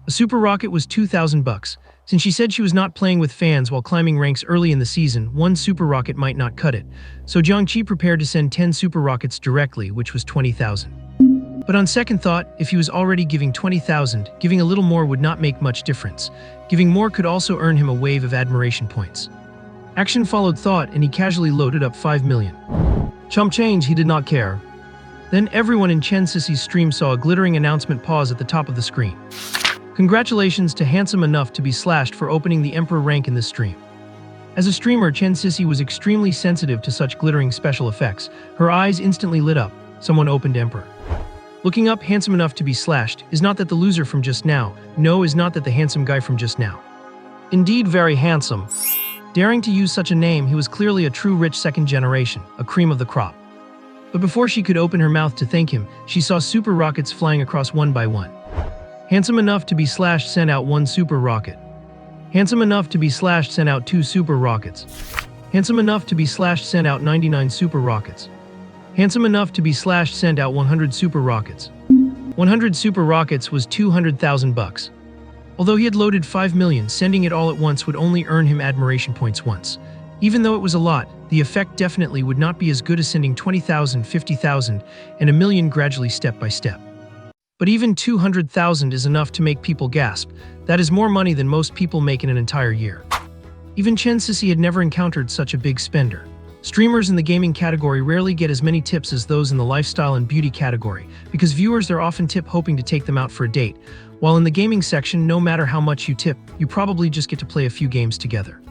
A super rocket was 2,000 bucks. Since she said she was not playing with fans while climbing ranks early in the season, one super rocket might not cut it. So Jiang Che prepared to send 10 super rockets directly, which was 20,000. But on second thought, if he was already giving 20,000, giving a little more would not make much difference. Giving more could also earn him a wave of admiration points. Action followed thought, and he casually loaded up 5 million. Chump change, he did not care. Then everyone in Chen Sissy's stream saw a glittering announcement pause at the top of the screen. Congratulations to handsome enough to be slashed for opening the Emperor rank in this stream. As a streamer, Chen Sissy was extremely sensitive to such glittering special effects. Her eyes instantly lit up. Someone opened Emperor. Looking up handsome enough to be slashed is not that the loser from just now, no is not that the handsome guy from just now. Indeed very handsome. Daring to use such a name, he was clearly a true rich second generation, a cream of the crop. But before she could open her mouth to thank him, she saw super rockets flying across one by one. Handsome enough to be slashed sent out one super rocket. Handsome enough to be slashed sent out 2 super rockets. Handsome enough to be slashed sent out 99 super rockets. Handsome enough to be slashed sent out 100 super rockets. 100 super rockets was 200,000 bucks. Although he had loaded 5 million, sending it all at once would only earn him admiration points once. Even though it was a lot, the effect definitely would not be as good as sending 20,000, 50,000, and a million gradually step by step. But even 200,000 is enough to make people gasp. That is more money than most people make in an entire year. Even Chen Sisi had never encountered such a big spender. Streamers in the gaming category rarely get as many tips as those in the lifestyle and beauty category, because viewers are often tip hoping to take them out for a date, while in the gaming section, no matter how much you tip, you probably just get to play a few games together.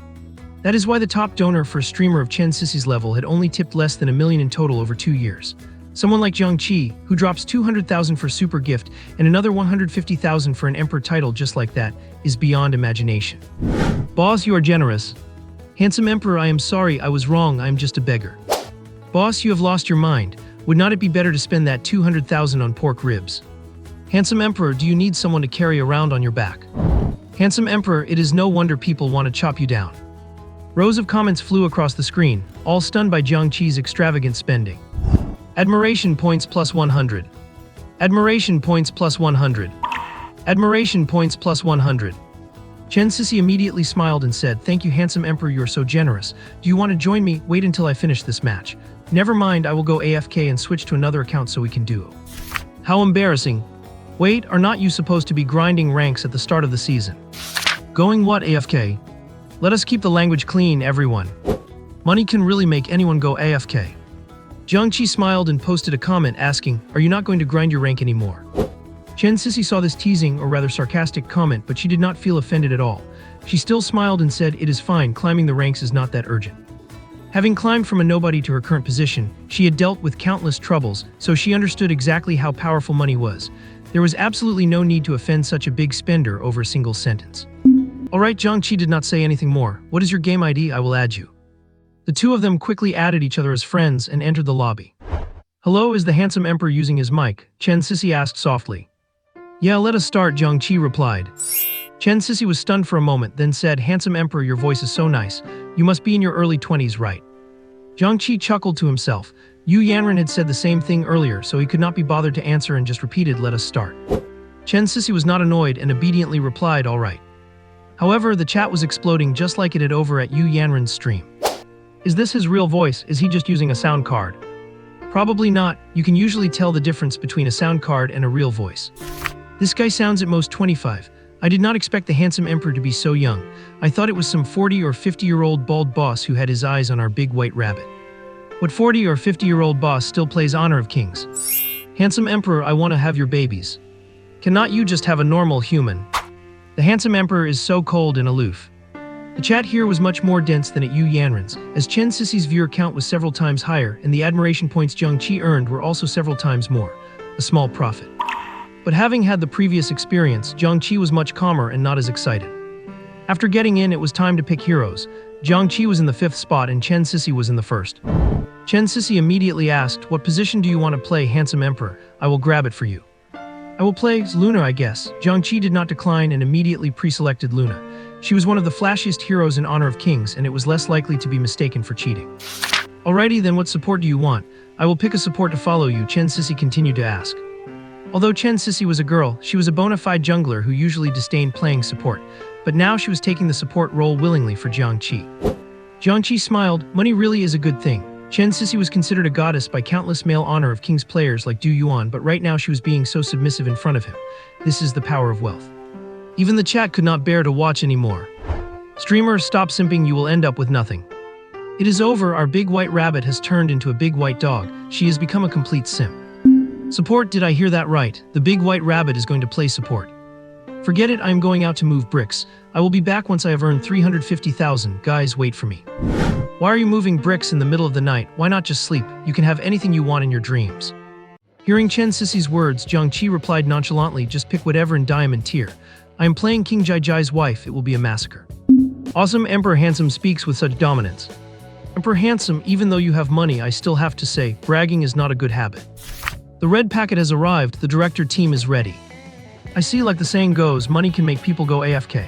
That is why the top donor for a streamer of Chen Sisi's level had only tipped less than $1 million in total over 2 years. Someone like Jiang Che, who drops 200,000 for super gift and another 150,000 for an emperor title just like that, is beyond imagination. Boss, you are generous. Handsome emperor, I am sorry, I was wrong, I am just a beggar. Boss, you have lost your mind. Would not it be better to spend that 200,000 on pork ribs? Handsome emperor, do you need someone to carry around on your back? Handsome emperor, it is no wonder people want to chop you down. Rows of comments flew across the screen, all stunned by Jiang Che's extravagant spending. Admiration points plus 100. Admiration points plus 100. Admiration points plus 100. Chen Sisi immediately smiled and said, "Thank you, handsome emperor, you are so generous. Do you want to join me? Wait until I finish this match. Never mind, I will go AFK and switch to another account so we can duo." How embarrassing. Wait, are not you supposed to be grinding ranks at the start of the season? Going what, AFK? Let us keep the language clean, everyone. Money can really make anyone go AFK. Jiang Che smiled and posted a comment asking, "Are you not going to grind your rank anymore?" Chen Sisi saw this teasing or rather sarcastic comment, but she did not feel offended at all. She still smiled and said, "It is fine, climbing the ranks is not that urgent." Having climbed from a nobody to her current position, she had dealt with countless troubles, so she understood exactly how powerful money was. There was absolutely no need to offend such a big spender over a single sentence. Alright, Jiang Che did not say anything more. What is your game ID? I will add you. The two of them quickly added each other as friends and entered the lobby. Hello, is the handsome emperor using his mic? Chen Sisi asked softly. Yeah, let us start, Jiang Che replied. Chen Sisi was stunned for a moment, then said, "Handsome emperor, your voice is so nice. You must be in your early 20s, right?" Jiang Che chuckled to himself. Yu Yanran had said the same thing earlier, so he could not be bothered to answer and just repeated, "Let us start." Chen Sisi was not annoyed and obediently replied, "All right." However, the chat was exploding just like it had over at Yu Yanran's stream. Is this his real voice? Is he just using a sound card? Probably not. You can usually tell the difference between a sound card and a real voice. This guy sounds at most 25. I did not expect the handsome emperor to be so young. I thought it was some 40 or 50-year-old bald boss who had his eyes on our big white rabbit. What 40 or 50-year-old boss still plays Honor of Kings? Handsome emperor, I want to have your babies. Cannot you just have a normal human? The handsome emperor is so cold and aloof. The chat here was much more dense than at Yu Yanran's, as Chen Sisi's viewer count was several times higher, and the admiration points Jiang Che earned were also several times more. A small profit. But having had the previous experience, Jiang Che was much calmer and not as excited. After getting in, it was time to pick heroes. Jiang Che was in the 5th spot and Chen Sisi was in the 1st. Chen Sisi immediately asked, "What position do you want to play, handsome emperor? I will grab it for you." "I will play Luna, I guess." Jiang Che did not decline and immediately pre-selected Luna. She was one of the flashiest heroes in Honor of Kings, and it was less likely to be mistaken for cheating. Alrighty then, what support do you want? I will pick a support to follow you, Chen Sisi continued to ask. Although Chen Sisi was a girl, she was a bona fide jungler who usually disdained playing support, but now she was taking the support role willingly for Jiang Che. Jiang Che smiled. Money really is a good thing. Chen Sisi was considered a goddess by countless male Honor of Kings players like Du Yuan, but right now she was being so submissive in front of him. This is the power of wealth. Even the chat could not bear to watch anymore. Streamer, stop simping, you will end up with nothing. It is over, our big white rabbit has turned into a big white dog. She has become a complete simp. Support, did I hear that right? The big white rabbit is going to play support. Forget it, I am going out to move bricks. I will be back once I have earned 350,000. Guys, wait for me. Why are you moving bricks in the middle of the night? Why not just sleep? You can have anything you want in your dreams. Hearing Chen Sisi's words, Jiang Che replied nonchalantly, just pick whatever and diamond tier. I am playing King Jai Jai's wife, it will be a massacre. Awesome. Emperor Handsome speaks with such dominance. Emperor Handsome, even though you have money, I still have to say, bragging is not a good habit. The red packet has arrived, the director team is ready. I see, like the saying goes, money can make people go AFK.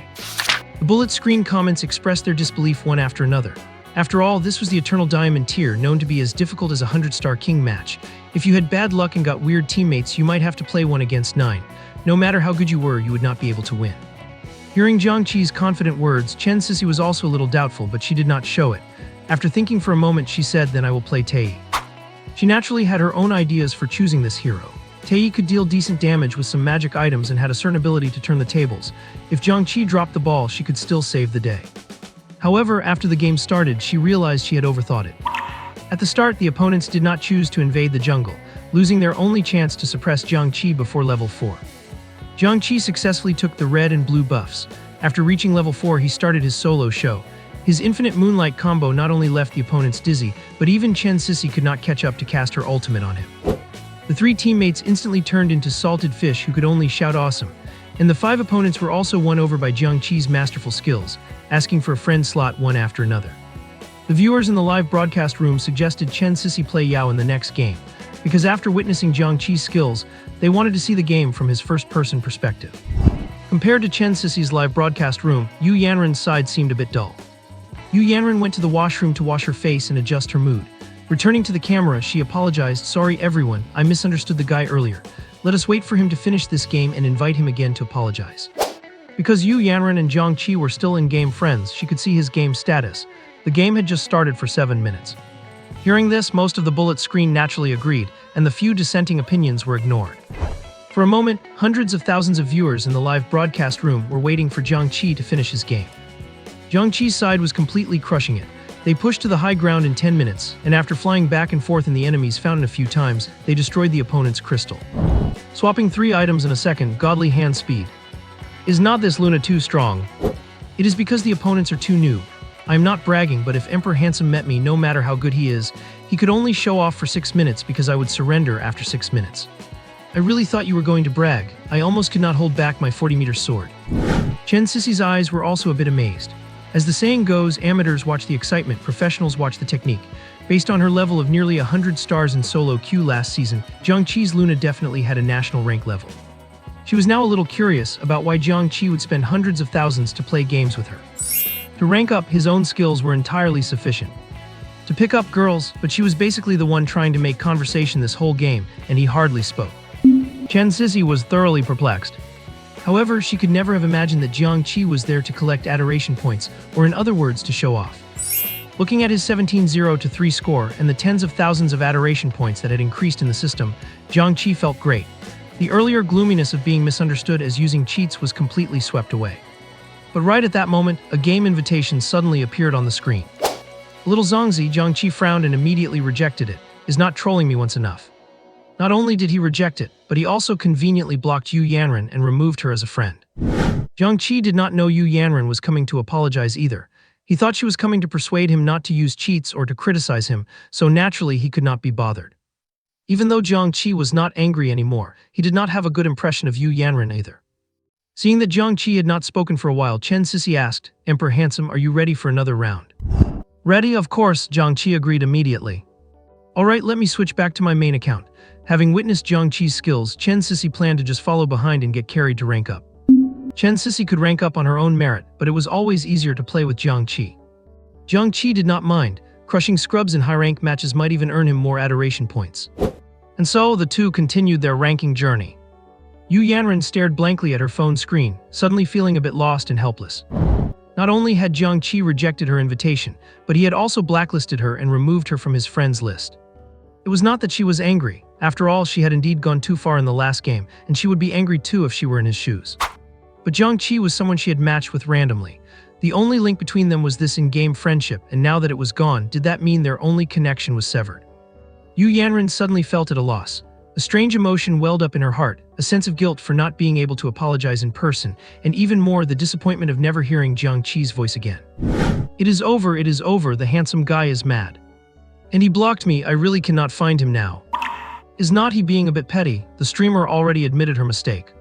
The bullet screen comments expressed their disbelief one after another. After all, this was the Eternal Diamond tier, known to be as difficult as a 100-star king match. If you had bad luck and got weird teammates, you might have to play 1 against 9. No matter how good you were, you would not be able to win. Hearing Jiang Che's confident words, Chen Sisi was also a little doubtful, but she did not show it. After thinking for a moment, she said, then I will play Tei. She naturally had her own ideas for choosing this hero. Tei could deal decent damage with some magic items and had a certain ability to turn the tables. If Jiang Che dropped the ball, she could still save the day. However, after the game started, she realized she had overthought it. At the start, the opponents did not choose to invade the jungle, losing their only chance to suppress Jiang Che before level 4. Jiang Che successfully took the red and blue buffs. After reaching level 4, he started his solo show. His infinite moonlight combo not only left the opponents dizzy, but even Chen Sisi could not catch up to cast her ultimate on him. The 3 teammates instantly turned into salted fish who could only shout awesome, and the 5 opponents were also won over by Jiang Che's masterful skills, asking for a friend slot one after another. The viewers in the live broadcast room suggested Chen Sisi play Yao in the next game, because after witnessing Jiang Che's skills, they wanted to see the game from his first-person perspective. Compared to Chen Sisi's live broadcast room, Yu Yanren's side seemed a bit dull. Yu Yanren went to the washroom to wash her face and adjust her mood. Returning to the camera, she apologized, sorry everyone, I misunderstood the guy earlier. Let us wait for him to finish this game and invite him again to apologize. Because Yu Yanren and Jiang Che were still in-game friends, she could see his game status. The game had just started for 7 minutes. Hearing this, most of the bullet screen naturally agreed, and the few dissenting opinions were ignored. For a moment, hundreds of thousands of viewers in the live broadcast room were waiting for Jiang Che to finish his game. Jiang Che's side was completely crushing it. They pushed to the high ground in 10 minutes, and after flying back and forth in the enemy's fountain a few times, they destroyed the opponent's crystal. Swapping 3 items in a second, godly hand speed. Is not this Luna too strong? It is because the opponents are too new. I am not bragging, but if Emperor Handsome met me, no matter how good he is, he could only show off for 6 minutes because I would surrender after 6 minutes. I really thought you were going to brag. I almost could not hold back my 40-meter sword. Chen Sisi's eyes were also a bit amazed. As the saying goes, amateurs watch the excitement, professionals watch the technique. Based on her level of nearly 100 stars in solo queue last season, Jiang Che's Luna definitely had a national rank level. She was now a little curious about why Jiang Che would spend hundreds of thousands to play games with her. To rank up, his own skills were entirely sufficient. To pick up girls, but she was basically the one trying to make conversation this whole game, and he hardly spoke. Chen Sisi was thoroughly perplexed. However, she could never have imagined that Jiang Che was there to collect adoration points, or in other words, to show off. Looking at his 17-0-3 score and the tens of thousands of adoration points that had increased in the system, Jiang Che felt great. The earlier gloominess of being misunderstood as using cheats was completely swept away. But right at that moment, a game invitation suddenly appeared on the screen. A little zongzi, Jiang Che frowned and immediately rejected it. Is not trolling me once enough. Not only did he reject it, but he also conveniently blocked Yu Yanren and removed her as a friend. Jiang Che did not know Yu Yanren was coming to apologize either. He thought she was coming to persuade him not to use cheats or to criticize him, so naturally he could not be bothered. Even though Jiang Che was not angry anymore, he did not have a good impression of Yu Yanren either. Seeing that Jiang Che had not spoken for a while, Chen Sisi asked, Emperor Handsome, are you ready for another round? Ready, of course, Jiang Che agreed immediately. Alright, let me switch back to my main account. Having witnessed Jiang Che's skills, Chen Sisi planned to just follow behind and get carried to rank up. Chen Sisi could rank up on her own merit, but it was always easier to play with Jiang Che. Jiang Che did not mind. Crushing scrubs in high-rank matches might even earn him more adoration points. And so, the two continued their ranking journey. Yu Yanren stared blankly at her phone screen, suddenly feeling a bit lost and helpless. Not only had Jiang Che rejected her invitation, but he had also blacklisted her and removed her from his friends list. It was not that she was angry. After all, she had indeed gone too far in the last game, and she would be angry too if she were in his shoes. But Jiang Che was someone she had matched with randomly. The only link between them was this in-game friendship, and now that it was gone, did that mean their only connection was severed? Yu Yanren suddenly felt at a loss. A strange emotion welled up in her heart, a sense of guilt for not being able to apologize in person, and even more the disappointment of never hearing Jiang Che's voice again. It is over, the handsome guy is mad. And he blocked me, I really cannot find him now. Is not he being a bit petty? The streamer already admitted her mistake.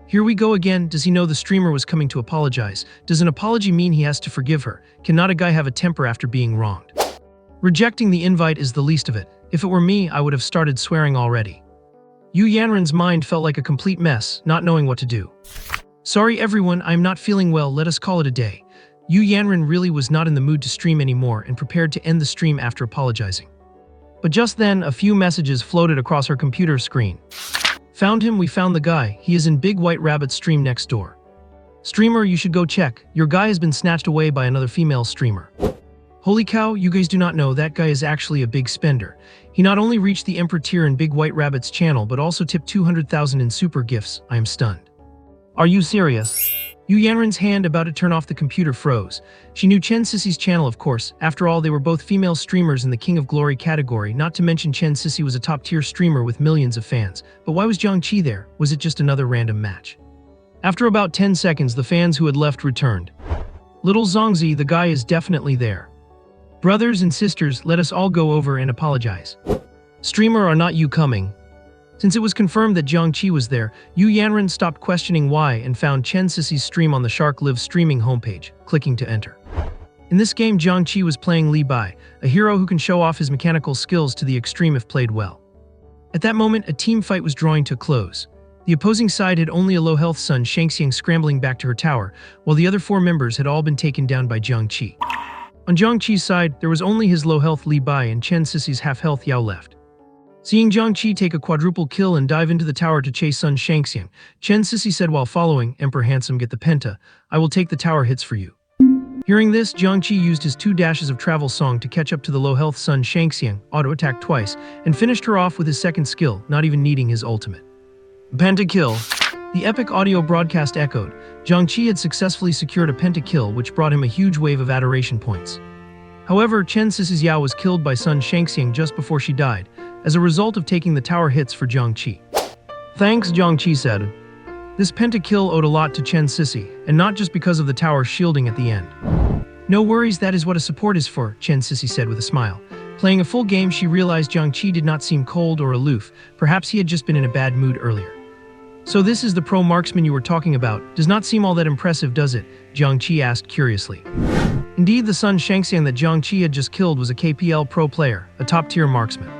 Here we go again. Does he know the streamer was coming to apologize? Does an apology mean he has to forgive her? Cannot a guy have a temper after being wronged? Rejecting the invite is the least of it. If it were me, I would have started swearing already. Yu Yanren's mind felt like a complete mess, not knowing what to do. Sorry everyone, I'm not feeling well, let us call it a day. Yu Yanren really was not in the mood to stream anymore and prepared to end the stream after apologizing. But just then, a few messages floated across her computer screen. Found him, we found the guy. He is in Big White Rabbit's stream next door. Streamer, you should go check. Your guy has been snatched away by another female streamer. Holy cow, you guys do not know that guy is actually a big spender. He not only reached the Emperor tier in Big White Rabbit's channel but also tipped 200,000 in super gifts. I am stunned. Are you serious? Yu Yanren's hand about to turn off the computer froze. She knew Chen Sissy's channel, of course. After all, they were both female streamers in the King of Glory category, not to mention Chen Sissy was a top-tier streamer with millions of fans. But why was Jiang Che there? Was it just another random match? After about 10 seconds, the fans who had left returned. Little Zongzi, the guy is definitely there. Brothers and sisters, let us all go over and apologize. Streamer, are not you coming? Since it was confirmed that Jiang Che was there, Yu Yanren stopped questioning why and found Chen Sissy's stream on the Shark Live streaming homepage, clicking to enter. In this game, Jiang Che was playing Li Bai, a hero who can show off his mechanical skills to the extreme if played well. At that moment, a team fight was drawing to a close. The opposing side had only a low-health Sun Shangxiang scrambling back to her tower, while the other 4 members had all been taken down by Jiang Che. On Jiang Che's side, there was only his low-health Li Bai and Chen Sissy's half-health Yao left. Seeing Jiang Che take a quadruple kill and dive into the tower to chase Sun Shangxiang, Chen Sissy said while following, Emperor Handsome, get the penta, I will take the tower hits for you. Hearing this, Jiang Che used his 2 dashes of travel song to catch up to the low-health Sun Shangxiang, auto-attacked twice, and finished her off with his second skill, not even needing his ultimate. Pentakill. The epic audio broadcast echoed. Jiang Che had successfully secured a pentakill, which brought him a huge wave of adoration points. However, Chen Sissy's Yao was killed by Sun Shangxiang just before she died, as a result of taking the tower hits for Jiang Che. Thanks, Jiang Che said. This pentakill owed a lot to Chen Sissy, and not just because of the tower shielding at the end. No worries, that is what a support is for, Chen Sissy said with a smile. Playing a full game, she realized Jiang Che did not seem cold or aloof. Perhaps he had just been in a bad mood earlier. So this is the pro marksman you were talking about. Does not seem all that impressive, does it? Jiang Che asked curiously. Indeed, the Sun Shangxiang that Jiang Che had just killed was a KPL pro player, a top-tier marksman.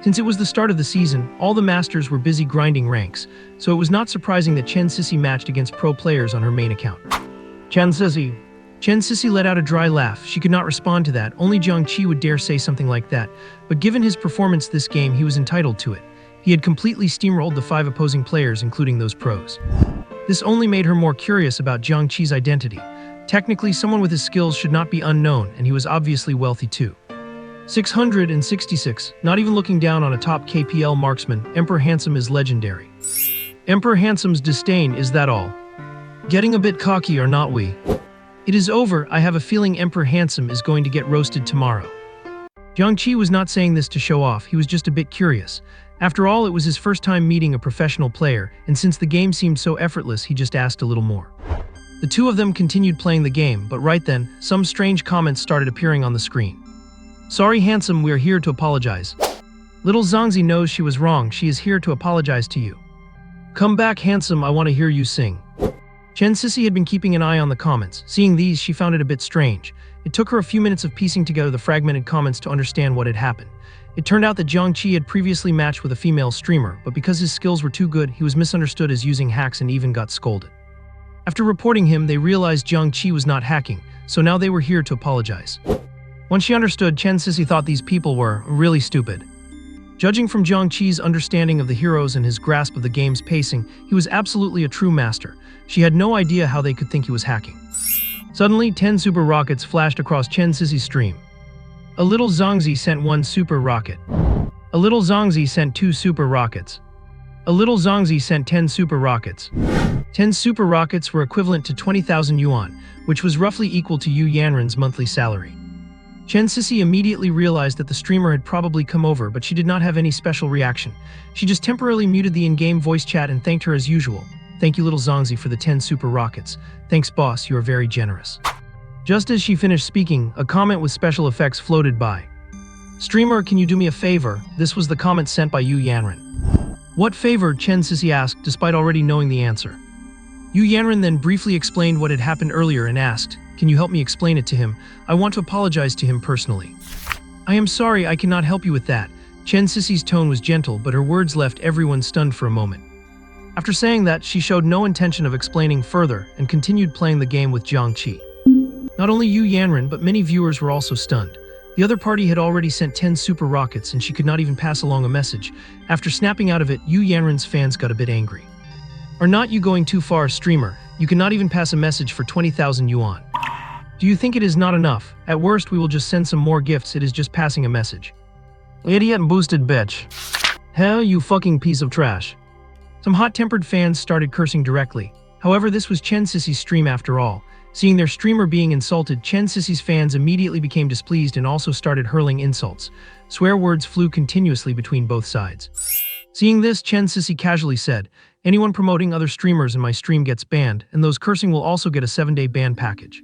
Since it was the start of the season, all the masters were busy grinding ranks, so it was not surprising that Chen Sissy matched against pro players on her main account. Chen Sissy let out a dry laugh. She could not respond to that. Only Jiang Che would dare say something like that, but given his performance this game, he was entitled to it. He had completely steamrolled the 5 opposing players, including those pros. This only made her more curious about Jiang Che's identity. Technically, someone with his skills should not be unknown, and he was obviously wealthy too. 666, not even looking down on a top KPL marksman, Emperor Handsome is legendary. Emperor Handsome's disdain, is that all? Getting a bit cocky, are not we? It is over, I have a feeling Emperor Handsome is going to get roasted tomorrow. Jiang Che was not saying this to show off, he was just a bit curious. After all, it was his first time meeting a professional player, and since the game seemed so effortless, he just asked a little more. The 2 of them continued playing the game, but right then, some strange comments started appearing on the screen. Sorry Handsome, we are here to apologize. Little Zongzi knows she was wrong, she is here to apologize to you. Come back Handsome, I want to hear you sing. Chen Sissy had been keeping an eye on the comments. Seeing these, she found it a bit strange. It took her a few minutes of piecing together the fragmented comments to understand what had happened. It turned out that Jiang Che had previously matched with a female streamer, but because his skills were too good, he was misunderstood as using hacks and even got scolded. After reporting him, they realized Jiang Che was not hacking, so now they were here to apologize. Once she understood, Chen Sissy thought these people were really stupid. Judging from Jiang Che's understanding of the heroes and his grasp of the game's pacing, he was absolutely a true master. She had no idea how they could think he was hacking. Suddenly, 10 super rockets flashed across Chen Sissy's stream. A little Zongzi sent 1 super rocket. A little Zongzi sent 2 super rockets. A little Zongzi sent 10 super rockets. 10 super rockets were equivalent to 20,000 yuan, which was roughly equal to Yu Yanren's monthly salary. Chen Sissy immediately realized that the streamer had probably come over, but she did not have any special reaction. She just temporarily muted the in-game voice chat and thanked her as usual. Thank you, little Zongzi, for the 10 super rockets. Thanks, boss, you are very generous. Just as she finished speaking, a comment with special effects floated by. Streamer, can you do me a favor? This was the comment sent by Yu Yanran. What favor? Chen Sissy asked, despite already knowing the answer. Yu Yanran then briefly explained what had happened earlier and asked, can you help me explain it to him? I want to apologize to him personally. I am sorry, I cannot help you with that. Chen Sissy's tone was gentle, but her words left everyone stunned for a moment. After saying that, she showed no intention of explaining further and continued playing the game with Jiang Che. Not only Yu Yanran, but many viewers were also stunned. The other party had already sent 10 super rockets and she could not even pass along a message. After snapping out of it, Yu Yanran's fans got a bit angry. Are not you going too far, streamer? You cannot even pass a message for 20,000 yuan. Do you think it is not enough? At worst, we will just send some more gifts, it is just passing a message. Idiot and boosted bitch. Hell, you fucking piece of trash. Some hot-tempered fans started cursing directly. However, this was Chen Sissy's stream after all. Seeing their streamer being insulted, Chen Sissy's fans immediately became displeased and also started hurling insults. Swear words flew continuously between both sides. Seeing this, Chen Sissy casually said, anyone promoting other streamers in my stream gets banned, and those cursing will also get a 7-day ban package.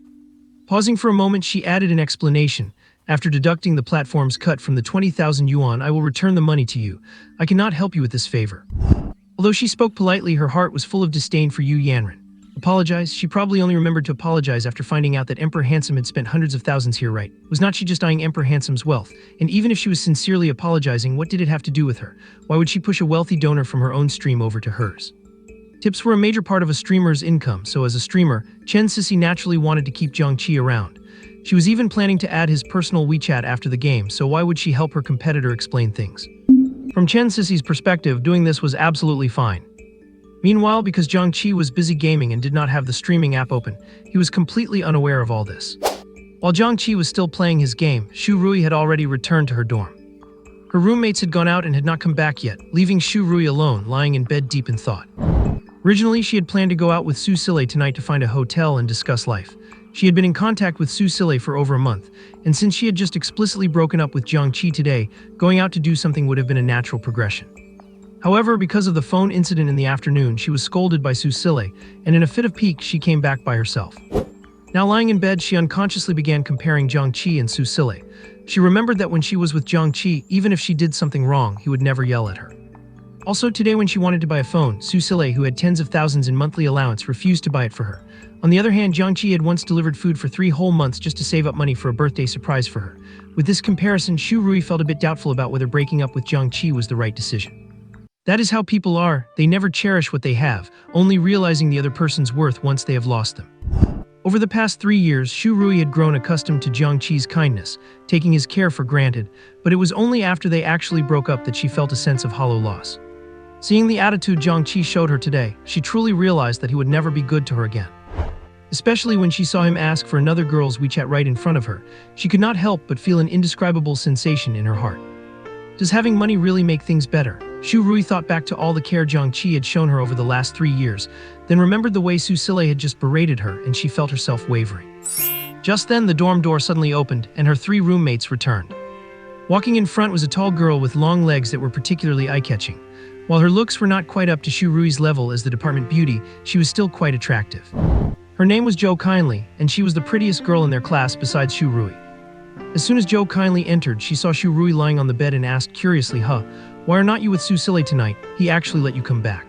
Pausing for a moment, she added an explanation. After deducting the platform's cut from the 20,000 yuan, I will return the money to you. I cannot help you with this favor. Although she spoke politely, her heart was full of disdain for Yu Yanran. Apologize? She probably only remembered to apologize after finding out that Emperor Handsome had spent hundreds of thousands here, right? Was not she just eyeing Emperor Handsome's wealth? And even if she was sincerely apologizing, what did it have to do with her? Why would she push a wealthy donor from her own stream over to hers? Tips were a major part of a streamer's income, so as a streamer, Chen Sissy naturally wanted to keep Jiang Che around. She was even planning to add his personal WeChat after the game, so why would she help her competitor explain things? From Chen Sissy's perspective, doing this was absolutely fine. Meanwhile, because Jiang Che was busy gaming and did not have the streaming app open, he was completely unaware of all this. While Jiang Che was still playing his game, Xu Rui had already returned to her dorm. Her roommates had gone out and had not come back yet, leaving Xu Rui alone, lying in bed deep in thought. Originally, she had planned to go out with Su Sile tonight to find a hotel and discuss life. She had been in contact with Su Sile for over a month, and since she had just explicitly broken up with Jiang Che today, going out to do something would have been a natural progression. However, because of the phone incident in the afternoon, she was scolded by Su Sile, and in a fit of pique, she came back by herself. Now lying in bed, she unconsciously began comparing Jiang Che and Su Sile. She remembered that when she was with Jiang Che, even if she did something wrong, he would never yell at her. Also today when she wanted to buy a phone, Su Sile, who had tens of thousands in monthly allowance, refused to buy it for her. On the other hand, Jiang Che had once delivered food for 3 whole months just to save up money for a birthday surprise for her. With this comparison, Xu Rui felt a bit doubtful about whether breaking up with Jiang Che was the right decision. That is how people are, they never cherish what they have, only realizing the other person's worth once they have lost them. Over the past 3 years, Xu Rui had grown accustomed to Jiang Che's kindness, taking his care for granted, but it was only after they actually broke up that she felt a sense of hollow loss. Seeing the attitude Jiang Che showed her today, she truly realized that he would never be good to her again. Especially when she saw him ask for another girl's WeChat right in front of her, she could not help but feel an indescribable sensation in her heart. Does having money really make things better? Xu Rui thought back to all the care Jiang Che had shown her over the last 3 years, then remembered the way Su Sile had just berated her, and she felt herself wavering. Just then, the dorm door suddenly opened, and her 3 roommates returned. Walking in front was a tall girl with long legs that were particularly eye-catching. While her looks were not quite up to Xu Rui's level as the department beauty, she was still quite attractive. Her name was Zhou Kindly, and she was the prettiest girl in their class besides Xu Rui. As soon as Zhou Kindly entered, she saw Xu Rui lying on the bed and asked curiously, why are not you with Su Sile tonight? He actually let you come back.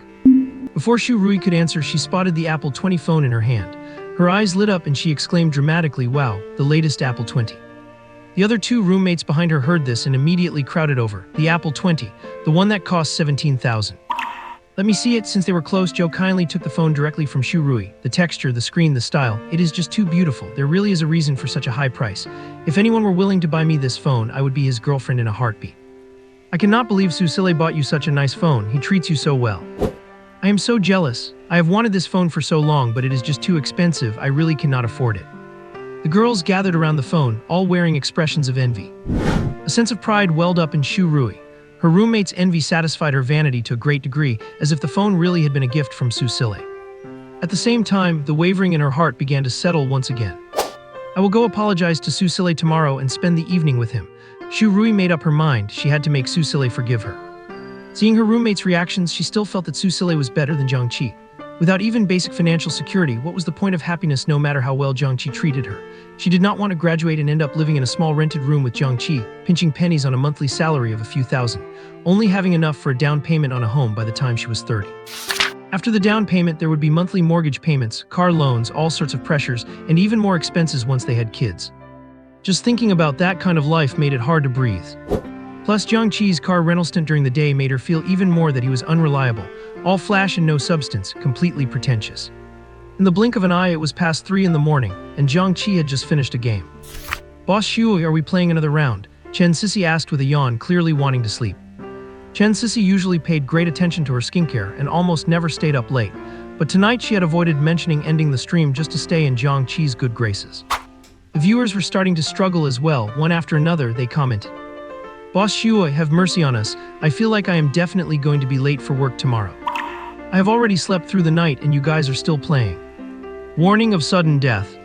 Before Xu Rui could answer, she spotted the Apple 20 phone in her hand. Her eyes lit up and she exclaimed dramatically, wow, the latest Apple 20. The other 2 roommates behind her heard this and immediately crowded over. The Apple 20, the one that cost 17,000. Let me see it. Since they were close, Zhou kindly took the phone directly from Xu Rui. The texture, the screen, the style, it is just too beautiful. There really is a reason for such a high price. If anyone were willing to buy me this phone, I would be his girlfriend in a heartbeat. I cannot believe Su Sile bought you such a nice phone. He treats you so well. I am so jealous. I have wanted this phone for so long, but it is just too expensive. I really cannot afford it. The girls gathered around the phone, all wearing expressions of envy. A sense of pride welled up in Xu Rui. Her roommate's envy satisfied her vanity to a great degree, as if the phone really had been a gift from Su Sile. At the same time, the wavering in her heart began to settle once again. I will go apologize to Su Sile tomorrow and spend the evening with him. Xu Rui made up her mind. She had to make Su Sile forgive her. Seeing her roommate's reactions, she still felt that Su Sile was better than Jiang Che. Without even basic financial security, what was the point of happiness no matter how well Jiang Che treated her? She did not want to graduate and end up living in a small rented room with Jiang Che, pinching pennies on a monthly salary of a few thousand, only having enough for a down payment on a home by the time she was 30. After the down payment, there would be monthly mortgage payments, car loans, all sorts of pressures, and even more expenses once they had kids. Just thinking about that kind of life made it hard to breathe. Plus, Jiang Che's car rental stint during the day made her feel even more that he was unreliable, all flash and no substance, completely pretentious. In the blink of an eye, it was past 3 in the morning, and Jiang Che had just finished a game. "Boss Shui, are we playing another round?" Chen Sissy asked with a yawn, clearly wanting to sleep. Chen Sissy usually paid great attention to her skincare and almost never stayed up late, but tonight she had avoided mentioning ending the stream just to stay in Jiang Che's good graces. The viewers were starting to struggle as well. One after another, they commented, "Boss Shui, have mercy on us. I feel like I am definitely going to be late for work tomorrow. I have already slept through the night and you guys are still playing. Warning of sudden death.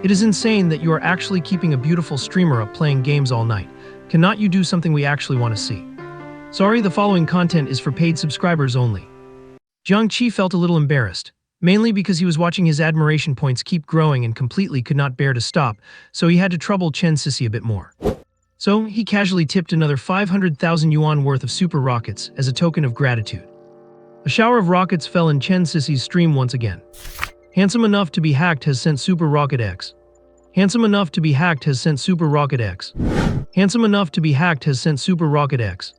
It is insane that you are actually keeping a beautiful streamer up playing games all night. Cannot you do something we actually want to see? Sorry, the following content is for paid subscribers only." Jiang Che felt a little embarrassed, mainly because he was watching his admiration points keep growing and completely could not bear to stop, so he had to trouble Chen Sissy a bit more. So, he casually tipped another 500,000 yuan worth of super rockets as a token of gratitude. A shower of rockets fell in Chen Sissy's stream once again. "Handsome enough to be hacked has sent Super Rocket X. Handsome enough to be hacked has sent Super Rocket X. Handsome enough to be hacked has sent Super Rocket X.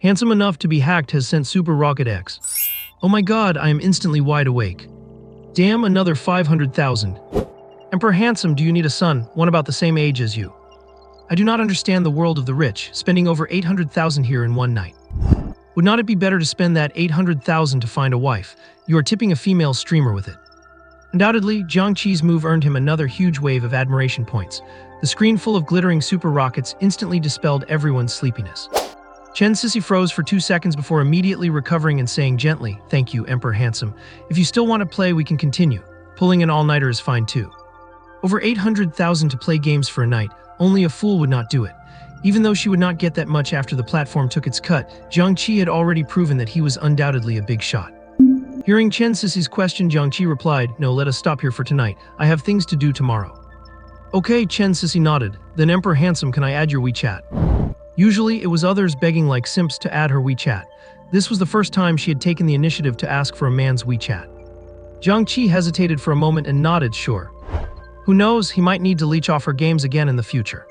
Handsome enough to be hacked has sent Super Rocket X. Oh my god, I am instantly wide awake. Damn, another 500,000. Emperor Handsome, do you need a son, one about the same age as you? I do not understand the world of the rich, spending over 800,000 here in one night. Would not it be better to spend that 800,000 to find a wife? You are tipping a female streamer with it." Undoubtedly, Jiang Che's move earned him another huge wave of admiration points. The screen full of glittering super rockets instantly dispelled everyone's sleepiness. Chen Sissy froze for 2 seconds before immediately recovering and saying gently, "Thank you, Emperor Handsome. If you still want to play, we can continue. Pulling an all-nighter is fine too." Over 800,000 to play games for a night, only a fool would not do it. Even though she would not get that much after the platform took its cut, Jiang Che had already proven that he was undoubtedly a big shot. Hearing Chen Sissy's question, Jiang Che replied, "No, let us stop here for tonight. I have things to do tomorrow." "Okay," Chen Sissy nodded. "Then Emperor Handsome, can I add your WeChat?" Usually, it was others begging like simps to add her WeChat. This was the first time she had taken the initiative to ask for a man's WeChat. Jiang Che hesitated for a moment and nodded, "Sure. Who knows, he might need to leech off her games again in the future.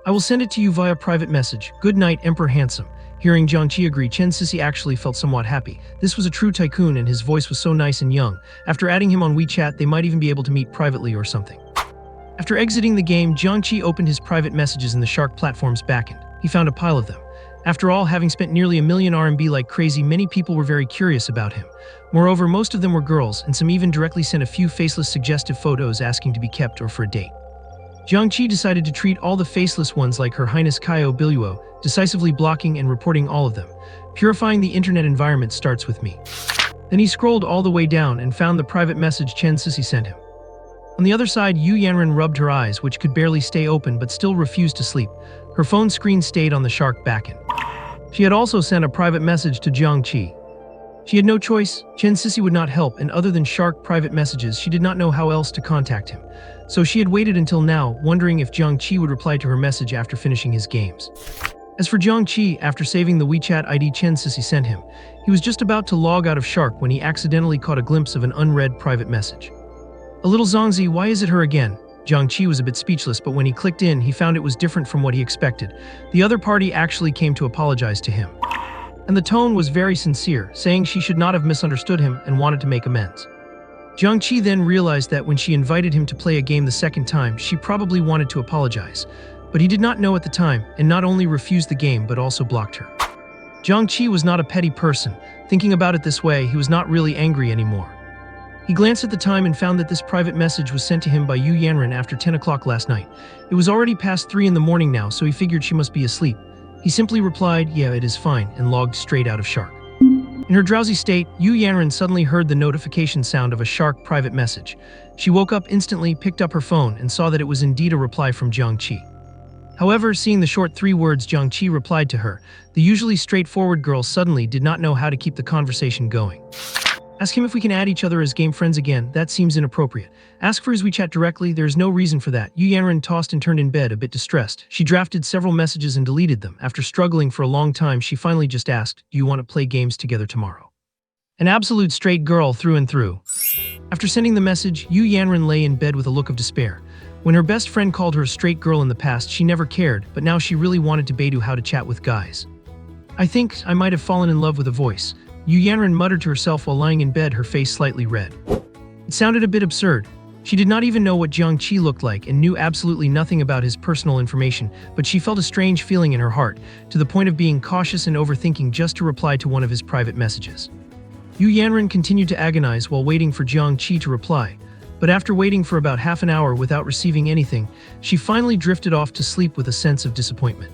I will send it to you via private message. Good night, Emperor Handsome." Hearing Jiang Che agree, Chen Sissy actually felt somewhat happy. This was a true tycoon and his voice was so nice and young. After adding him on WeChat, they might even be able to meet privately or something. After exiting the game, Jiang Che opened his private messages in the Shark platform's backend. He found a pile of them. After all, having spent nearly 1 million RMB like crazy, many people were very curious about him. Moreover, most of them were girls, and some even directly sent a few faceless suggestive photos asking to be kept or for a date. Jiang Che decided to treat all the faceless ones like Her Highness Kaio Biluo, decisively blocking and reporting all of them. Purifying the internet environment starts with me. Then he scrolled all the way down and found the private message Chen Sissy sent him. On the other side, Yu Yanren rubbed her eyes, which could barely stay open but still refused to sleep. Her phone screen stayed on the Shark backend. She had also sent a private message to Jiang Che. She had no choice. Chen Sissy would not help, and other than Shark private messages, she did not know how else to contact him. So she had waited until now, wondering if Jiang Che would reply to her message after finishing his games. As for Jiang Che, after saving the WeChat ID Chen Sissy sent him, he was just about to log out of Shark when he accidentally caught a glimpse of an unread private message. "A little Zongzi, why is it her again?" Jiang Che was a bit speechless, but when he clicked in, he found it was different from what he expected. The other party actually came to apologize to him. And the tone was very sincere, saying she should not have misunderstood him and wanted to make amends. Jiang Che then realized that when she invited him to play a game the second time, she probably wanted to apologize. But he did not know at the time, and not only refused the game but also blocked her. Jiang Che was not a petty person. Thinking about it this way, he was not really angry anymore. He glanced at the time and found that this private message was sent to him by Yu Yanren after 10 o'clock last night. It was already past 3 in the morning now, so he figured she must be asleep. He simply replied, "Yeah, it is fine," and logged straight out of Shark. In her drowsy state, Yu Yanren suddenly heard the notification sound of a Shark private message. She woke up instantly, picked up her phone, and saw that it was indeed a reply from Jiang Che. However, seeing the short 3 words Jiang Che replied to her, the usually straightforward girl suddenly did not know how to keep the conversation going. Ask him if we can add each other as game friends again. That seems inappropriate. Ask for his WeChat directly. There's no reason for that. Yu Yanran tossed and turned in bed, a bit distressed. She drafted several messages and deleted them. After struggling for a long time, she finally just asked, "Do you want to play games together tomorrow?" An absolute straight girl through and through. After sending the message, Yu Yanran lay in bed with a look of despair. When her best friend called her a straight girl in the past, she never cared, but now she really wanted to Baidu how to chat with guys. "I think I might have fallen in love with a voice," Yu Yanran muttered to herself while lying in bed, her face slightly red. It sounded a bit absurd. She did not even know what Jiang Che looked like and knew absolutely nothing about his personal information, but she felt a strange feeling in her heart, to the point of being cautious and overthinking just to reply to one of his private messages. Yu Yanran continued to agonize while waiting for Jiang Che to reply, but after waiting for about half an hour without receiving anything, she finally drifted off to sleep with a sense of disappointment.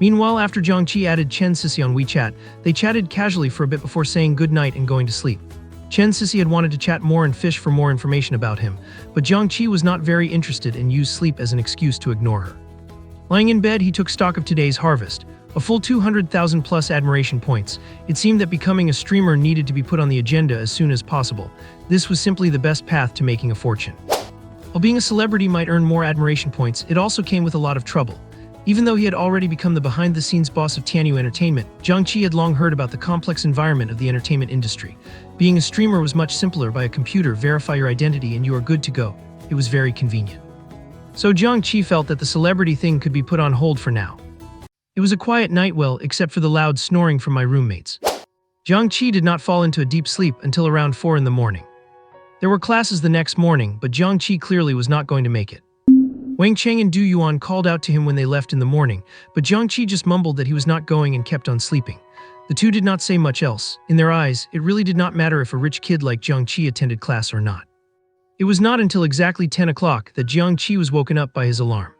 Meanwhile, after Jiang Che added Chen Sisi on WeChat, they chatted casually for a bit before saying goodnight and going to sleep. Chen Sisi had wanted to chat more and fish for more information about him, but Jiang Che was not very interested and used sleep as an excuse to ignore her. Lying in bed, he took stock of today's harvest, a full 200,000 plus admiration points. It seemed that becoming a streamer needed to be put on the agenda as soon as possible. This was simply the best path to making a fortune. While being a celebrity might earn more admiration points, it also came with a lot of trouble. Even though he had already become the behind-the-scenes boss of Tianyu Entertainment, Jiang Che had long heard about the complex environment of the entertainment industry. Being a streamer was much simpler. By a computer, verify your identity and you are good to go. It was very convenient. So Jiang Che felt that the celebrity thing could be put on hold for now. It was a quiet night, well, except for the loud snoring from my roommates. Jiang Che did not fall into a deep sleep until around 4 in the morning. There were classes the next morning, but Jiang Che clearly was not going to make it. Wang Cheng and Du Yuan called out to him when they left in the morning, but Jiang Che just mumbled that he was not going and kept on sleeping. The two did not say much else. In their eyes, it really did not matter if a rich kid like Jiang Che attended class or not. It was not until exactly 10 o'clock that Jiang Che was woken up by his alarm.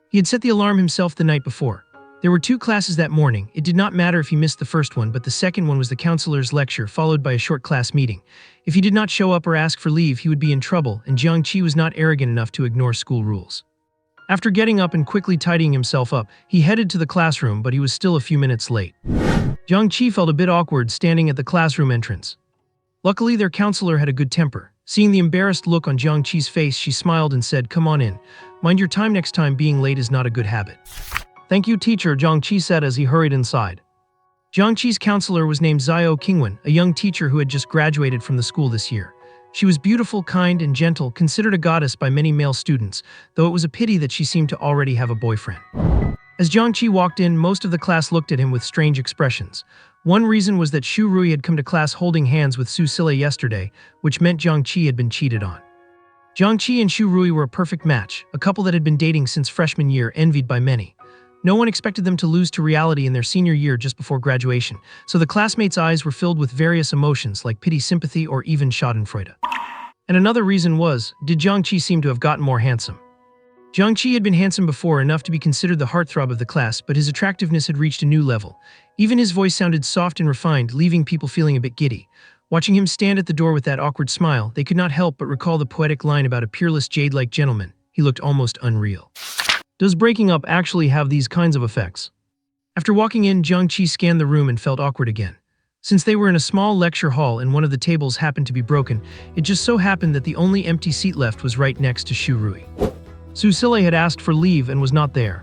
He had set the alarm himself the night before. There were 2 classes that morning. It did not matter if he missed the first one, but the second one was the counselor's lecture, followed by a short class meeting. If he did not show up or ask for leave, he would be in trouble, and Jiang Che was not arrogant enough to ignore school rules. After getting up and quickly tidying himself up, he headed to the classroom, but he was still a few minutes late. Jiang Che felt a bit awkward standing at the classroom entrance. Luckily, their counselor had a good temper. Seeing the embarrassed look on Jiang Che's face, she smiled and said, "Come on in. Mind your time next time, being late is not a good habit." "Thank you, teacher," Jiang Che said as he hurried inside. Jiang Che's counselor was named Zhao Qingwen, a young teacher who had just graduated from the school this year. She was beautiful, kind, and gentle, considered a goddess by many male students, though it was a pity that she seemed to already have a boyfriend. As Jiang Che walked in, most of the class looked at him with strange expressions. One reason was that Xu Rui had come to class holding hands with Su Sile yesterday, which meant Jiang Che had been cheated on. Jiang Che and Xu Rui were a perfect match, a couple that had been dating since freshman year, envied by many. No one expected them to lose to reality in their senior year just before graduation, so the classmates' eyes were filled with various emotions like pity, sympathy, or even schadenfreude. And another reason was, did Jiang Che seem to have gotten more handsome? Jiang Che had been handsome before, enough to be considered the heartthrob of the class, but his attractiveness had reached a new level. Even his voice sounded soft and refined, leaving people feeling a bit giddy. Watching him stand at the door with that awkward smile, they could not help but recall the poetic line about a peerless jade-like gentleman. He looked almost unreal. Does breaking up actually have these kinds of effects? After walking in, Jiang Che scanned the room and felt awkward again. Since they were in a small lecture hall and one of the tables happened to be broken, it just so happened that the only empty seat left was right next to Xu Rui. Su Sile had asked for leave and was not there.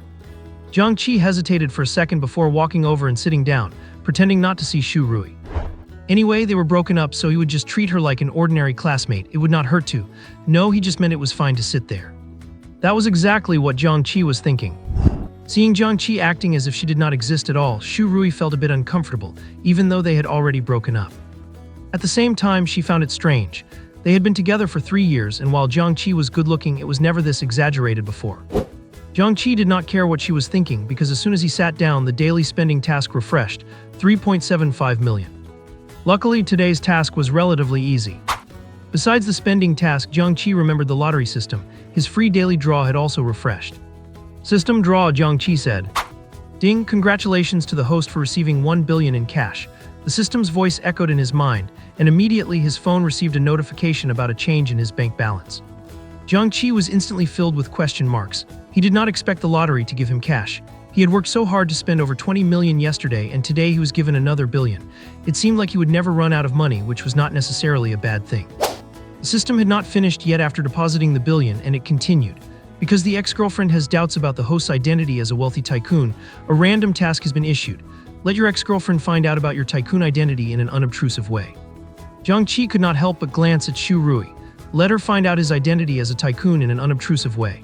Jiang Che hesitated for a second before walking over and sitting down, pretending not to see Xu Rui. Anyway, they were broken up, so he would just treat her like an ordinary classmate. It would not hurt to. No, he just meant it was fine to sit there. That was exactly what Jiang Che was thinking. Seeing Jiang Che acting as if she did not exist at all, Xu Rui felt a bit uncomfortable, even though they had already broken up. At the same time, she found it strange. They had been together for 3 years, and while Jiang Che was good-looking, it was never this exaggerated before. Jiang Che did not care what she was thinking, because as soon as he sat down, the daily spending task refreshed, 3.75 million. Luckily, today's task was relatively easy. Besides the spending task, Jiang Che remembered the lottery system. His free daily draw had also refreshed. "System draw," Jiang Che said. "Ding, congratulations to the host for receiving 1 billion in cash." The system's voice echoed in his mind, and immediately his phone received a notification about a change in his bank balance. Jiang Che was instantly filled with question marks. He did not expect the lottery to give him cash. He had worked so hard to spend over 20 million yesterday, and today he was given another billion. It seemed like he would never run out of money, which was not necessarily a bad thing. The system had not finished yet after depositing the billion, and it continued. Because the ex-girlfriend has doubts about the host's identity as a wealthy tycoon, a random task has been issued. Let your ex-girlfriend find out about your tycoon identity in an unobtrusive way. Jiang Che could not help but glance at Xu Rui. Let her find out his identity as a tycoon in an unobtrusive way.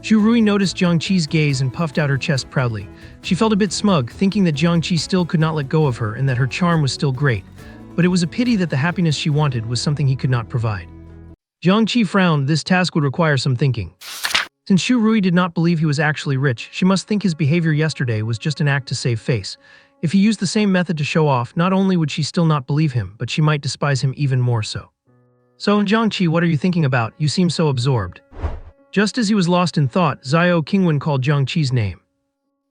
Xu Rui noticed Jiang Che's gaze and puffed out her chest proudly. She felt a bit smug, thinking that Jiang Che still could not let go of her and that her charm was still great. But it was a pity that the happiness she wanted was something he could not provide. Jiang Che frowned. This task would require some thinking. Since Xu Rui did not believe he was actually rich, she must think his behavior yesterday was just an act to save face. If he used the same method to show off, not only would she still not believe him, but she might despise him even more so. So, Jiang Che, what are you thinking about? You seem so absorbed. Just as he was lost in thought, Xiao Qingwen called Jiang Che's name.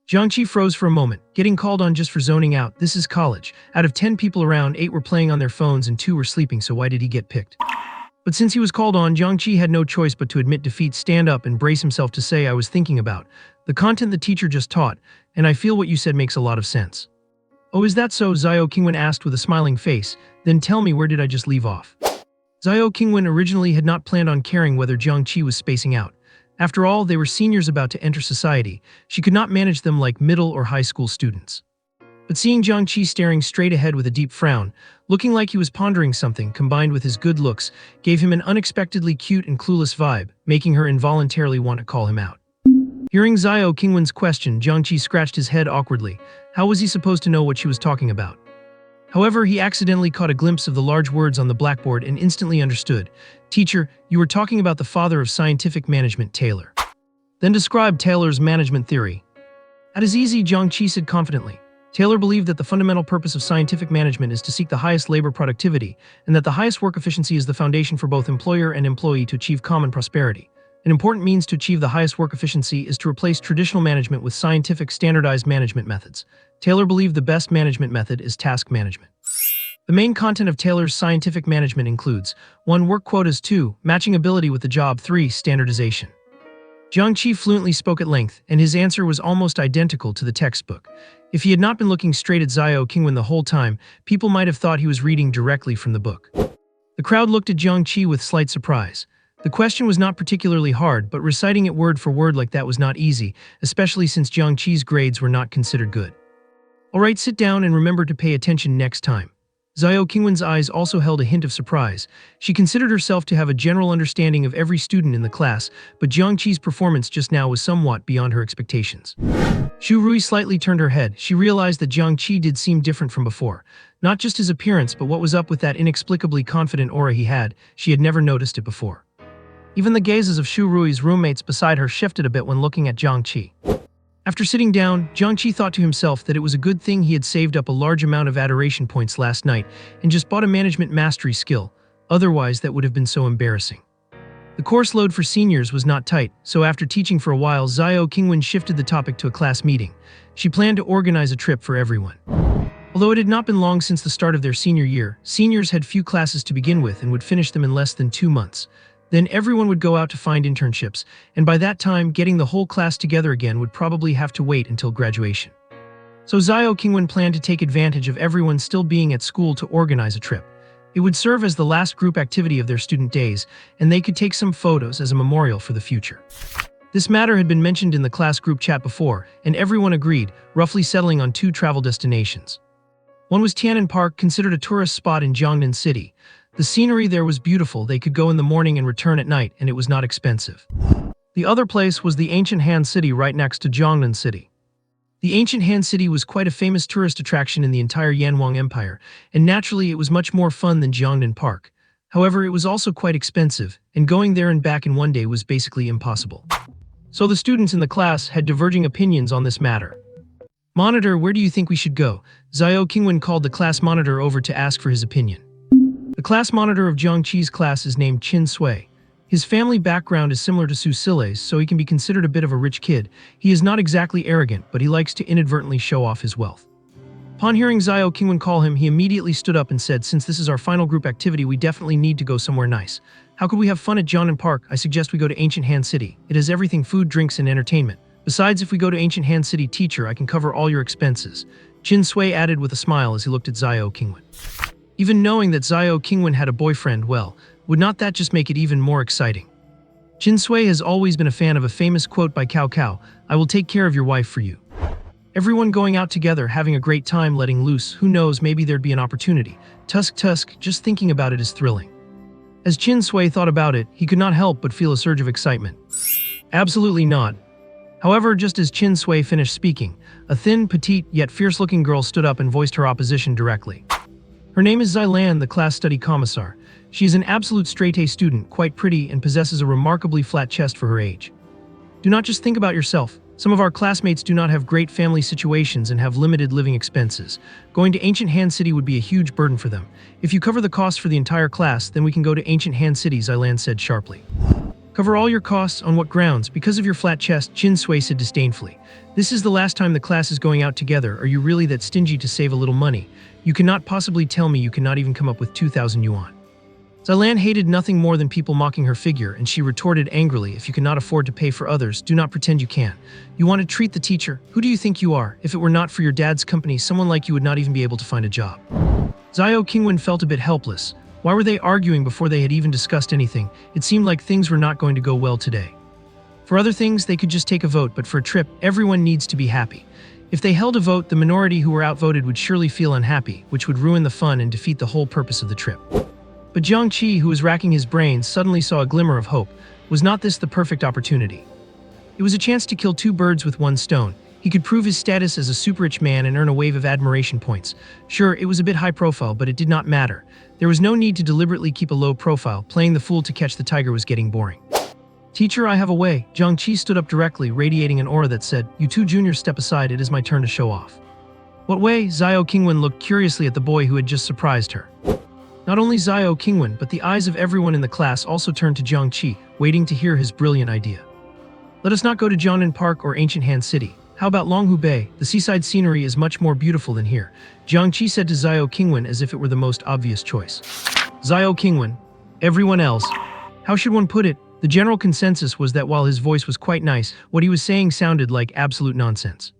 Jiang Che froze for a moment, getting called on just for zoning out. This is college. Out of 10 people around, 8 were playing on their phones and 2 were sleeping, so why did he get picked? But since he was called on, Jiang Che had no choice but to admit defeat, stand up and brace himself to say, I was thinking about the content the teacher just taught, and I feel what you said makes a lot of sense. Oh, is that so? Xiao Qingwen asked with a smiling face. Then tell me, where did I just leave off? Xiao Qingwen originally had not planned on caring whether Jiang Che was spacing out. After all, they were seniors about to enter society. She could not manage them like middle or high school students. But seeing Jiang Che staring straight ahead with a deep frown, looking like he was pondering something, combined with his good looks, gave him an unexpectedly cute and clueless vibe, making her involuntarily want to call him out. Hearing Xiao Qingwen's question, Jiang Che scratched his head awkwardly. How was he supposed to know what she was talking about? However, he accidentally caught a glimpse of the large words on the blackboard and instantly understood. Teacher, you were talking about the father of scientific management, Taylor. Then describe Taylor's management theory. That is easy, Jiang Che said confidently. Taylor believed that the fundamental purpose of scientific management is to seek the highest labor productivity, and that the highest work efficiency is the foundation for both employer and employee to achieve common prosperity. An important means to achieve the highest work efficiency is to replace traditional management with scientific standardized management methods. Taylor believed the best management method is task management. The main content of Taylor's scientific management includes 1. Work quotas, 2. Matching ability with the job, 3. Standardization. Jiang Che fluently spoke at length, and his answer was almost identical to the textbook. If he had not been looking straight at Xiao Qingwen the whole time, people might have thought he was reading directly from the book. The crowd looked at Jiang Che with slight surprise. The question was not particularly hard, but reciting it word for word like that was not easy, especially since Jiang Che's grades were not considered good. Alright, sit down and remember to pay attention next time. Xiao Qingwen's eyes also held a hint of surprise. She considered herself to have a general understanding of every student in the class, but Jiang Che's performance just now was somewhat beyond her expectations. Xu Rui slightly turned her head. She realized that Jiang Che did seem different from before. Not just his appearance, but what was up with that inexplicably confident aura he had. She had never noticed it before. Even the gazes of Xu Rui's roommates beside her shifted a bit when looking at Jiang Che. After sitting down, Jiang Che thought to himself that it was a good thing he had saved up a large amount of adoration points last night and just bought a management mastery skill, otherwise that would have been so embarrassing. The course load for seniors was not tight, so after teaching for a while, Xiao Qingwen shifted the topic to a class meeting. She planned to organize a trip for everyone. Although it had not been long since the start of their senior year, seniors had few classes to begin with and would finish them in less than 2 months. Then everyone would go out to find internships, and by that time, getting the whole class together again would probably have to wait until graduation. So Xiao Qingwen planned to take advantage of everyone still being at school to organize a trip. It would serve as the last group activity of their student days, and they could take some photos as a memorial for the future. This matter had been mentioned in the class group chat before, and everyone agreed, roughly settling on 2 travel destinations. One was Tian'an Park, considered a tourist spot in Jiangnan City. The scenery there was beautiful. They could go in the morning and return at night, and it was not expensive. The other place was the ancient Han City right next to Jiangnan City. The ancient Han City was quite a famous tourist attraction in the entire Yanwang Empire, and naturally it was much more fun than Jiangnan Park. However, it was also quite expensive, and going there and back in one day was basically impossible. So the students in the class had diverging opinions on this matter. Monitor, where do you think we should go? Xiao Qingwen called the class monitor over to ask for his opinion. The class monitor of Jiang Che's class is named Qin Sui. His family background is similar to Su Silei's, so he can be considered a bit of a rich kid. He is not exactly arrogant, but he likes to inadvertently show off his wealth. Upon hearing Xiao Qingwen call him, he immediately stood up and said, since this is our final group activity, we definitely need to go somewhere nice. How could we have fun at Jiangnan Park? I suggest we go to ancient Han City. It has everything: food, drinks, and entertainment. Besides, if we go to Ancient Han City, teacher, I can cover all your expenses, Jin Sui added with a smile as he looked at Xiao Qingwen. Even knowing that Xiao Qingwen had a boyfriend, well, would not that just make it even more exciting? Jin Sui has always been a fan of a famous quote by Cao Cao, "I will take care of your wife for you." Everyone going out together, having a great time, letting loose, who knows, maybe there'd be an opportunity. Tusk, just thinking about it is thrilling. As Jin Sui thought about it, he could not help but feel a surge of excitement. Absolutely not. However, just as Jin Sui finished speaking, a thin, petite, yet fierce-looking girl stood up and voiced her opposition directly. Her name is Xilan, the class study commissar. She is an absolute straight-A student, quite pretty, and possesses a remarkably flat chest for her age. Do not just think about yourself. Some of our classmates do not have great family situations and have limited living expenses. Going to Ancient Han City would be a huge burden for them. If you cover the costs for the entire class, then we can go to Ancient Han City, Xilan said sharply. Cover all your costs? On what grounds? Because of your flat chest, Jin Sui said disdainfully. This is the last time the class is going out together. Are you really that stingy to save a little money? You cannot possibly tell me you cannot even come up with 2,000 yuan. Xilan hated nothing more than people mocking her figure, and she retorted angrily, if you cannot afford to pay for others, do not pretend you can. You want to treat the teacher? Who do you think you are? If it were not for your dad's company, someone like you would not even be able to find a job. Xiao Qingwen felt a bit helpless. Why were they arguing before they had even discussed anything? It seemed like things were not going to go well today. For other things, they could just take a vote, but for a trip, everyone needs to be happy. If they held a vote, the minority who were outvoted would surely feel unhappy, which would ruin the fun and defeat the whole purpose of the trip. But Jiang Che, who was racking his brains, suddenly saw a glimmer of hope. Was not this the perfect opportunity? It was a chance to kill two birds with one stone. He could prove his status as a super-rich man and earn a wave of admiration points. Sure, it was a bit high profile, but it did not matter. There was no need to deliberately keep a low profile. Playing the fool to catch the tiger was getting boring. Teacher, I have a way. Jiang Che stood up directly, radiating an aura that said, "You two juniors step aside, it is my turn to show off." What way? Xiao Qingwen looked curiously at the boy who had just surprised her. Not only Xiao Qingwen, but the eyes of everyone in the class also turned to Jiang Che, waiting to hear his brilliant idea. Let us not go to Jiangnan Park or Ancient Han City. How about Longhu Bay? The seaside scenery is much more beautiful than here, Jiang Che said to Xiao Qingwen as if it were the most obvious choice. Xiao Qingwen. Everyone else. How should one put it? The general consensus was that while his voice was quite nice, what he was saying sounded like absolute nonsense.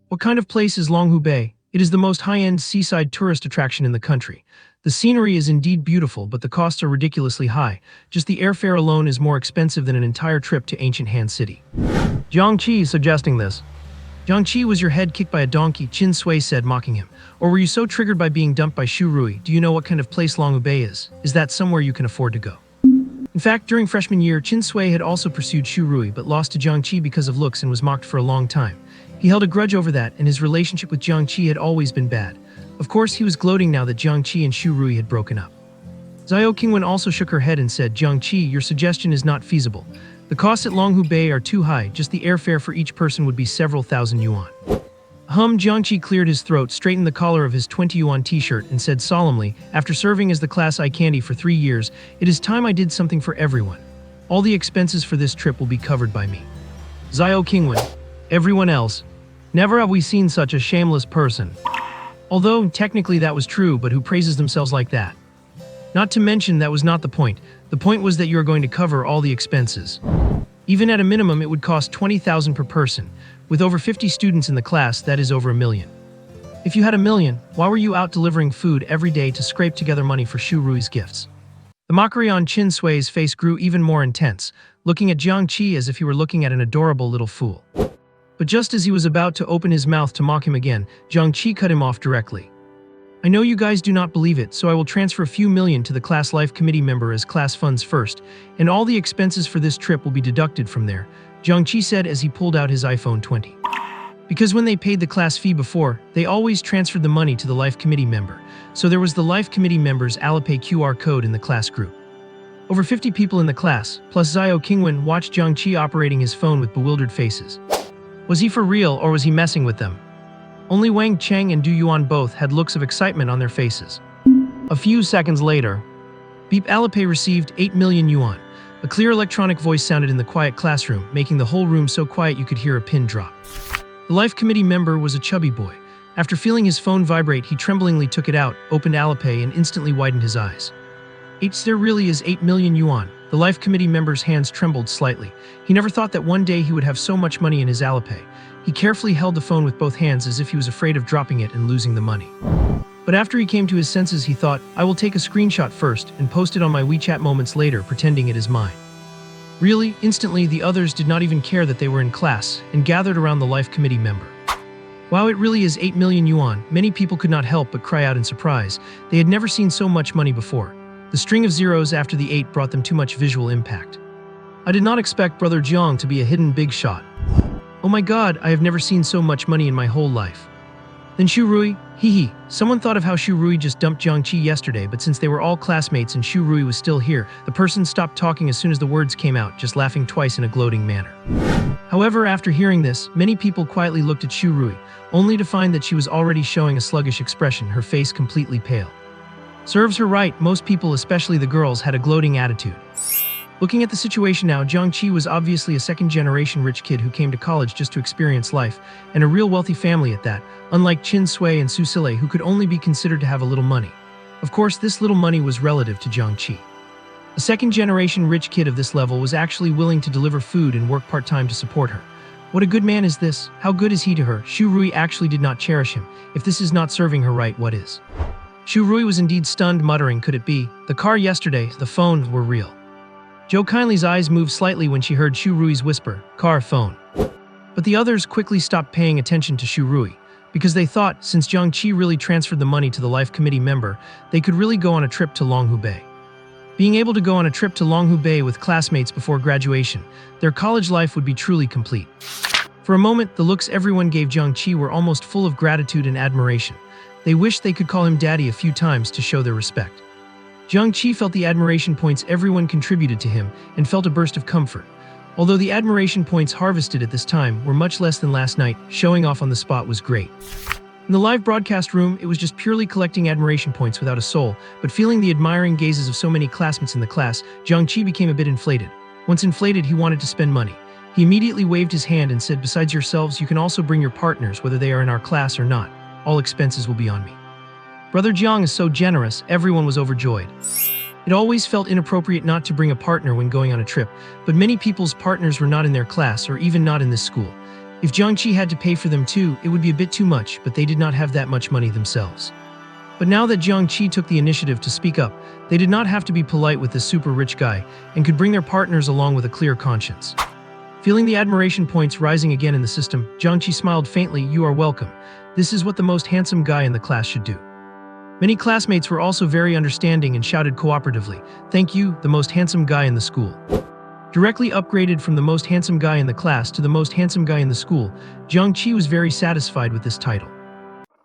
What kind of place is Longhu Bay? It is the most high-end seaside tourist attraction in the country. The scenery is indeed beautiful, but the costs are ridiculously high. Just the airfare alone is more expensive than an entire trip to Ancient Han City. Jiang Che suggesting this. Jiang Che, was your head kicked by a donkey? Jin Sui said, mocking him. Or were you so triggered by being dumped by Shu Rui? Do you know what kind of place Longhu Bay is? Is that somewhere you can afford to go? In fact, during freshman year, Jin Sui had also pursued Shu Rui but lost to Jiang Che because of looks and was mocked for a long time. He held a grudge over that, and his relationship with Jiang Che had always been bad. Of course, he was gloating now that Jiang Che and Shu Rui had broken up. Xiao Qingwen also shook her head and said, Jiang Che, your suggestion is not feasible. The costs at Longhu Bay are too high. Just the airfare for each person would be several thousand yuan. Jiang Che cleared his throat, straightened the collar of his 20 yuan t-shirt, and said solemnly, after serving as the class eye candy for 3 years, it is time I did something for everyone. All the expenses for this trip will be covered by me. Xiao Qingwen. Everyone else. Never have we seen such a shameless person. Although, technically that was true, but who praises themselves like that? Not to mention, that was not the point. The point was that you are going to cover all the expenses. Even at a minimum, it would cost 20,000 per person. With over 50 students in the class, that is over 1 million. If you had 1 million, why were you out delivering food every day to scrape together money for Shu Rui's gifts? The mockery on Jin Sui's face grew even more intense, looking at Jiang Che as if he were looking at an adorable little fool. But just as he was about to open his mouth to mock him again, Jiang Che cut him off directly. I know you guys do not believe it, so I will transfer a few million to the class life committee member as class funds first, and all the expenses for this trip will be deducted from there, Jiang Che said as he pulled out his iPhone 20. Because when they paid the class fee before, they always transferred the money to the life committee member, so there was the life committee member's Alipay QR code in the class group. Over 50 people in the class, plus Xiao Qingwen, watched Jiang Che operating his phone with bewildered faces. Was he for real or was he messing with them? Only Wang Cheng and Du Yuan both had looks of excitement on their faces. A few seconds later, Beep Alipay received 8 million yuan. A clear electronic voice sounded in the quiet classroom, making the whole room so quiet you could hear a pin drop. The life committee member was a chubby boy. After feeling his phone vibrate, he tremblingly took it out, opened Alipay, and instantly widened his eyes. There really is 8 million yuan. The life committee member's hands trembled slightly. He never thought that one day he would have so much money in his Alipay. He carefully held the phone with both hands as if he was afraid of dropping it and losing the money. But after he came to his senses, he thought, I will take a screenshot first and post it on my WeChat moments later, pretending it is mine. Really, instantly, the others did not even care that they were in class and gathered around the life committee member. Wow, it really is 8 million yuan. Many people could not help but cry out in surprise. They had never seen so much money before. The string of zeros after the 8 brought them too much visual impact. I did not expect Brother Jiang to be a hidden big shot. Oh my god, I have never seen so much money in my whole life. Then Xu Rui, hee. Someone thought of how Xu Rui just dumped Jiang Che yesterday, but since they were all classmates and Xu Rui was still here, the person stopped talking as soon as the words came out, just laughing twice in a gloating manner. However, after hearing this, many people quietly looked at Xu Rui, only to find that she was already showing a sluggish expression, her face completely pale. Serves her right, most people, especially the girls, had a gloating attitude. Looking at the situation now, Jiang Che was obviously a second-generation rich kid who came to college just to experience life, and a real wealthy family at that, unlike Qin Sui and Su Sile, who could only be considered to have a little money. Of course, this little money was relative to Jiang Che. A second-generation rich kid of this level was actually willing to deliver food and work part-time to support her. What a good man is this? How good is he to her? Xu Rui actually did not cherish him. If this is not serving her right, what is? Xu Rui was indeed stunned, muttering, could it be? The car yesterday, the phone, were real. Zhou Kindly's eyes moved slightly when she heard Xu Rui's whisper, car, phone. But the others quickly stopped paying attention to Xu Rui, because they thought, since Jiang Che really transferred the money to the life committee member, they could really go on a trip to Longhubei. Being able to go on a trip to Longhubei with classmates before graduation, their college life would be truly complete. For a moment, the looks everyone gave Jiang Che were almost full of gratitude and admiration. They wished they could call him daddy a few times to show their respect. Jiang Che felt the admiration points everyone contributed to him and felt a burst of comfort. Although the admiration points harvested at this time were much less than last night, showing off on the spot was great. In the live broadcast room, it was just purely collecting admiration points without a soul, but feeling the admiring gazes of so many classmates in the class, Jiang Che became a bit inflated. Once inflated, he wanted to spend money. He immediately waved his hand and said, besides yourselves, you can also bring your partners, whether they are in our class or not. All expenses will be on me. Brother Jiang is so generous, everyone was overjoyed. It always felt inappropriate not to bring a partner when going on a trip, but many people's partners were not in their class or even not in this school. If Jiang Che had to pay for them too, it would be a bit too much, but they did not have that much money themselves. But now that Jiang Che took the initiative to speak up, they did not have to be polite with this super rich guy and could bring their partners along with a clear conscience. Feeling the admiration points rising again in the system, Jiang Che smiled faintly, you are welcome. This is what the most handsome guy in the class should do. Many classmates were also very understanding and shouted cooperatively, thank you, the most handsome guy in the school. Directly upgraded from the most handsome guy in the class to the most handsome guy in the school, Jiang Che was very satisfied with this title.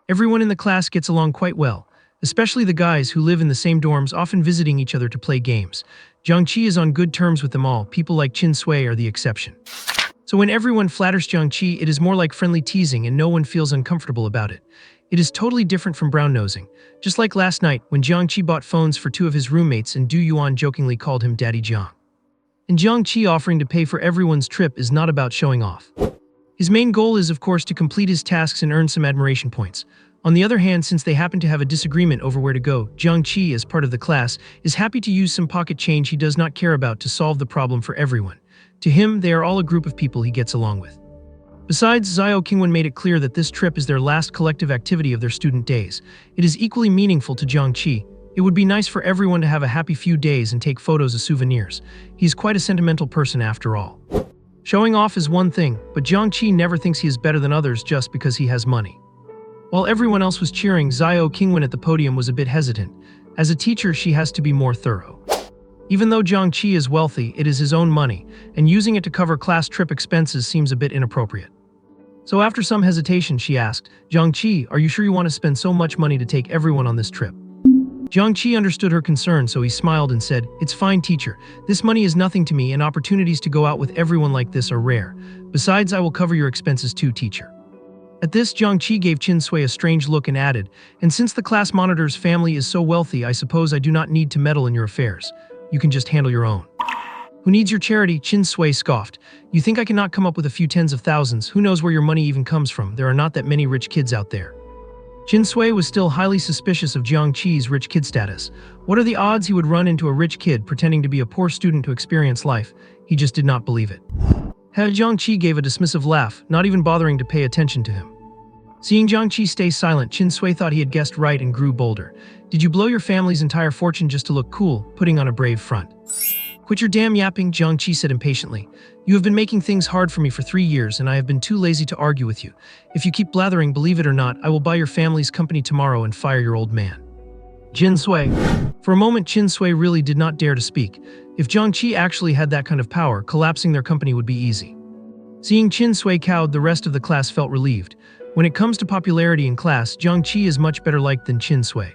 Everyone in the class gets along quite well, especially the guys who live in the same dorms, often visiting each other to play games. Jiang Che is on good terms with them all, people like Qin Sui are the exception. So when everyone flatters Jiang Che, it is more like friendly teasing and no one feels uncomfortable about it. It is totally different from brown-nosing. Just like last night when Jiang Che bought phones for 2 of his roommates and Du Yuan jokingly called him Daddy Jiang. And Jiang Che offering to pay for everyone's trip is not about showing off. His main goal is, of course, to complete his tasks and earn some admiration points. On the other hand, since they happen to have a disagreement over where to go, Jiang Che, as part of the class, is happy to use some pocket change he does not care about to solve the problem for everyone. To him, they are all a group of people he gets along with. Besides, Zhao Qingwen made it clear that this trip is their last collective activity of their student days. It is equally meaningful to Jiang Che. It would be nice for everyone to have a happy few days and take photos as souvenirs. He's quite a sentimental person after all. Showing off is one thing, but Jiang Che never thinks he is better than others just because he has money. While everyone else was cheering, Zhao Qingwen at the podium was a bit hesitant. As a teacher, she has to be more thorough. Even though Jiang Che is wealthy, it is his own money, and using it to cover class trip expenses seems a bit inappropriate. So after some hesitation, she asked, Jiang Che, are you sure you want to spend so much money to take everyone on this trip? Jiang Che understood her concern, so he smiled and said, it's fine, teacher. This money is nothing to me, and opportunities to go out with everyone like this are rare. Besides, I will cover your expenses too, teacher. At this, Jiang Che gave Qin Sui a strange look and added, and since the class monitor's family is so wealthy, I suppose I do not need to meddle in your affairs. You can just handle your own. Who needs your charity? Qin Sui scoffed. You think I cannot come up with a few tens of thousands? Who knows where your money even comes from? There are not that many rich kids out there. Chin Sui was still highly suspicious of Jiang Che's rich kid status. What are the odds he would run into a rich kid pretending to be a poor student to experience life? He just did not believe it. Jiang Che gave a dismissive laugh, not even bothering to pay attention to him. Seeing Jiang Che stay silent, Chin Sui thought he had guessed right and grew bolder. Did you blow your family's entire fortune just to look cool, putting on a brave front? Quit your damn yapping, Jiang Che said impatiently. You have been making things hard for me for 3 years and I have been too lazy to argue with you. If you keep blathering, believe it or not, I will buy your family's company tomorrow and fire your old man. Chin Sui. For a moment, Chin Sui really did not dare to speak. If Jiang Che actually had that kind of power, collapsing their company would be easy. Seeing Chin Sui cowed, the rest of the class felt relieved. When it comes to popularity in class, Jiang Che is much better liked than Chin Sui.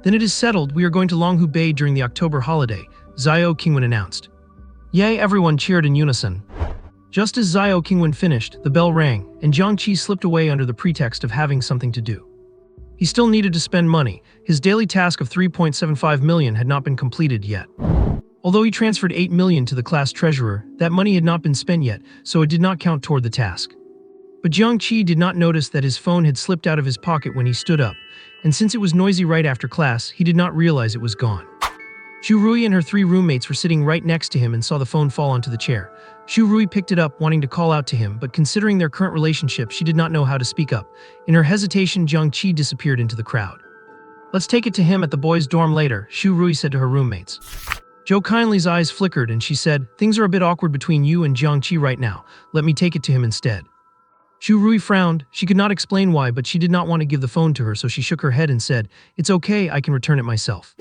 Then it is settled, we are going to Longhu Bay during the October holiday, Zhao Qingwen announced. Yay, everyone cheered in unison. Just as Zhao Qingwen finished, the bell rang, and Jiang Che slipped away under the pretext of having something to do. He still needed to spend money. His daily task of 3.75 million had not been completed yet. Although he transferred 8 million to the class treasurer, that money had not been spent yet, so it did not count toward the task. But Jiang Che did not notice that his phone had slipped out of his pocket when he stood up, and since it was noisy right after class, he did not realize it was gone. Xu Rui and her 3 roommates were sitting right next to him and saw the phone fall onto the chair. Xu Rui picked it up, wanting to call out to him, but considering their current relationship, she did not know how to speak up. In her hesitation, Jiang Che disappeared into the crowd. Let's take it to him at the boys' dorm later, Xu Rui said to her roommates. Zhou Kindly's eyes flickered and she said, things are a bit awkward between you and Jiang Che right now. Let me take it to him instead. Xu Rui frowned. She could not explain why, but she did not want to give the phone to her, so she shook her head and said, it's okay, I can return it myself.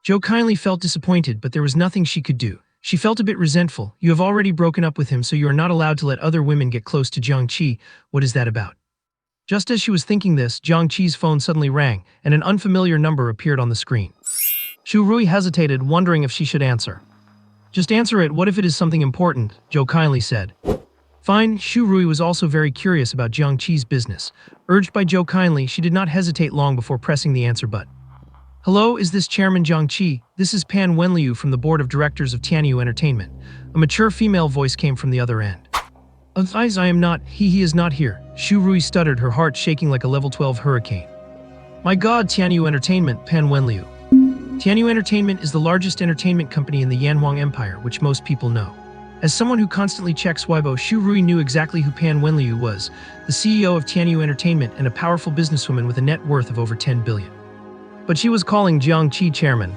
Zhou Kindly felt disappointed, but there was nothing she could do. She felt a bit resentful. You have already broken up with him, so you are not allowed to let other women get close to Jiang Che. What is that about? Just as she was thinking this, Jiang Che's phone suddenly rang, and an unfamiliar number appeared on the screen. Xu Rui hesitated, wondering if she should answer. Just answer it, what if it is something important, Zhou Kindly said. Fine, Xu Rui was also very curious about Jiang Che's business. Urged by Zhou Kindly, she did not hesitate long before pressing the answer button. Hello, is this Chairman Jiang Che? This is Pan Wenliu from the Board of Directors of Tianyu Entertainment. A mature female voice came from the other end. I am not, he is not here. Xu Rui stuttered, her heart shaking like a level 12 hurricane. My god, Tianyu Entertainment, Pan Wenliu. Tianyu Entertainment is the largest entertainment company in the Yanhuang Empire, which most people know. As someone who constantly checks Weibo, Xu Rui knew exactly who Pan Wenliu was, the CEO of Tianyu Entertainment and a powerful businesswoman with a net worth of over 10 billion. But she was calling Jiang Che chairman.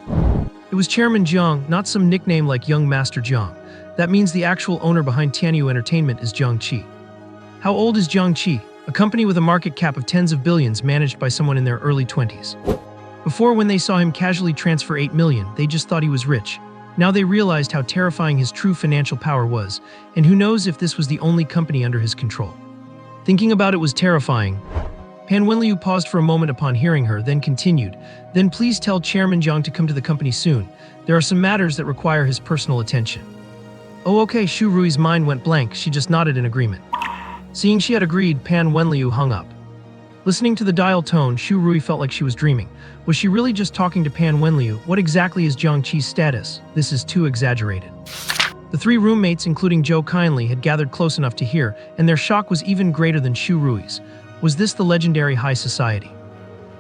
It was Chairman Jiang, not some nickname like Young Master Jiang. That means the actual owner behind Tianyu Entertainment is Jiang Che. How old is Jiang Che? A company with a market cap of tens of billions managed by someone in their early 20s. Before, when they saw him casually transfer 8 million, they just thought he was rich. Now they realized how terrifying his true financial power was, and who knows if this was the only company under his control. Thinking about it was terrifying. Pan Wenliu paused for a moment upon hearing her, then continued, Then please tell Chairman Jiang to come to the company soon. There are some matters that require his personal attention. Oh okay, Xu Rui's mind went blank, she just nodded in agreement. Seeing she had agreed, Pan Wenliu hung up. Listening to the dial tone, Xu Rui felt like she was dreaming. Was she really just talking to Pan Wenliu? What exactly is Jiang Che's status? This is too exaggerated. The 3 roommates, including Zhou Kindly, had gathered close enough to hear, and their shock was even greater than Xu Rui's. Was this the legendary high society?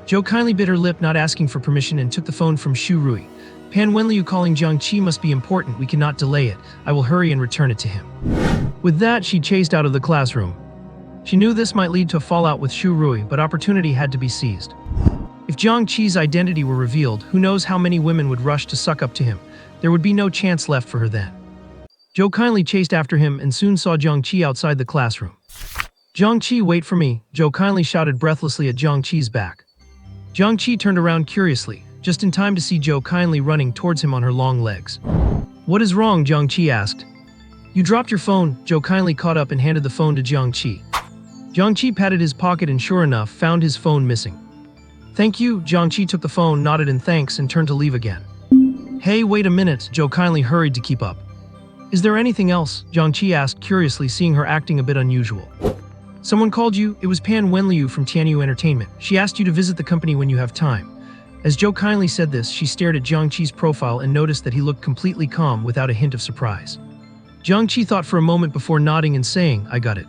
Zhou Kindly bit her lip, not asking for permission, and took the phone from Xu Rui. Pan Wenliu calling Jiang Che must be important, we cannot delay it. I will hurry and return it to him. With that, she chased out of the classroom. She knew this might lead to a fallout with Xu Rui, but opportunity had to be seized. If Jiang Che's identity were revealed, who knows how many women would rush to suck up to him. There would be no chance left for her then. Zhou Kindly chased after him and soon saw Jiang Che outside the classroom. Jiang Che, wait for me, Zhou Kindly shouted breathlessly at Jiang Che's back. Jiang Che turned around curiously, just in time to see Zhou Kindly running towards him on her long legs. What is wrong? Jiang Che asked. You dropped your phone. Zhou Kindly caught up and handed the phone to Jiang Che. Jiang Che patted his pocket and sure enough, found his phone missing. Thank you, Jiang Che took the phone, nodded in thanks and turned to leave again. Hey, wait a minute, Zhou Kindly hurried to keep up. Is there anything else? Jiang Che asked curiously, seeing her acting a bit unusual. Someone called you? It was Pan Wenliu from Tianyu Entertainment. She asked you to visit the company when you have time. As Zhou Kindly said this, she stared at Jiang Che's profile and noticed that he looked completely calm without a hint of surprise. Jiang Che thought for a moment before nodding and saying, I got it.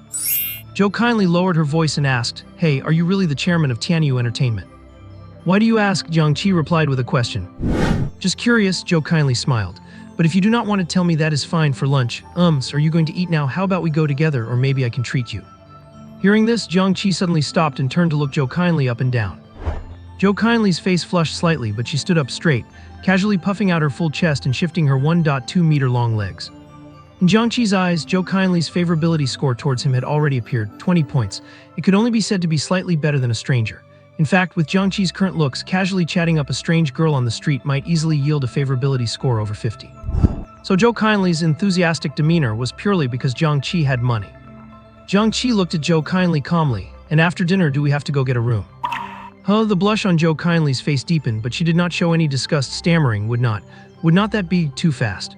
Zhou kindly lowered her voice and asked, "Hey, are you really the chairman of Tianyu Entertainment?" "Why do you ask?" Jiang Che replied with a question. "Just curious," Zhou kindly smiled. "But if you do not want to tell me, that is fine. For lunch, are you going to eat now? How about we go together, or maybe I can treat you?" Hearing this, Jiang Che suddenly stopped and turned to look Zhou kindly up and down. Zhou kindly's face flushed slightly, but she stood up straight, casually puffing out her full chest and shifting her 1.2-meter-long legs. In Jiang Che's eyes, Zhou kindly's favorability score towards him had already appeared, 20 points. It could only be said to be slightly better than a stranger. In fact, with Jiang Che's current looks, casually chatting up a strange girl on the street might easily yield a favorability score over 50. So Zhou kindly's enthusiastic demeanor was purely because Jiang Che had money. Jiang Che looked at Zhou kindly calmly. "And after dinner, do we have to go get a room?" The blush on Zhou kindly's face deepened, but she did not show any disgust, stammering, Would not that be too fast?"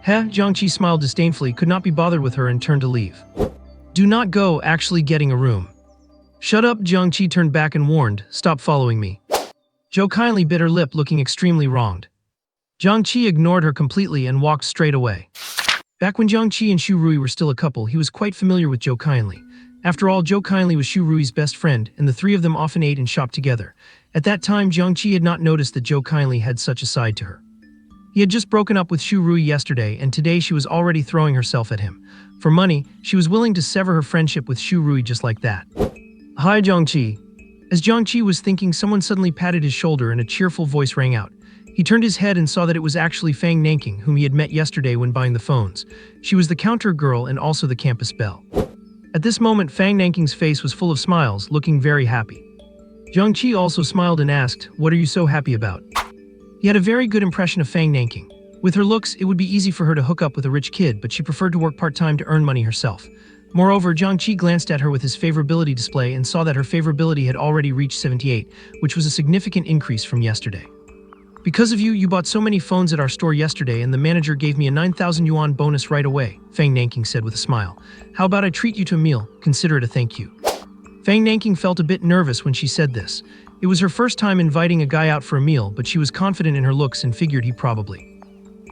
Jiang Che smiled disdainfully, could not be bothered with her, and turned to leave. "Do not go actually getting a room." "Shut up," Jiang Che turned back and warned, "Stop following me." Zhou kindly bit her lip, looking extremely wronged. Jiang Che ignored her completely and walked straight away. Back when Jiang Che and Xu Rui were still a couple, he was quite familiar with Zhou kindly. After all, Zhou kindly was Xu Rui's best friend, and the three of them often ate and shopped together. At that time, Jiang Che had not noticed that Zhou kindly had such a side to her. He had just broken up with Xu Rui yesterday, and today she was already throwing herself at him. For money, she was willing to sever her friendship with Xu Rui just like that. "Hi, Jiang Che." As Jiang Che was thinking, someone suddenly patted his shoulder and a cheerful voice rang out. He turned his head and saw that it was actually Fang Nanking, whom he had met yesterday when buying the phones. She was the counter girl and also the campus belle. At this moment, Fang Nanking's face was full of smiles, looking very happy. Jiang Che also smiled and asked, "What are you so happy about?" He had a very good impression of Fang Nanking. With her looks, it would be easy for her to hook up with a rich kid, but she preferred to work part-time to earn money herself. Moreover, Jiang Che glanced at her with his favorability display and saw that her favorability had already reached 78, which was a significant increase from yesterday. "Because of you, you bought so many phones at our store yesterday, and the manager gave me a 9,000 yuan bonus right away," Fang Nanking said with a smile. "How about I treat you to a meal? Consider it a thank you." Fang Nanking felt a bit nervous when she said this. It was her first time inviting a guy out for a meal, but she was confident in her looks and figured he probably.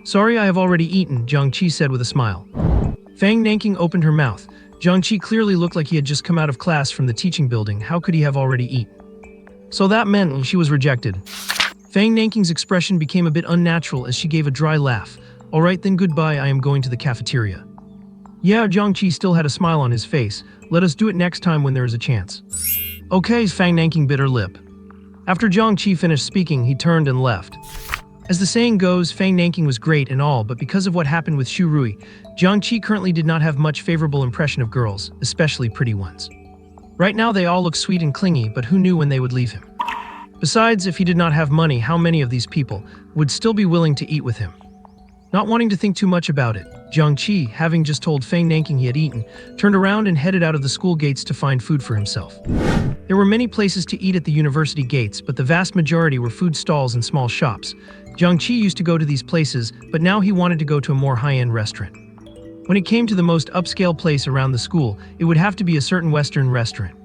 "Sorry, I have already eaten," Jiang Che said with a smile. Fang Nanking opened her mouth. Jiang Che clearly looked like he had just come out of class from the teaching building. How could he have already eaten? So that meant she was rejected. Fang Nanking's expression became a bit unnatural as she gave a dry laugh. "All right then, goodbye, I am going to the cafeteria." Yeah, Jiang Che still had a smile on his face. "Let us do it next time when there is a chance." "Okay," Fang Nanking bit her lip. After Jiang Che finished speaking, he turned and left. As the saying goes, Fang Nanking was great and all, but because of what happened with Xu Rui, Jiang Che currently did not have much favorable impression of girls, especially pretty ones. Right now they all look sweet and clingy, but who knew when they would leave him? Besides, if he did not have money, how many of these people would still be willing to eat with him? Not wanting to think too much about it, Jiang Che, having just told Fang Nanking he had eaten, turned around and headed out of the school gates to find food for himself. There were many places to eat at the university gates, but the vast majority were food stalls and small shops. Jiang Che used to go to these places, but now he wanted to go to a more high-end restaurant. When it came to the most upscale place around the school, it would have to be a certain Western restaurant.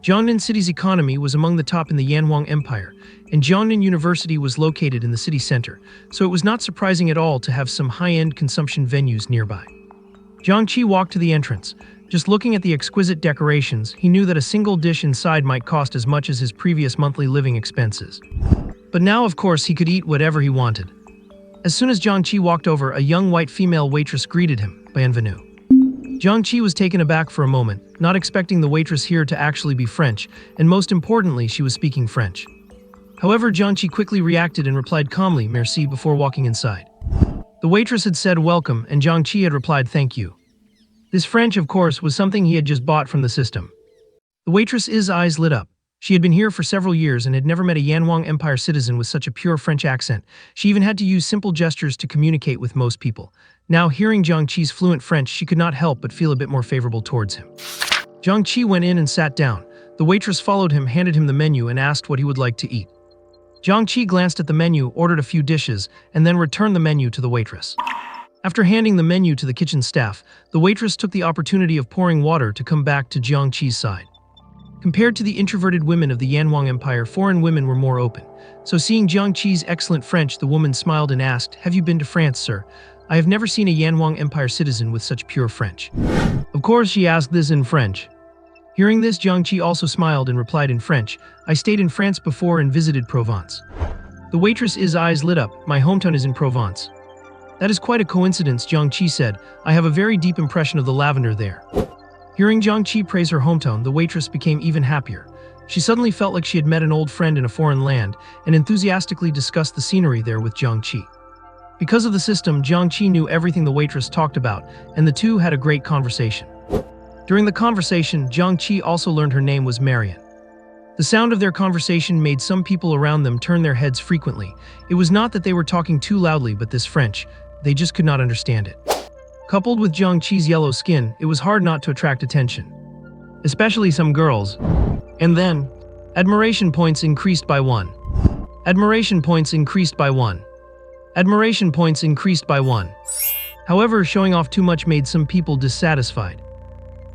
Jiangnan City's economy was among the top in the Yanhuang Empire, and Jiangnan University was located in the city center, so it was not surprising at all to have some high-end consumption venues nearby. Jiang Che walked to the entrance. Just looking at the exquisite decorations, he knew that a single dish inside might cost as much as his previous monthly living expenses. But now, of course, he could eat whatever he wanted. As soon as Jiang Che walked over, a young white female waitress greeted him. "Bienvenue." Jiang Che was taken aback for a moment, not expecting the waitress here to actually be French, and most importantly, she was speaking French. However, Jiang Che quickly reacted and replied calmly, "Merci," before walking inside. The waitress had said welcome, and Jiang Che had replied thank you. This French, of course, was something he had just bought from the system. The waitress's eyes lit up. She had been here for several years and had never met a Yanhuang Empire citizen with such a pure French accent. She even had to use simple gestures to communicate with most people. Now, hearing Jiang Che's fluent French, she could not help but feel a bit more favorable towards him. Jiang Che went in and sat down. The waitress followed him, handed him the menu, and asked what he would like to eat. Jiang Che glanced at the menu, ordered a few dishes, and then returned the menu to the waitress. After handing the menu to the kitchen staff, the waitress took the opportunity of pouring water to come back to Jiang Che's side. Compared to the introverted women of the Yanhuang Empire, foreign women were more open. So seeing Jiang Che's excellent French, the woman smiled and asked, "Have you been to France, sir? I have never seen a Yanhuang Empire citizen with such pure French." Of course, she asked this in French. Hearing this, Jiang Che also smiled and replied in French, "I stayed in France before and visited Provence." The waitress's eyes lit up. "My hometown is in Provence." "That is quite a coincidence," Jiang Che said. "I have a very deep impression of the lavender there." Hearing Jiang Che praise her hometown, the waitress became even happier. She suddenly felt like she had met an old friend in a foreign land and enthusiastically discussed the scenery there with Jiang Che. Because of the system, Jiang Che knew everything the waitress talked about, and the two had a great conversation. During the conversation, Jiang Che also learned her name was Marian. The sound of their conversation made some people around them turn their heads frequently. It was not that they were talking too loudly, but this French, they just could not understand it. Coupled with Jiang Che's yellow skin, it was hard not to attract attention, especially some girls. And then, admiration points increased by 1. Admiration points increased by 1. Admiration points increased by 1. However, showing off too much made some people dissatisfied.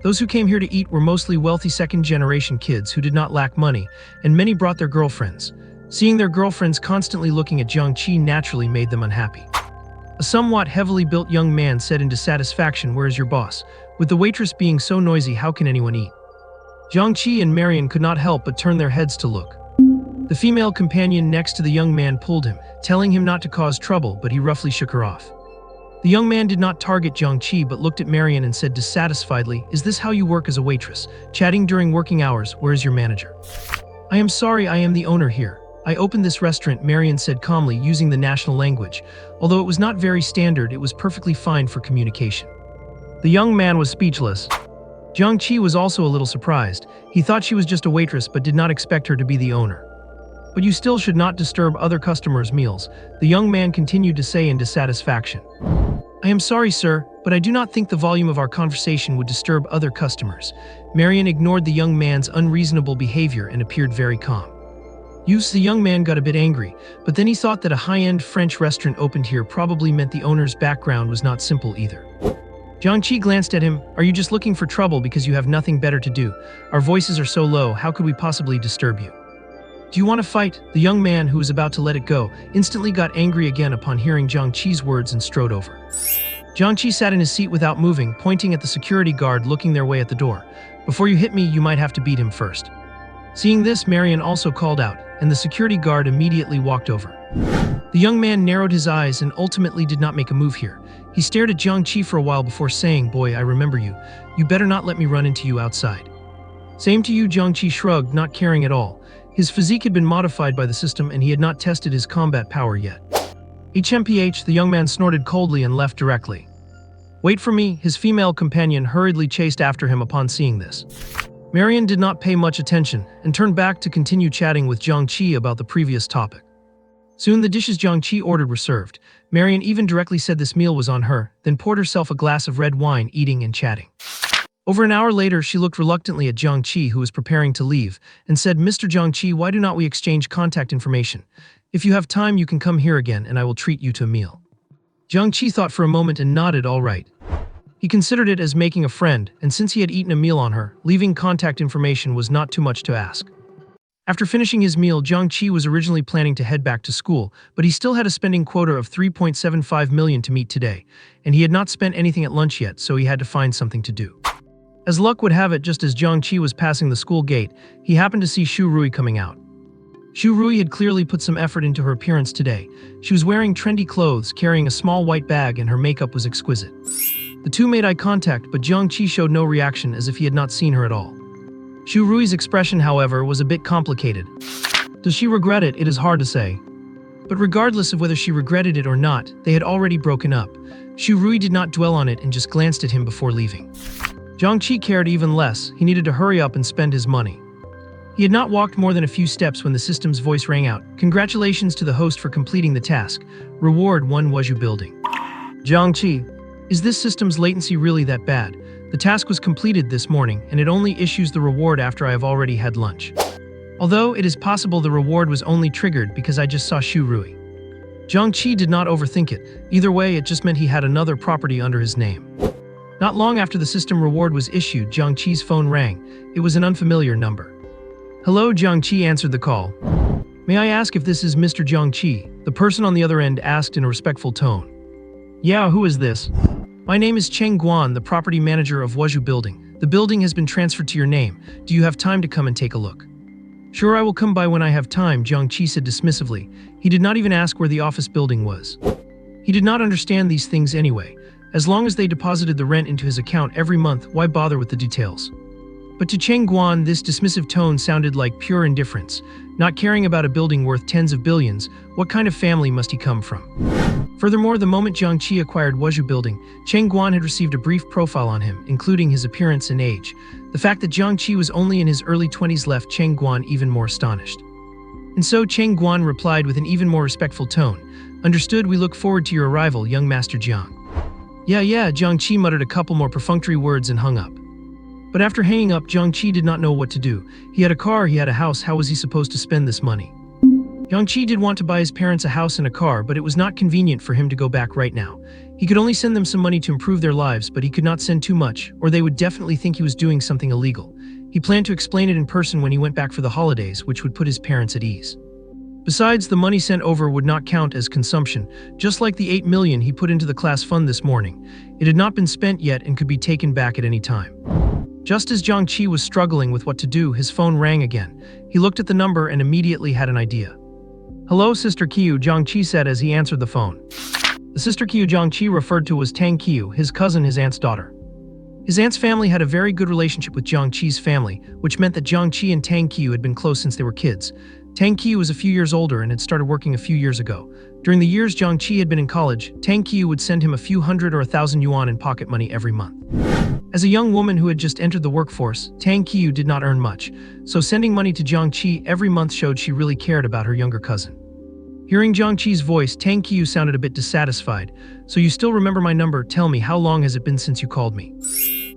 Those who came here to eat were mostly wealthy second-generation kids who did not lack money, and many brought their girlfriends. Seeing their girlfriends constantly looking at Jiang Che naturally made them unhappy. A somewhat heavily built young man said in dissatisfaction, "Where is your boss? With the waitress being so noisy, how can anyone eat?" Jiang Che and Marian could not help but turn their heads to look. The female companion next to the young man pulled him, telling him not to cause trouble, but he roughly shook her off. The young man did not target Jiang Che but looked at Marian and said dissatisfiedly, "Is this how you work as a waitress? Chatting during working hours? Where is your manager?" "I am sorry, I am the owner here. I opened this restaurant," Marian said calmly, using the national language. Although it was not very standard, it was perfectly fine for communication. The young man was speechless. Jiang Che was also a little surprised. He thought she was just a waitress but did not expect her to be the owner. "But you still should not disturb other customers' meals," the young man continued to say in dissatisfaction. "I am sorry, sir, but I do not think the volume of our conversation would disturb other customers." Marian ignored the young man's unreasonable behavior and appeared very calm. The young man got a bit angry, but then he thought that a high-end French restaurant opened here probably meant the owner's background was not simple either. Jiang Che glanced at him. "Are you just looking for trouble because you have nothing better to do? Our voices are so low, how could we possibly disturb you? Do you want to fight?" The young man, who was about to let it go, instantly got angry again upon hearing Jiang Che's words and strode over. Jiang Che sat in his seat without moving, pointing at the security guard looking their way at the door. "Before you hit me, you might have to beat him first." Seeing this, Marian also called out, and the security guard immediately walked over. The young man narrowed his eyes and ultimately did not make a move here. He stared at Jiang Che for a while before saying, "Boy, I remember you. You better not let me run into you outside." "Same to you," Jiang Che shrugged, not caring at all. His physique had been modified by the system and he had not tested his combat power yet. "HMPH," the young man snorted coldly and left directly. "Wait for me," his female companion hurriedly chased after him upon seeing this. Marian did not pay much attention and turned back to continue chatting with Jiang Che about the previous topic. Soon the dishes Jiang Che ordered were served. Marian even directly said this meal was on her, then poured herself a glass of red wine, eating and chatting. Over an hour later, she looked reluctantly at Jiang Che, who was preparing to leave, and said, "Mr. Jiang Che, why do not we exchange contact information? If you have time, you can come here again and I will treat you to a meal." Jiang Che thought for a moment and nodded all right. He considered it as making a friend, and since he had eaten a meal on her, leaving contact information was not too much to ask. After finishing his meal, Jiang Che was originally planning to head back to school, but he still had a spending quota of 3.75 million to meet today, and he had not spent anything at lunch yet, so he had to find something to do. As luck would have it, just as Jiang Che was passing the school gate, he happened to see Xu Rui coming out. Xu Rui had clearly put some effort into her appearance today. She was wearing trendy clothes, carrying a small white bag, and her makeup was exquisite. The two made eye contact, but Jiang Che showed no reaction, as if he had not seen her at all. Xu Rui's expression, however, was a bit complicated. Does she regret it? It is hard to say. But regardless of whether she regretted it or not, they had already broken up. Xu Rui did not dwell on it and just glanced at him before leaving. Jiang Che cared even less. He needed to hurry up and spend his money. He had not walked more than a few steps when the system's voice rang out. "Congratulations to the host for completing the task. Reward 1 Wazhu building." Jiang Che, is this system's latency really that bad? The task was completed this morning, and it only issues the reward after I have already had lunch. Although it is possible the reward was only triggered because I just saw Xu Rui. Jiang Che did not overthink it. Either way, it just meant he had another property under his name. Not long after the system reward was issued, Jiang Che's phone rang. It was an unfamiliar number. "Hello," Jiang Che answered the call. "May I ask if this is Mr. Jiang Che?" The person on the other end asked in a respectful tone. "Yeah, who is this?" "My name is Cheng Guan, the property manager of Wazhu Building. The building has been transferred to your name. Do you have time to come and take a look? Sure, I will come by when I have time, Jiang Che said dismissively. He did not even ask where the office building was. He did not understand these things anyway. As long as they deposited the rent into his account every month, why bother with the details? But to Cheng Guan, this dismissive tone sounded like pure indifference. Not caring about a building worth tens of billions, what kind of family must he come from? Furthermore, the moment Jiang Che acquired Wuzhou building, Cheng Guan had received a brief profile on him, including his appearance and age. The fact that Jiang Che was only in his early 20s left Cheng Guan even more astonished. And so Cheng Guan replied with an even more respectful tone. Understood, we look forward to your arrival, young Master Jiang. Yeah, Jiang Che muttered a couple more perfunctory words and hung up. But after hanging up, Jiang Che did not know what to do. He had a car, he had a house, how was he supposed to spend this money? Jiang Che did want to buy his parents a house and a car, but it was not convenient for him to go back right now. He could only send them some money to improve their lives, but he could not send too much, or they would definitely think he was doing something illegal. He planned to explain it in person when he went back for the holidays, which would put his parents at ease. Besides, the money sent over would not count as consumption, just like the 8 million he put into the class fund this morning. It had not been spent yet and could be taken back at any time. Just as Jiang Che was struggling with what to do, his phone rang again. He looked at the number and immediately had an idea. Hello, Sister Qiu, Jiang Che said as he answered the phone. The Sister Qiu Jiang Che referred to was Tang Qiu, his cousin, his aunt's daughter. His aunt's family had a very good relationship with Jiang Che's family, which meant that Jiang Che and Tang Qiu had been close since they were kids. Tang Qiu was a few years older and had started working a few years ago. During the years Jiang Che had been in college, Tang Qiu would send him a few hundred or 1,000 yuan in pocket money every month. As a young woman who had just entered the workforce, Tang Qiu did not earn much, so sending money to Jiang Che every month showed she really cared about her younger cousin. Hearing Jiang Che's voice, Tang Qiu sounded a bit dissatisfied. So you still remember my number? Tell me, how long has it been since you called me?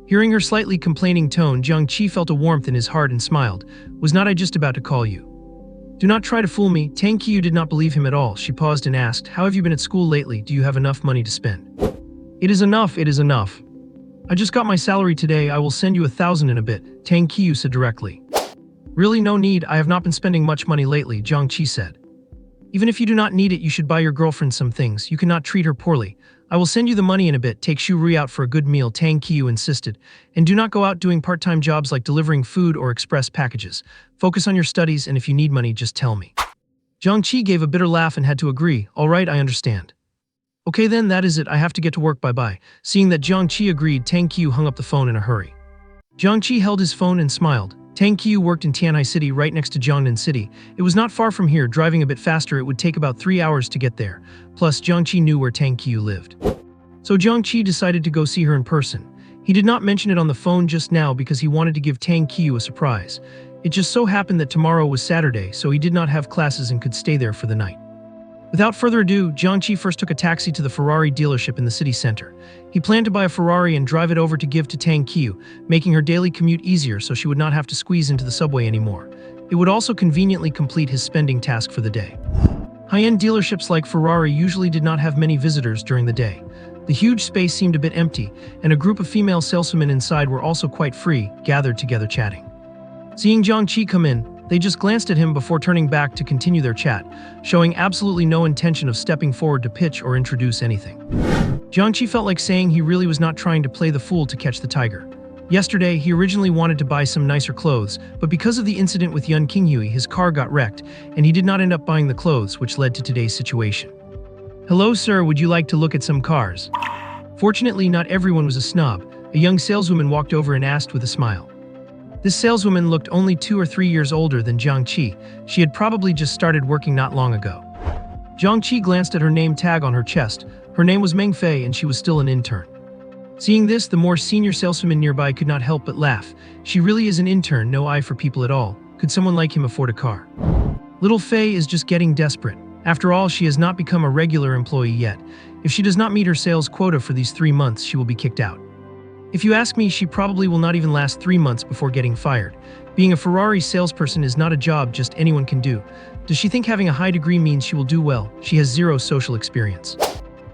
Hearing her slightly complaining tone, Jiang Che felt a warmth in his heart and smiled. Was not I just about to call you? Do not try to fool me. Tang Qiu did not believe him at all. She paused and asked, how have you been at school lately? Do you have enough money to spend? It is enough. I just got my salary today. I will send you 1,000 in a bit, Tang Qiu said directly. Really, no need. I have not been spending much money lately, Jiang Che said. Even if you do not need it, you should buy your girlfriend some things. You cannot treat her poorly. I will send you the money in a bit. Take Shu Rui out for a good meal, Tang Qiu insisted. And do not go out doing part-time jobs like delivering food or express packages. Focus on your studies, and if you need money, just tell me. Jiang Che gave a bitter laugh and had to agree. All right, I understand. Okay then, that is it. I have to get to work, bye-bye. Seeing that Jiang Che agreed, Tang Qiu hung up the phone in a hurry. Jiang Che held his phone and smiled. Tang Qiu worked in Tianhai City right next to Jiangnan City. It was not far from here. Driving a bit faster, it would take about 3 hours to get there. Plus, Jiang Che knew where Tang Qiu lived. So Jiang Che decided to go see her in person. He did not mention it on the phone just now because he wanted to give Tang Qiu a surprise. It just so happened that tomorrow was Saturday, so he did not have classes and could stay there for the night. Without further ado, Jiang Che first took a taxi to the Ferrari dealership in the city center. He planned to buy a Ferrari and drive it over to give to Tang Qiu, making her daily commute easier so she would not have to squeeze into the subway anymore. It would also conveniently complete his spending task for the day. High-end dealerships like Ferrari usually did not have many visitors during the day. The huge space seemed a bit empty, and a group of female saleswomen inside were also quite free, gathered together chatting. Seeing Jiang Che come in, they just glanced at him before turning back to continue their chat, showing absolutely no intention of stepping forward to pitch or introduce anything. Jiang Che felt like saying he really was not trying to play the fool to catch the tiger. Yesterday, he originally wanted to buy some nicer clothes, but because of the incident with Yun Qinghui, his car got wrecked, and he did not end up buying the clothes, which led to today's situation. Hello, sir, would you like to look at some cars? Fortunately, not everyone was a snob. A young saleswoman walked over and asked with a smile. This saleswoman looked only 2 or 3 years older than Jiang Che. She had probably just started working not long ago. Jiang Che glanced at her name tag on her chest. Her name was Meng Fei and she was still an intern. Seeing this, the more senior saleswoman nearby could not help but laugh. She really is an intern, no eye for people at all. Could someone like him afford a car? Little Fei is just getting desperate. After all, she has not become a regular employee yet. If she does not meet her sales quota for these 3 months, she will be kicked out. If you ask me, she probably will not even last 3 months before getting fired. Being a Ferrari salesperson is not a job just anyone can do. Does she think having a high degree means she will do well? She has zero social experience.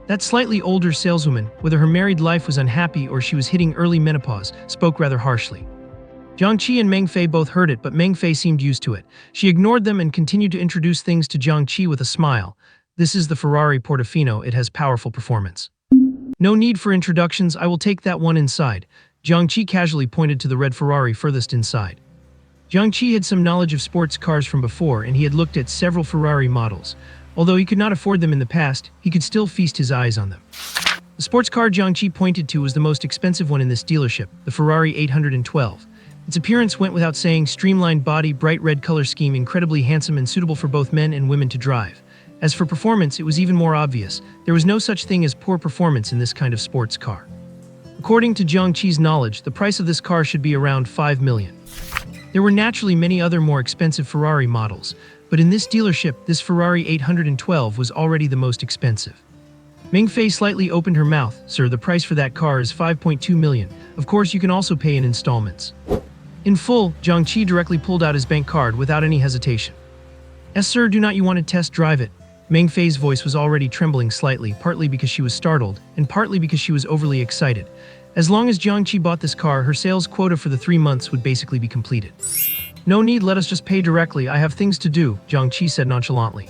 That slightly older saleswoman, whether her married life was unhappy or she was hitting early menopause, spoke rather harshly. Jiang Che and Meng Fei both heard it, but Meng Fei seemed used to it. She ignored them and continued to introduce things to Jiang Che with a smile. This is the Ferrari Portofino. It has powerful performance. No need for introductions, I will take that one inside. Jiang Che casually pointed to the red Ferrari furthest inside. Jiang Che had some knowledge of sports cars from before, and he had looked at several Ferrari models. Although he could not afford them in the past, he could still feast his eyes on them. The sports car Jiang Che pointed to was the most expensive one in this dealership, the Ferrari 812. Its appearance went without saying: streamlined body, bright red color scheme, incredibly handsome and suitable for both men and women to drive. As for performance, it was even more obvious. There was no such thing as poor performance in this kind of sports car. According to Jiang Che's knowledge, the price of this car should be around 5 million. There were naturally many other more expensive Ferrari models, but in this dealership, this Ferrari 812 was already the most expensive. Ming Fei slightly opened her mouth. Sir, the price for that car is 5.2 million. Of course, you can also pay in installments. In full, Jiang Che directly pulled out his bank card without any hesitation. Yes, sir, do not you want to test drive it? Ming Fei's voice was already trembling slightly, partly because she was startled, and partly because she was overly excited. As long as Jiang Che bought this car, her sales quota for the 3 months would basically be completed. No need, let us just pay directly. I have things to do, Jiang Che said nonchalantly.